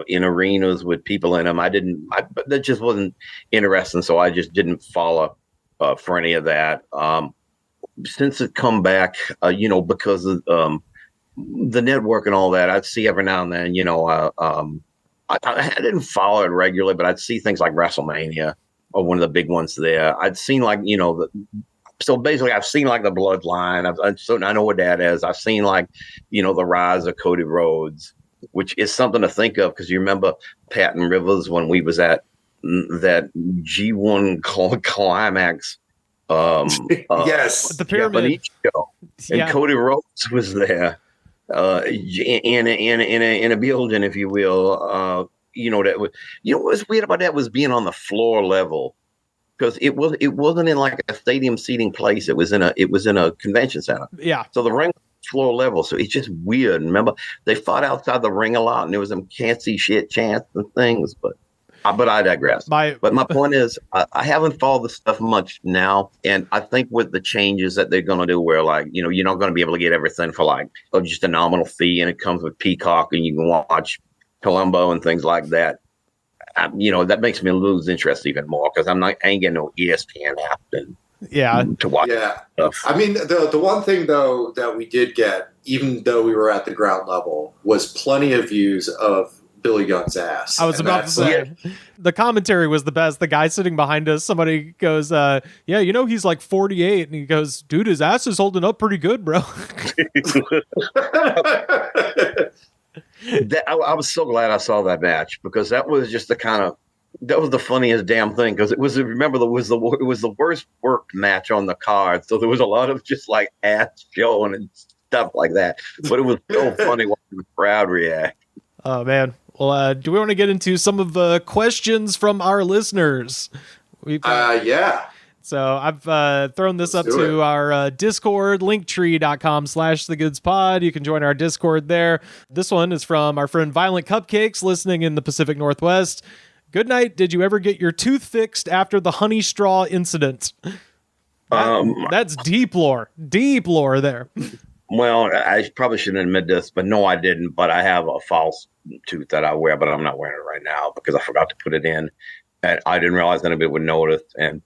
in arenas with people in them, that just wasn't interesting. So I just didn't follow for any of that. since it come back, because of the network and all that, I'd see every now and then, I didn't follow it regularly, but I'd see things like WrestleMania or one of the big ones there. I'd seen so basically I've seen like the Bloodline. I know what that is. I've seen like, the rise of Cody Rhodes, which is something to think of because you remember Pat and Rivers when we was at that G1 climax. Yes, the pyramid show, and Cody Rhodes was there in a building, if you will. What was weird about that was being on the floor level because it wasn't in like a stadium seating place. It was in a convention center. Yeah. So the ring floor level. So it's just weird. Remember, they fought outside the ring a lot, and there was some can't see shit chants and things, but I digress. But my point is, I haven't followed the stuff much now, and I think with the changes that they're going to do, where like you're not going to be able to get everything for like just a nominal fee, and it comes with Peacock, and you can watch Columbo and things like that. That makes me lose interest even more because I ain't getting no ESPN app to watch. Yeah, stuff. I mean the one thing though that we did get, even though we were at the ground level, was plenty of views of Billy Gunn's ass. I was about to say, the commentary was the best. The guy sitting behind us, somebody goes, yeah, he's like 48. And he goes, dude, his ass is holding up pretty good, bro. I was so glad I saw that match because that was just that was the funniest damn thing because it was the worst worked match on the card. So there was a lot of just like ass showing and stuff like that. But it was so funny watching the crowd react. Oh, man. Well, do we want to get into some of the questions from our listeners? Yeah. So I've thrown this up to our Discord, linktree.com/thegoodspod. You can join our Discord there. This one is from our friend Violent Cupcakes, listening in the Pacific Northwest. Goodnight. Did you ever get your tooth fixed after the honey straw incident? That's deep lore. Deep lore there. Well, I probably shouldn't admit this, but no, I didn't. But I have a false tooth that I wear, but I'm not wearing it right now because I forgot to put it in. And I didn't realize anybody would notice. And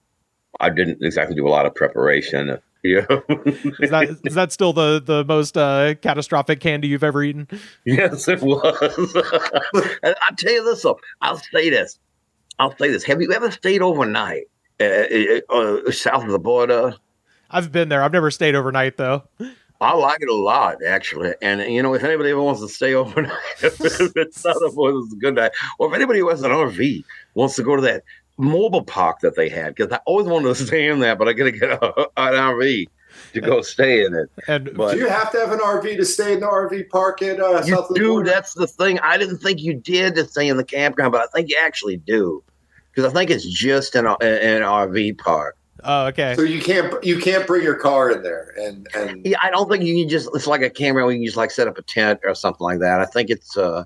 I didn't exactly do a lot of preparation. Yeah. Is that still the most catastrophic candy you've ever eaten? Yes, it was. And I'll tell you this, though. I'll say this. Have you ever stayed overnight south of the border? I've been there. I've never stayed overnight, though. I like it a lot, actually. And, if anybody ever wants to stay overnight, it's not a good night. Or if anybody who has an RV wants to go to that mobile park that they had, because I always wanted to stay in that, but I got to get an RV to go stay in it. Do you have to have an RV to stay in the RV park in south of the border? That's the thing. I didn't think you did to stay in the campground, but I think you actually do. Because I think it's just an RV park. Oh, okay. So you can't bring your car in there, and yeah, I don't think you can just. It's like a campground where you can just like set up a tent or something like that. I think it's. I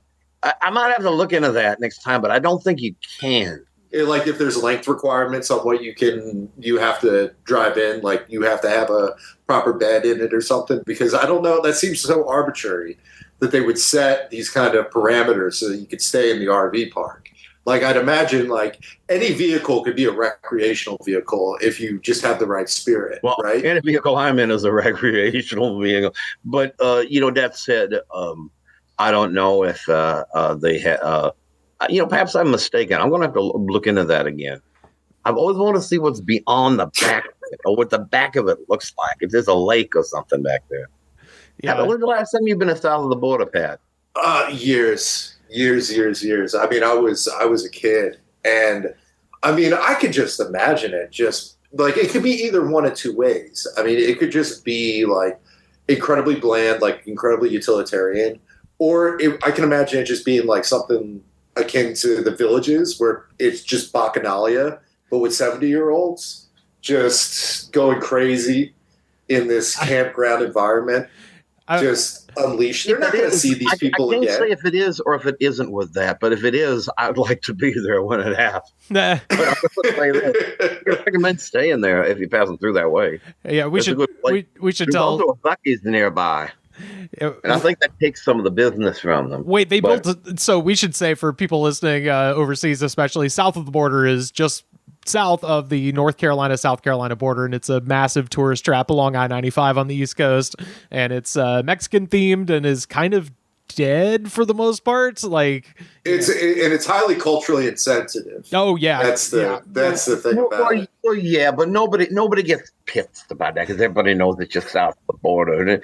might have to look into that next time, but I don't think you can. Like if there's length requirements on what you have to drive in, like you have to have a proper bed in it or something. Because I don't know, that seems so arbitrary that they would set these kind of parameters so that you could stay in the RV park. Like I'd imagine, like any vehicle could be a recreational vehicle if you just have the right spirit, right? Any vehicle I'm in is a recreational vehicle. But that said, I don't know if they have. Perhaps I'm mistaken. I'm going to have to look into that again. I've always wanted to see what's beyond the back of it, or what the back of it looks like. If there's a lake or something back there. Yeah. When's the last time you've been south of the border, Pat? Years. I mean, I was a kid, and I mean, I could just imagine it. Just like it could be either one of two ways. I mean, it could just be like incredibly bland, like incredibly utilitarian, or I can imagine it just being like something akin to the Villages, where it's just Bacchanalia, but with 70-year-olds just going crazy in this campground environment. Just unleashed. They're not going to see these people again. I can't say if it is or if it isn't with that, but if it is, I'd like to be there when it happens. Nah. But I recommend staying there if you're passing through that way. Yeah, we should There's tell. Also a Buc-ee's nearby. And I think that takes some of the business from them. Wait, built. So we should say for people listening overseas, especially south of the border, is just south of the North Carolina, South Carolina border, and it's a massive tourist trap along I-95 on the East Coast, and it's Mexican themed and is kind of dead for the most part. Like it's highly culturally insensitive. Oh yeah, that's the thing about it. Well, yeah, but nobody gets pissed about that because everybody knows it's just south of the border.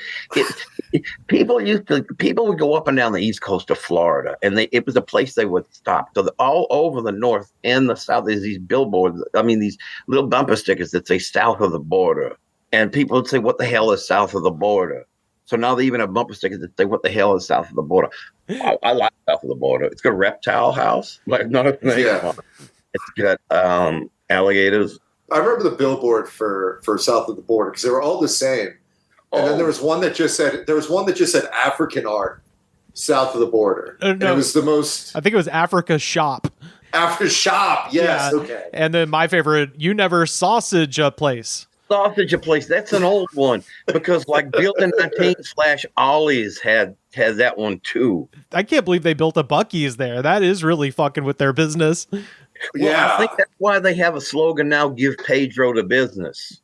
People would go up and down the East Coast of Florida, and it was a place they would stop. So all over the north and the south, there's these billboards. I mean, these little bumper stickers that say south of the border, and people would say, "What the hell is south of the border?" So now they even have bumper stickers that say, "What the hell is south of the border?" I like south of the border. It's got a reptile house, like not a thing. Yeah. It's got alligators. I remember the billboard for south of the border because they were all the same. And then there was one that just said African art south of the border. No, and it was the most. I think it was Africa Shop. Africa Shop, yes, yeah. Okay. And then my favorite, You Never Sausage a Place. Sausage a Place. That's an old one because like Building 19/Ollie's had that one too. I can't believe they built a Buc-ee's there. That is really fucking with their business. Well, I think that's why they have a slogan now: "Give Pedro the business."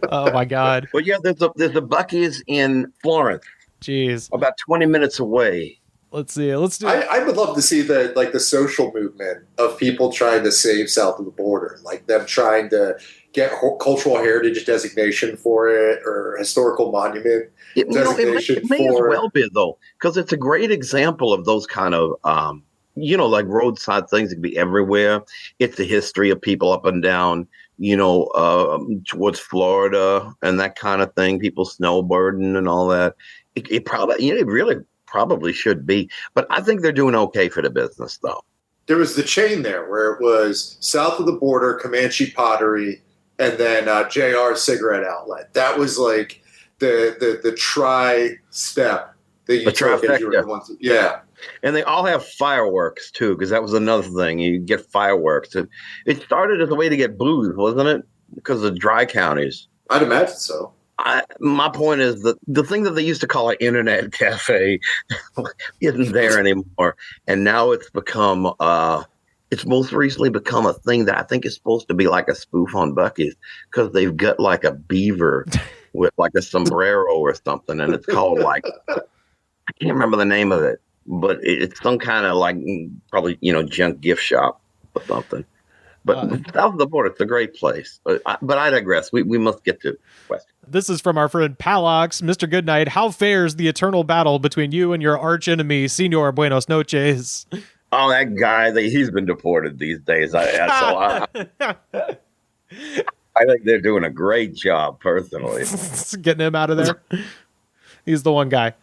Oh my God! Well, yeah, there's a Buc-ee's in Florence. Jeez, about 20 minutes away. Let's see. Let's do. I would love to see the social movement of people trying to save south of the border, like them trying to get cultural heritage designation for it or historical monument designation. It may as well be though, because it's a great example of those kind of like roadside things that can be everywhere. It's the history of people up and down, towards Florida and that kind of thing. People snowbirding and all that. It probably, it really probably should be. But I think they're doing okay for the business, though. There was the chain there where it was south of the border, Comanche Pottery, and then JR Cigarette Outlet. That was like the tri-step that you took as you were going through. Yeah. And they all have fireworks, too, because that was another thing. You get fireworks. It started as a way to get booze, wasn't it? Because of dry counties. I'd imagine so. My point is that the thing that they used to call an internet cafe isn't there anymore. And now it's become, it's most recently become a thing that I think is supposed to be like a spoof on Buc-ee's because they've got like a beaver with like a sombrero or something. And it's called like, I can't remember the name of it. But it's some kind of like probably, junk gift shop or something. But south of the border, it's a great place. But I digress. We must get to questions. This is from our friend Palox. Mr. Goodnight, how fares the eternal battle between you and your arch enemy, Senor Buenos Noches? Oh, that guy, he's been deported these days. I think they're doing a great job, personally. Getting him out of there. He's the one guy.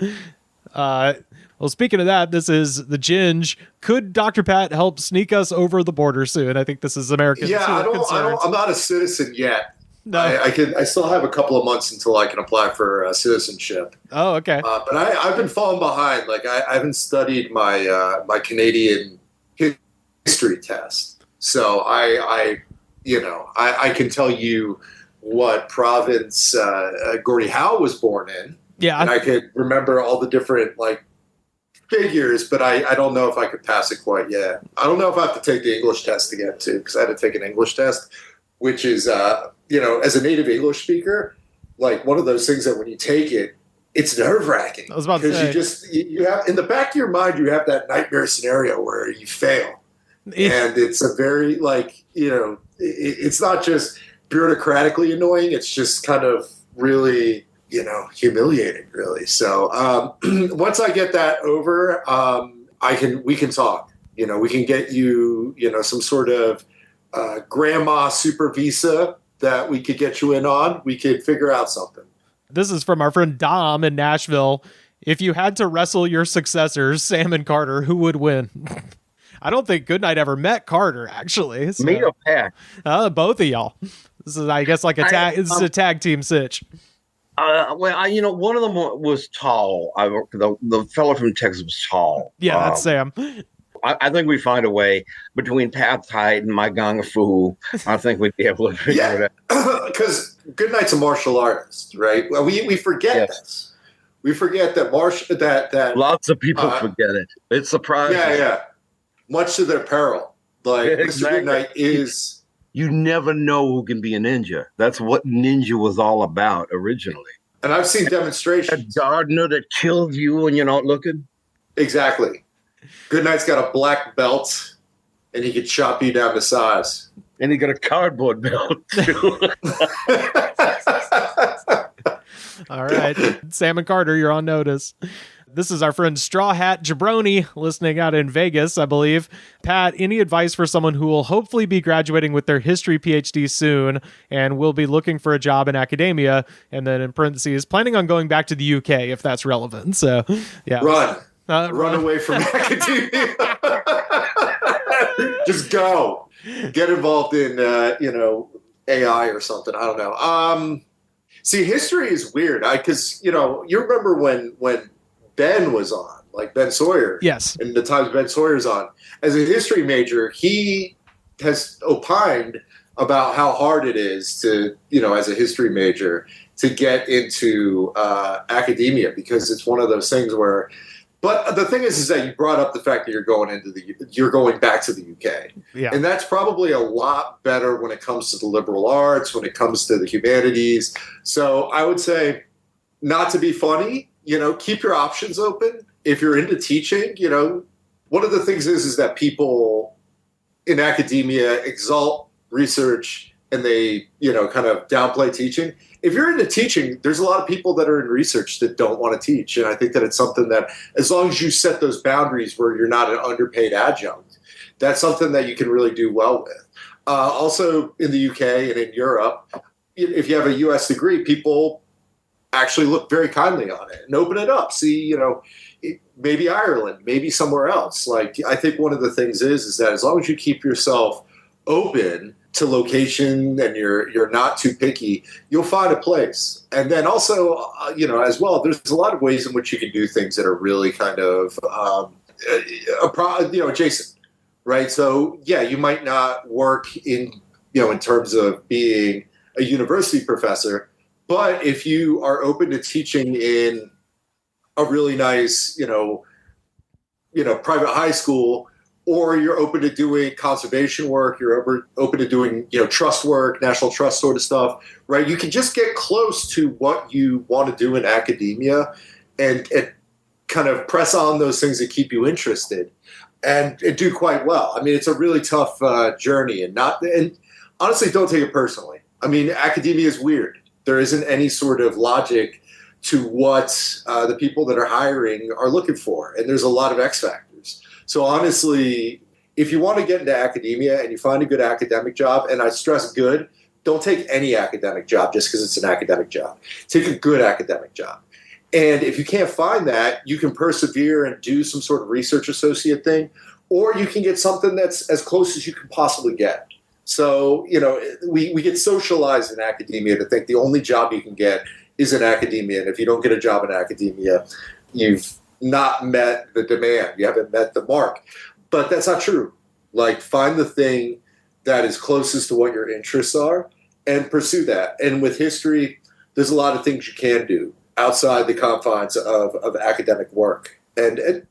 Well, speaking of that, this is the Ginge. Could Dr. Pat help sneak us over the border soon? I think this is American. Yeah, I'm not a citizen yet. No, I still have a couple of months until I can apply for citizenship. Oh, okay. But I've been falling behind. Like I haven't studied my my Canadian history test, so I can tell you what province Gordie Howe was born in. Yeah, and I could remember all the different figures, but I don't know if I could pass it quite yet. I don't know if I have to take the English test again too, because I had to take an English test, which is as a native English speaker, like one of those things that when you take it, it's nerve-wracking. I was about to say, you have in the back of your mind, you have that nightmare scenario where you fail, and it's a very it's not just bureaucratically annoying; it's just kind of really humiliating, really. So once I get that over, we can talk. We can get you, some sort of grandma super visa that we could get you in on. We could figure out something. This is from our friend Dom in Nashville. If you had to wrestle your successors, Sam and Carter, who would win? I don't think Goodnight ever met Carter, actually. So, me or Pat? Both of y'all. This is, I guess, like a tag. This is a tag team sitch. One of them was tall. The fellow from Texas was tall. Yeah, that's Sam. I think we find a way between Pat's height and my gang fu. I think we'd be able to figure it out. Because Goodnight's a martial artist, right? Well, we forget this. We forget that that lots of people forget it. It's surprising. Yeah. Much to their peril. Like Exactly. Mr. Goodnight is. You never know who can be a ninja. That's what ninja was all about originally. And I've seen demonstrations. A gardener that kills you when you're not looking. Exactly. Goodnight's got a black belt, and he can chop you down to size. And he got a cardboard belt, too. All right. Sam and Carter, you're on notice. This is our friend Straw Hat Jabroni listening out in Vegas, I believe. Pat, any advice for someone who will hopefully be graduating with their history PhD soon and will be looking for a job in academia, and then in parentheses, planning on going back to the UK if that's relevant. So, yeah. Run away from academia. Just go. Get involved in, AI or something. I don't know. See, history is weird. Because, you remember when Ben was on, like Ben Sawyer. Yes. And the times Ben Sawyer's on. As a history major, he has opined about how hard it is to, as a history major, to get into academia, because it's one of those things where. But the thing is that you brought up the fact that you're going back to the UK, and that's probably a lot better when it comes to the liberal arts, when it comes to the humanities. So I would say, not to be funny, keep your options open. If you're into teaching, one of the things is that people in academia exalt research and they, kind of downplay teaching. If you're into teaching, there's a lot of people that are in research that don't want to teach. And I think that it's something that, as long as you set those boundaries where you're not an underpaid adjunct, that's something that you can really do well with. Also in the UK and in Europe, if you have a US degree, people actually look very kindly on it and open it up. See, maybe Ireland, maybe somewhere else. Like, I think one of the things is that as long as you keep yourself open to location and you're not too picky, you'll find a place. And then also, as well, there's a lot of ways in which you can do things that are really kind of, adjacent, right? So yeah, you might not work in terms of being a university professor, but if you are open to teaching in a really nice, private high school, or you're open to doing conservation work, you're open to doing, trust work, national trust sort of stuff, right? You can just get close to what you want to do in academia and kind of press on those things that keep you interested and do quite well. I mean, it's a really tough journey, and honestly, don't take it personally. I mean, academia is weird. There isn't any sort of logic to what the people that are hiring are looking for, and there's a lot of X factors. So honestly, if you want to get into academia and you find a good academic job, and I stress good, don't take any academic job just because it's an academic job. Take a good academic job. And if you can't find that, you can persevere and do some sort of research associate thing, or you can get something that's as close as you can possibly get. So, we get socialized in academia to think the only job you can get is in academia. And if you don't get a job in academia, you've not met the demand. You haven't met the mark. But that's not true. Like, find the thing that is closest to what your interests are and pursue that. And with history, there's a lot of things you can do outside the confines of academic work. And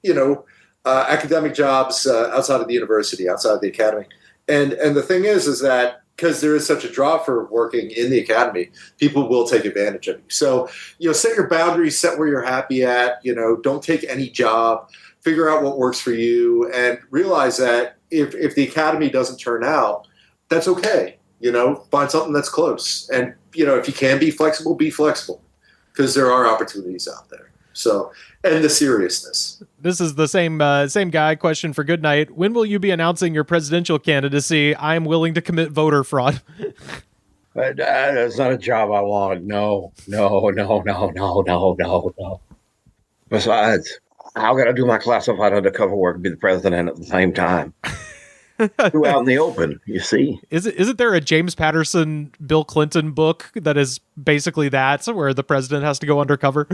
academic jobs outside of the university, outside of the academy. And the thing is that because there is such a draw for working in the academy, people will take advantage of you. So, set your boundaries, set where you're happy at, don't take any job, figure out what works for you, and realize that if the academy doesn't turn out, that's okay. Find something that's close. And, if you can be flexible, because there are opportunities out there. So, and the seriousness. This is the same guy. Question for Goodnight. When will you be announcing your presidential candidacy? I am willing to commit voter fraud. That's not a job I want. No. Besides, how can I do my classified undercover work and be the president at the same time? Do out in the open, you see. Isn't there a James Patterson, Bill Clinton book that is basically that, where the president has to go undercover?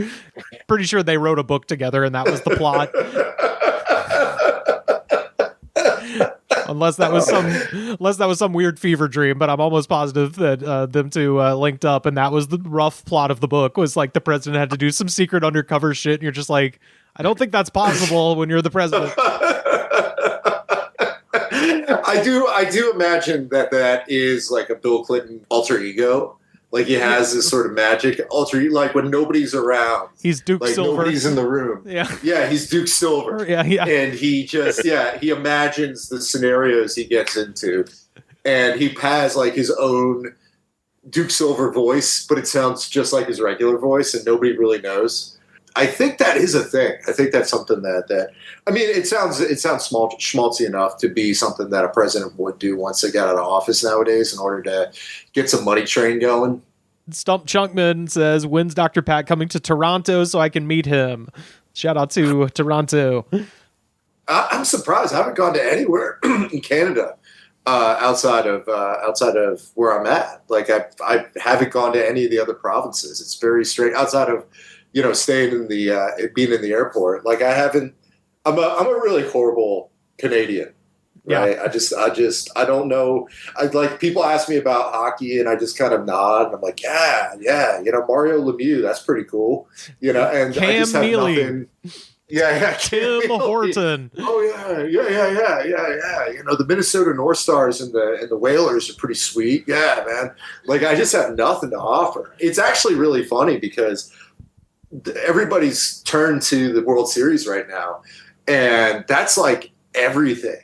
Pretty sure they wrote a book together and that was the plot. Unless that was some weird fever dream, but I'm almost positive that them two linked up, and that was the rough plot of the book. Was like the president had to do some secret undercover shit, and you're just like, I don't think that's possible when you're the president. I do imagine that is like a Bill Clinton alter ego. Like he has this sort of magic alter ego, like when nobody's around. He's Duke like Silver. Nobody's in the room. Yeah, he's Duke Silver. Yeah. And he just he imagines the scenarios he gets into, and he has like his own Duke Silver voice, but it sounds just like his regular voice, and nobody really knows. I think that is a thing. I think that's something that I mean, it sounds small schmaltzy enough to be something that a president would do once they got out of office nowadays in order to get some money train going. Stump Chunkman says, when's Dr. Pat coming to Toronto so I can meet him? Shout out to Toronto. I'm surprised. I haven't gone to anywhere in Canada outside of where I'm at. Like I haven't gone to any of the other provinces. It's very strange. Outside of staying in the being in the airport. Like I haven't. I'm a really horrible Canadian. Right? Yeah. I don't know. Like people ask me about hockey, and I just kind of nod. And I'm like, yeah. Mario Lemieux, that's pretty cool. And Cam I just have Neely. nothing. Yeah. Tim Horton. Oh yeah. The Minnesota North Stars and the Whalers are pretty sweet. Yeah, man. Like I just have nothing to offer. It's actually really funny because everybody's turned to the World Series right now, and that's like everything.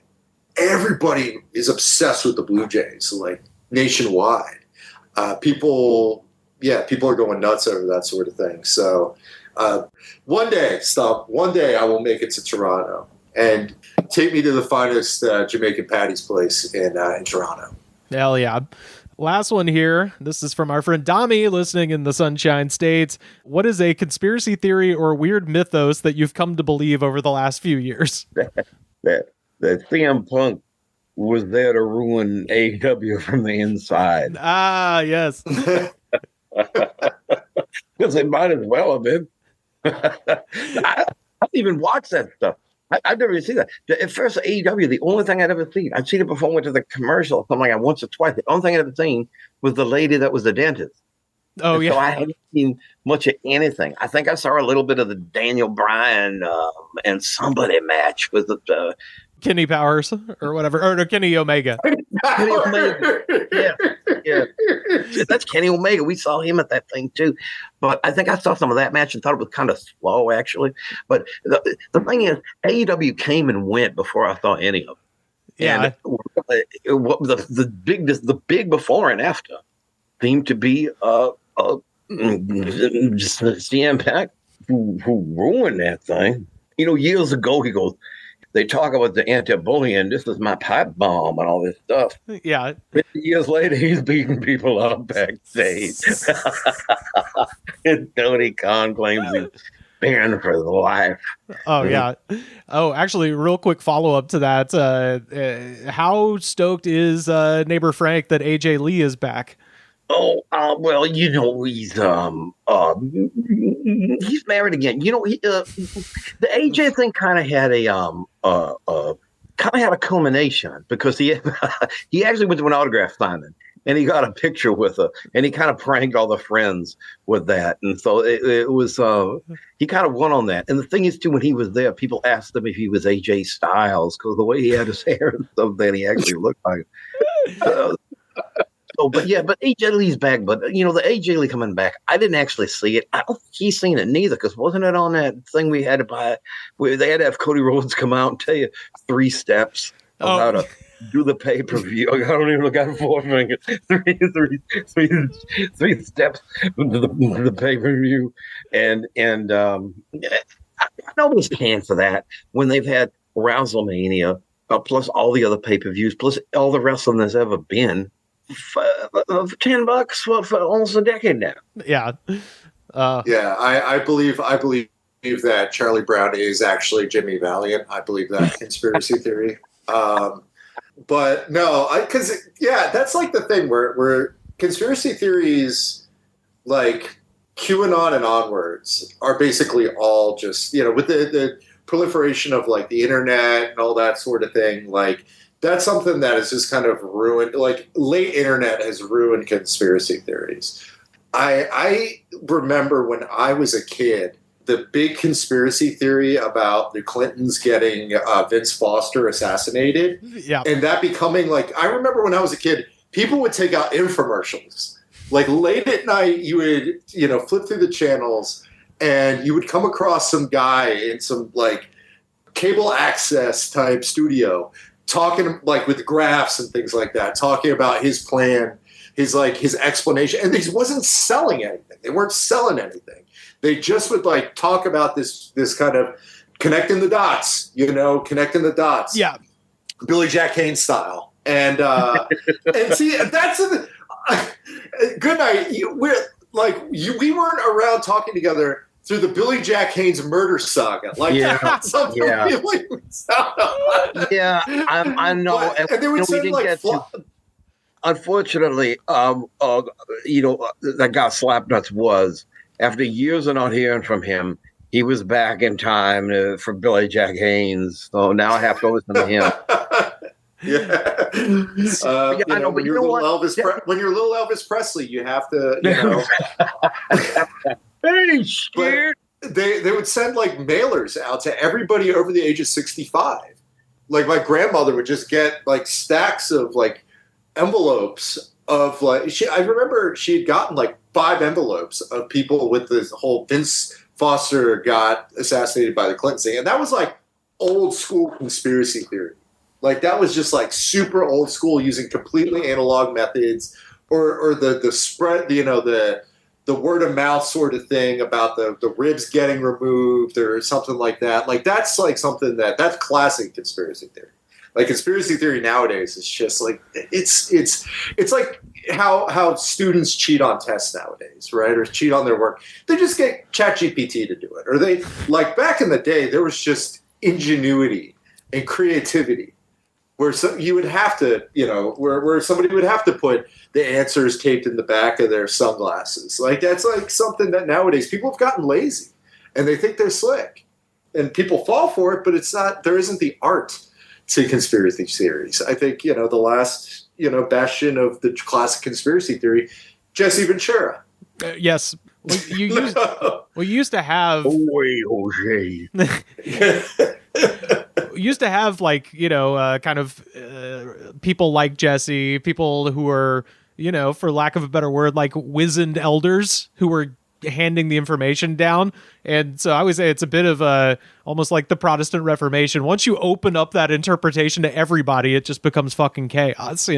Everybody is obsessed with the Blue Jays, like nationwide. People are going nuts over that sort of thing. So one day I will make it to Toronto and take me to the finest Jamaican Patty's place in Toronto. Hell yeah. Last one here. This is from our friend Dami listening in the Sunshine State. What is a conspiracy theory or weird mythos that you've come to believe over the last few years? That CM Punk was there to ruin AEW from the inside. Ah, yes. Because it might as well have been. I even watched that stuff. I've never even seen that. At first, AEW, the only thing I'd ever seen, I'd seen it before I went to the commercial, something like once or twice. The only thing I'd ever seen was the lady that was the dentist. Oh, yeah. So I hadn't seen much of anything. I think I saw a little bit of the Daniel Bryan and somebody match with the Kenny Powers or whatever, or no, Kenny Omega. Kenny Omega. Yeah. That's Kenny Omega. We saw him at that thing too. But I think I saw some of that match and thought it was kind of slow, actually. But the thing is, AEW came and went before I saw any of it. Yeah. And the big before and after seemed to be just CM Punk who ruined that thing. Years ago, he goes, they talk about the anti-bullying. This is my pipe bomb and all this stuff. Yeah. 50 years later, he's beating people up backstage. And Tony Khan claims he's banned for life. Oh, yeah. Oh, actually, real quick follow-up to that. How stoked is neighbor Frank that AJ Lee is back? Oh, well, he's married again. The AJ thing kind of had a culmination because he actually went to an autograph signing and he got a picture with her and he kind of pranked all the friends with that. And so it was, he kind of won on that. And the thing is too, when he was there, people asked him if he was AJ Styles because the way he had his hair and stuff, then he actually looked like but AJ Lee's back. But the AJ Lee coming back, I didn't actually see it. I don't think he's seen it neither. Because wasn't it on that thing we had to buy, where they had to have Cody Rhodes come out and tell you 3 steps of how to do the pay-per-view? I don't even look at 4 fingers. Three steps to the pay-per-view, and nobody's paying for that when they've had WrestleMania plus all the other pay-per-views plus all the wrestling there's ever been. For $10 for almost a decade now. Yeah. I believe that Charlie Brown is actually Jimmy Valiant. I believe that conspiracy theory. But no, that's like the thing where conspiracy theories like QAnon and onwards are basically all just, with the proliferation of like the internet and all that sort of thing, like that's something that has just kind of ruined, like late internet has ruined conspiracy theories. I remember when I was a kid, the big conspiracy theory about the Clintons getting Vince Foster assassinated. Yeah. And that becoming like, I remember when I was a kid, people would take out infomercials. Like late at night, you would, flip through the channels and you would come across some guy in some like cable access type studio talking like with graphs and things like that, talking about his plan, his explanation. And he wasn't selling anything. They weren't selling anything. They just would like talk about this kind of connecting the dots, connecting the dots. Yeah. Billy Jack Haynes style. And see, that's Goodnight. We weren't around talking together through the Billy Jack Haynes murder saga. Like that's something really Yeah, I know. But, and they would send like unfortunately, that guy Slapnuts was, after years of not hearing from him, he was back in time for Billy Jack Haynes. So now I have to listen to him. I know, but when you're little Elvis Presley, you have to, Hey, scared. They would send like mailers out to everybody over the age of 65. Like my grandmother would just get like stacks of like envelopes of like I remember she had gotten like 5 envelopes of people with this whole Vince Foster got assassinated by the Clintons thing, and that was like old school conspiracy theory. Like that was just like super old school, using completely analog methods, or the spread, the word of mouth sort of thing about the ribs getting removed or something like that. Like that's like something that's classic conspiracy theory. Like conspiracy theory nowadays is just like it's like how students cheat on tests nowadays, right? Or cheat on their work. They just get ChatGPT to do it. Or they like back in the day there was just ingenuity and creativity where you would have to, where somebody would have to put the answers taped in the back of their sunglasses. Like that's like something that nowadays people have gotten lazy and they think they're slick and people fall for it, but it's not, there isn't the art to conspiracy theories. I think, the last, bastion of the classic conspiracy theory, Jesse Ventura. Yes. We used to have. Jose. Used to have like kind of people like Jesse, people who are for lack of a better word, like wizened elders who were handing the information down. And so I would say it's a bit of almost like the Protestant Reformation. Once you open up that interpretation to everybody, it just becomes fucking chaos.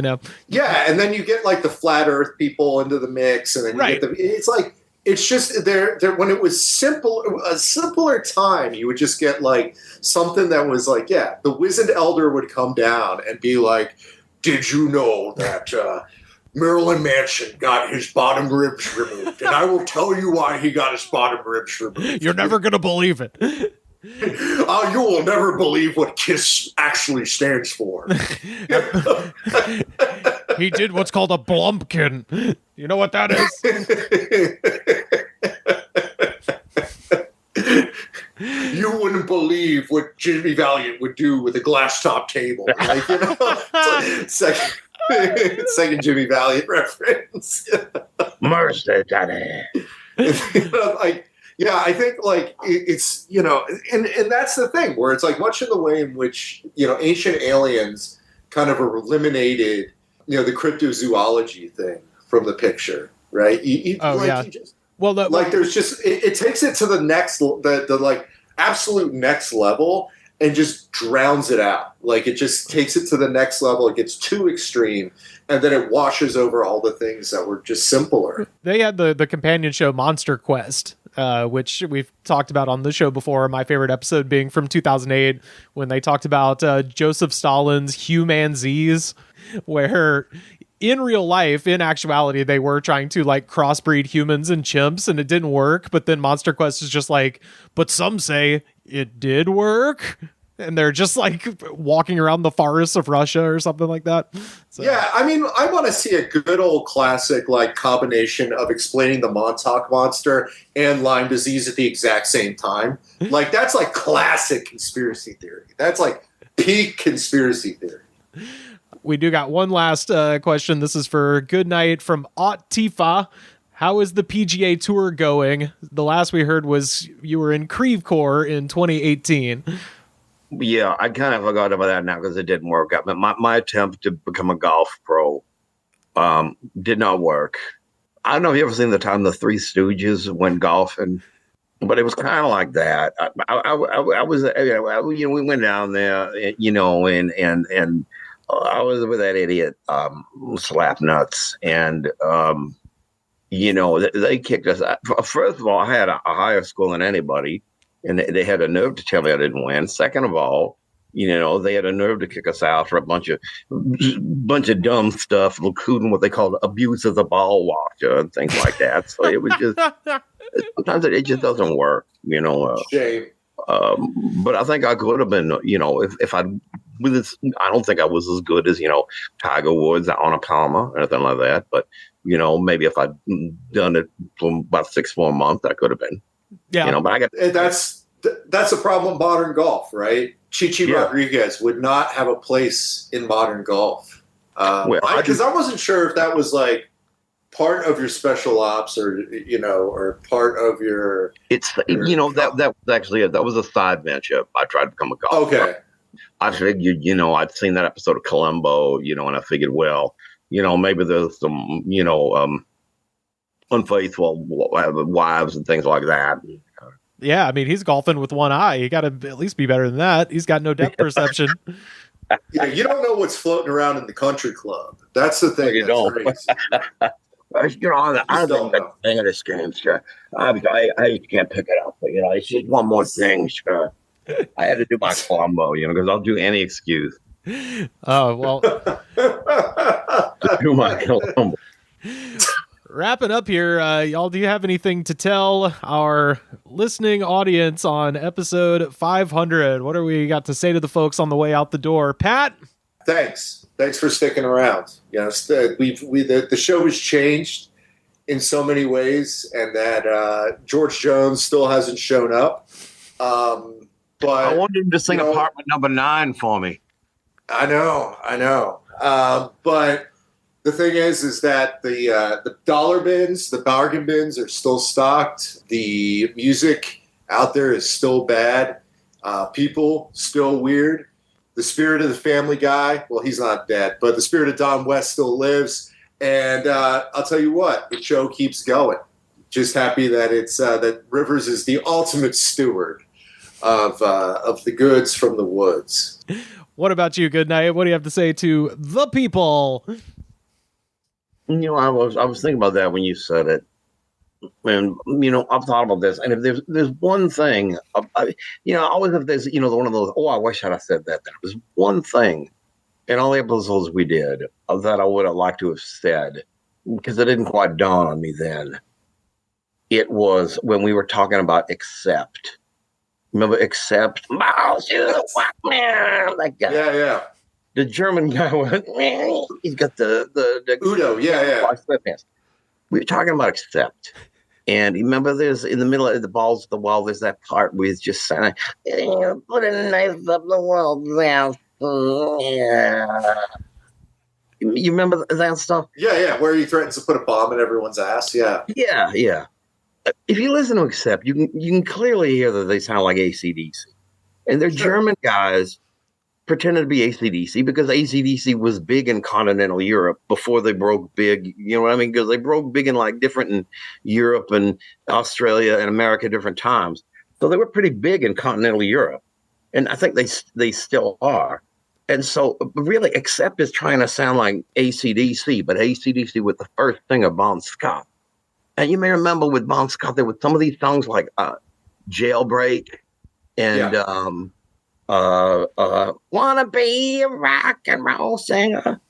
Yeah, and then you get like the flat Earth people into the mix, and then you get it's like. It's just there. When it was a simpler time, you would just get like something that was like, the wizened elder would come down and be like, "Did you know that Marilyn Manson got his bottom ribs removed? And I will tell you why he got his bottom ribs removed. You're never gonna believe it. You will never believe what KISS actually stands for." He did what's called a blumpkin. You know what that is? You wouldn't believe what Jimmy Valiant would do with a glass top table. Like, it's like second Jimmy Valiant reference. Mercy, Daddy. I think like it's and that's the thing where it's like much in the way in which Ancient Aliens kind of eliminated the cryptozoology thing from the picture, right? There's just it takes it to the next the like absolute next level and just drowns it out. Like it just takes it to the next level. It gets too extreme, and then it washes over all the things that were just simpler. They had the companion show Monster Quest, which we've talked about on the show before. My favorite episode being from 2008 when they talked about Joseph Stalin's Humanzees, where in real life, in actuality, they were trying to like crossbreed humans and chimps, and it didn't work. But then Monster Quest is just like, but some say it did work. And they're just like walking around the forests of Russia or something like that. So. Yeah, I mean, I want to see a good old classic like combination of explaining the Montauk monster and Lyme disease at the exact same time. Like that's like classic conspiracy theory. That's like peak conspiracy theory. We do got one last question. This is for Goodnight from Aught Tifa. How is the PGA Tour going? The last we heard was you were in Creve Coeur in 2018. Yeah, I kind of forgot about that now because it didn't work out. But my attempt to become a golf pro did not work. I don't know if you ever seen the time the Three Stooges went golfing, but it was kind of like that. I was, we went down there, and I was with that idiot Slapnuts, and they kicked us out. First of all, I had a higher score than anybody, and they had a nerve to tell me I didn't win. Second of all, they had a nerve to kick us out for a bunch of dumb stuff, including what they called abuse of the ball watcher and things like that. So it was just sometimes it just doesn't work, Shame. But I think I could have been, if I with this, I don't think I was as good as Tiger Woods, Arnold Palmer, or anything like that. But maybe if I'd done it for about 6 more months, I could have been. Yeah, but I got that's a problem in modern golf, right? Chichi Rodriguez would not have a place in modern golf. Because I wasn't sure if that was like part of your special ops or part of your. It's that was actually it. That was a side venture. I tried to become a golfer. Okay. I figured, I'd seen that episode of Columbo, and I figured, well, maybe there's some, unfaithful wives and things like that. Yeah, I mean, he's golfing with one eye. You got to at least be better than that. He's got no depth perception. Yeah, you don't know what's floating around in the country club. That's the thing. You don't. I don't think the thing of this game, sure. I can't pick it up, but it's just one more thing, sure. I had to do my Columbo, because I'll do any excuse. Oh, well. To do my Columbo. Wrapping up here, y'all, do you have anything to tell our listening audience on episode 500? What do we got to say to the folks on the way out the door? Pat? Thanks for sticking around. The show has changed in so many ways, and that George Jones still hasn't shown up. But I wanted him to sing apartment number 9 for me. I know. But the thing is that the dollar bins, the bargain bins are still stocked. The music out there is still bad. People still weird. The spirit of the Family Guy, well, he's not dead, but the spirit of Don West still lives. And I'll tell you what, the show keeps going. Just happy that it's that Rivers is the ultimate steward of the goods from the woods. What about you, Goodnight? What do you have to say to the people? I was thinking about that when you said it, and I've thought about this. And if there's one thing, always if there's one of those, I wish I'd said that. There's one thing in all the episodes we did that I would have liked to have said because it didn't quite dawn on me then. It was when we were talking about accept. Remember accept? That guy. Yeah. The German guy he's got the Udo, yeah. We were talking about accept. And you remember there's in the middle of the balls of the wall, there's that part where he's just saying, put a knife up the wall now. Yeah. You remember that stuff? Yeah, where he threatens to put a bomb in everyone's ass, yeah. Yeah. If you listen to accept, you can clearly hear that they sound like AC/DC. And they're German guys pretended to be AC/DC because AC/DC was big in continental Europe before they broke big. You know what I mean? Because they broke big in different in Europe and Australia and America different times. So they were pretty big in continental Europe. And I think they still are. And so really Accept is trying to sound like AC/DC, but AC/DC with the first thing of Bon Scott. And you may remember with Bon Scott, there were some of these songs like Jailbreak and Wanna Be a Rock and Roll Singer.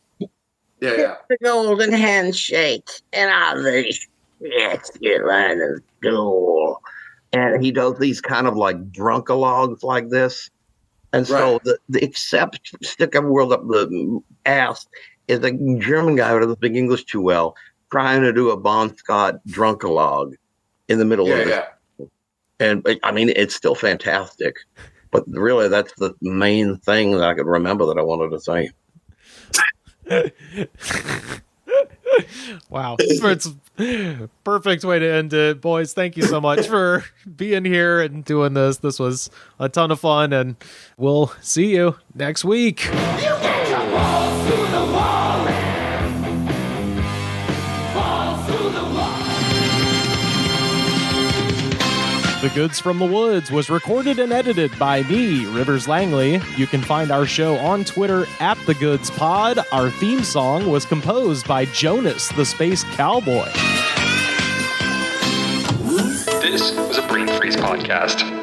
Yeah. The Golden Handshake and all this shit you learn in school. And he does these kind of like drunkalogues like this. And so the Accept stick a world up the ass is a German guy who doesn't speak English too well, trying to do a Bon Scott drunkalogue in the middle of it. Yeah. And I mean, it's still fantastic. But really, that's the main thing that I could remember that I wanted to say. Wow. It's a perfect way to end it. Boys, thank you so much for being here and doing this. This was a ton of fun, and we'll see you next week. The Goods from the Woods was recorded and edited by me, Rivers Langley. You can find our show on Twitter at The Goods Pod. Our theme song was composed by Jonas, the Space Cowboy. This was a Brain Freeze podcast.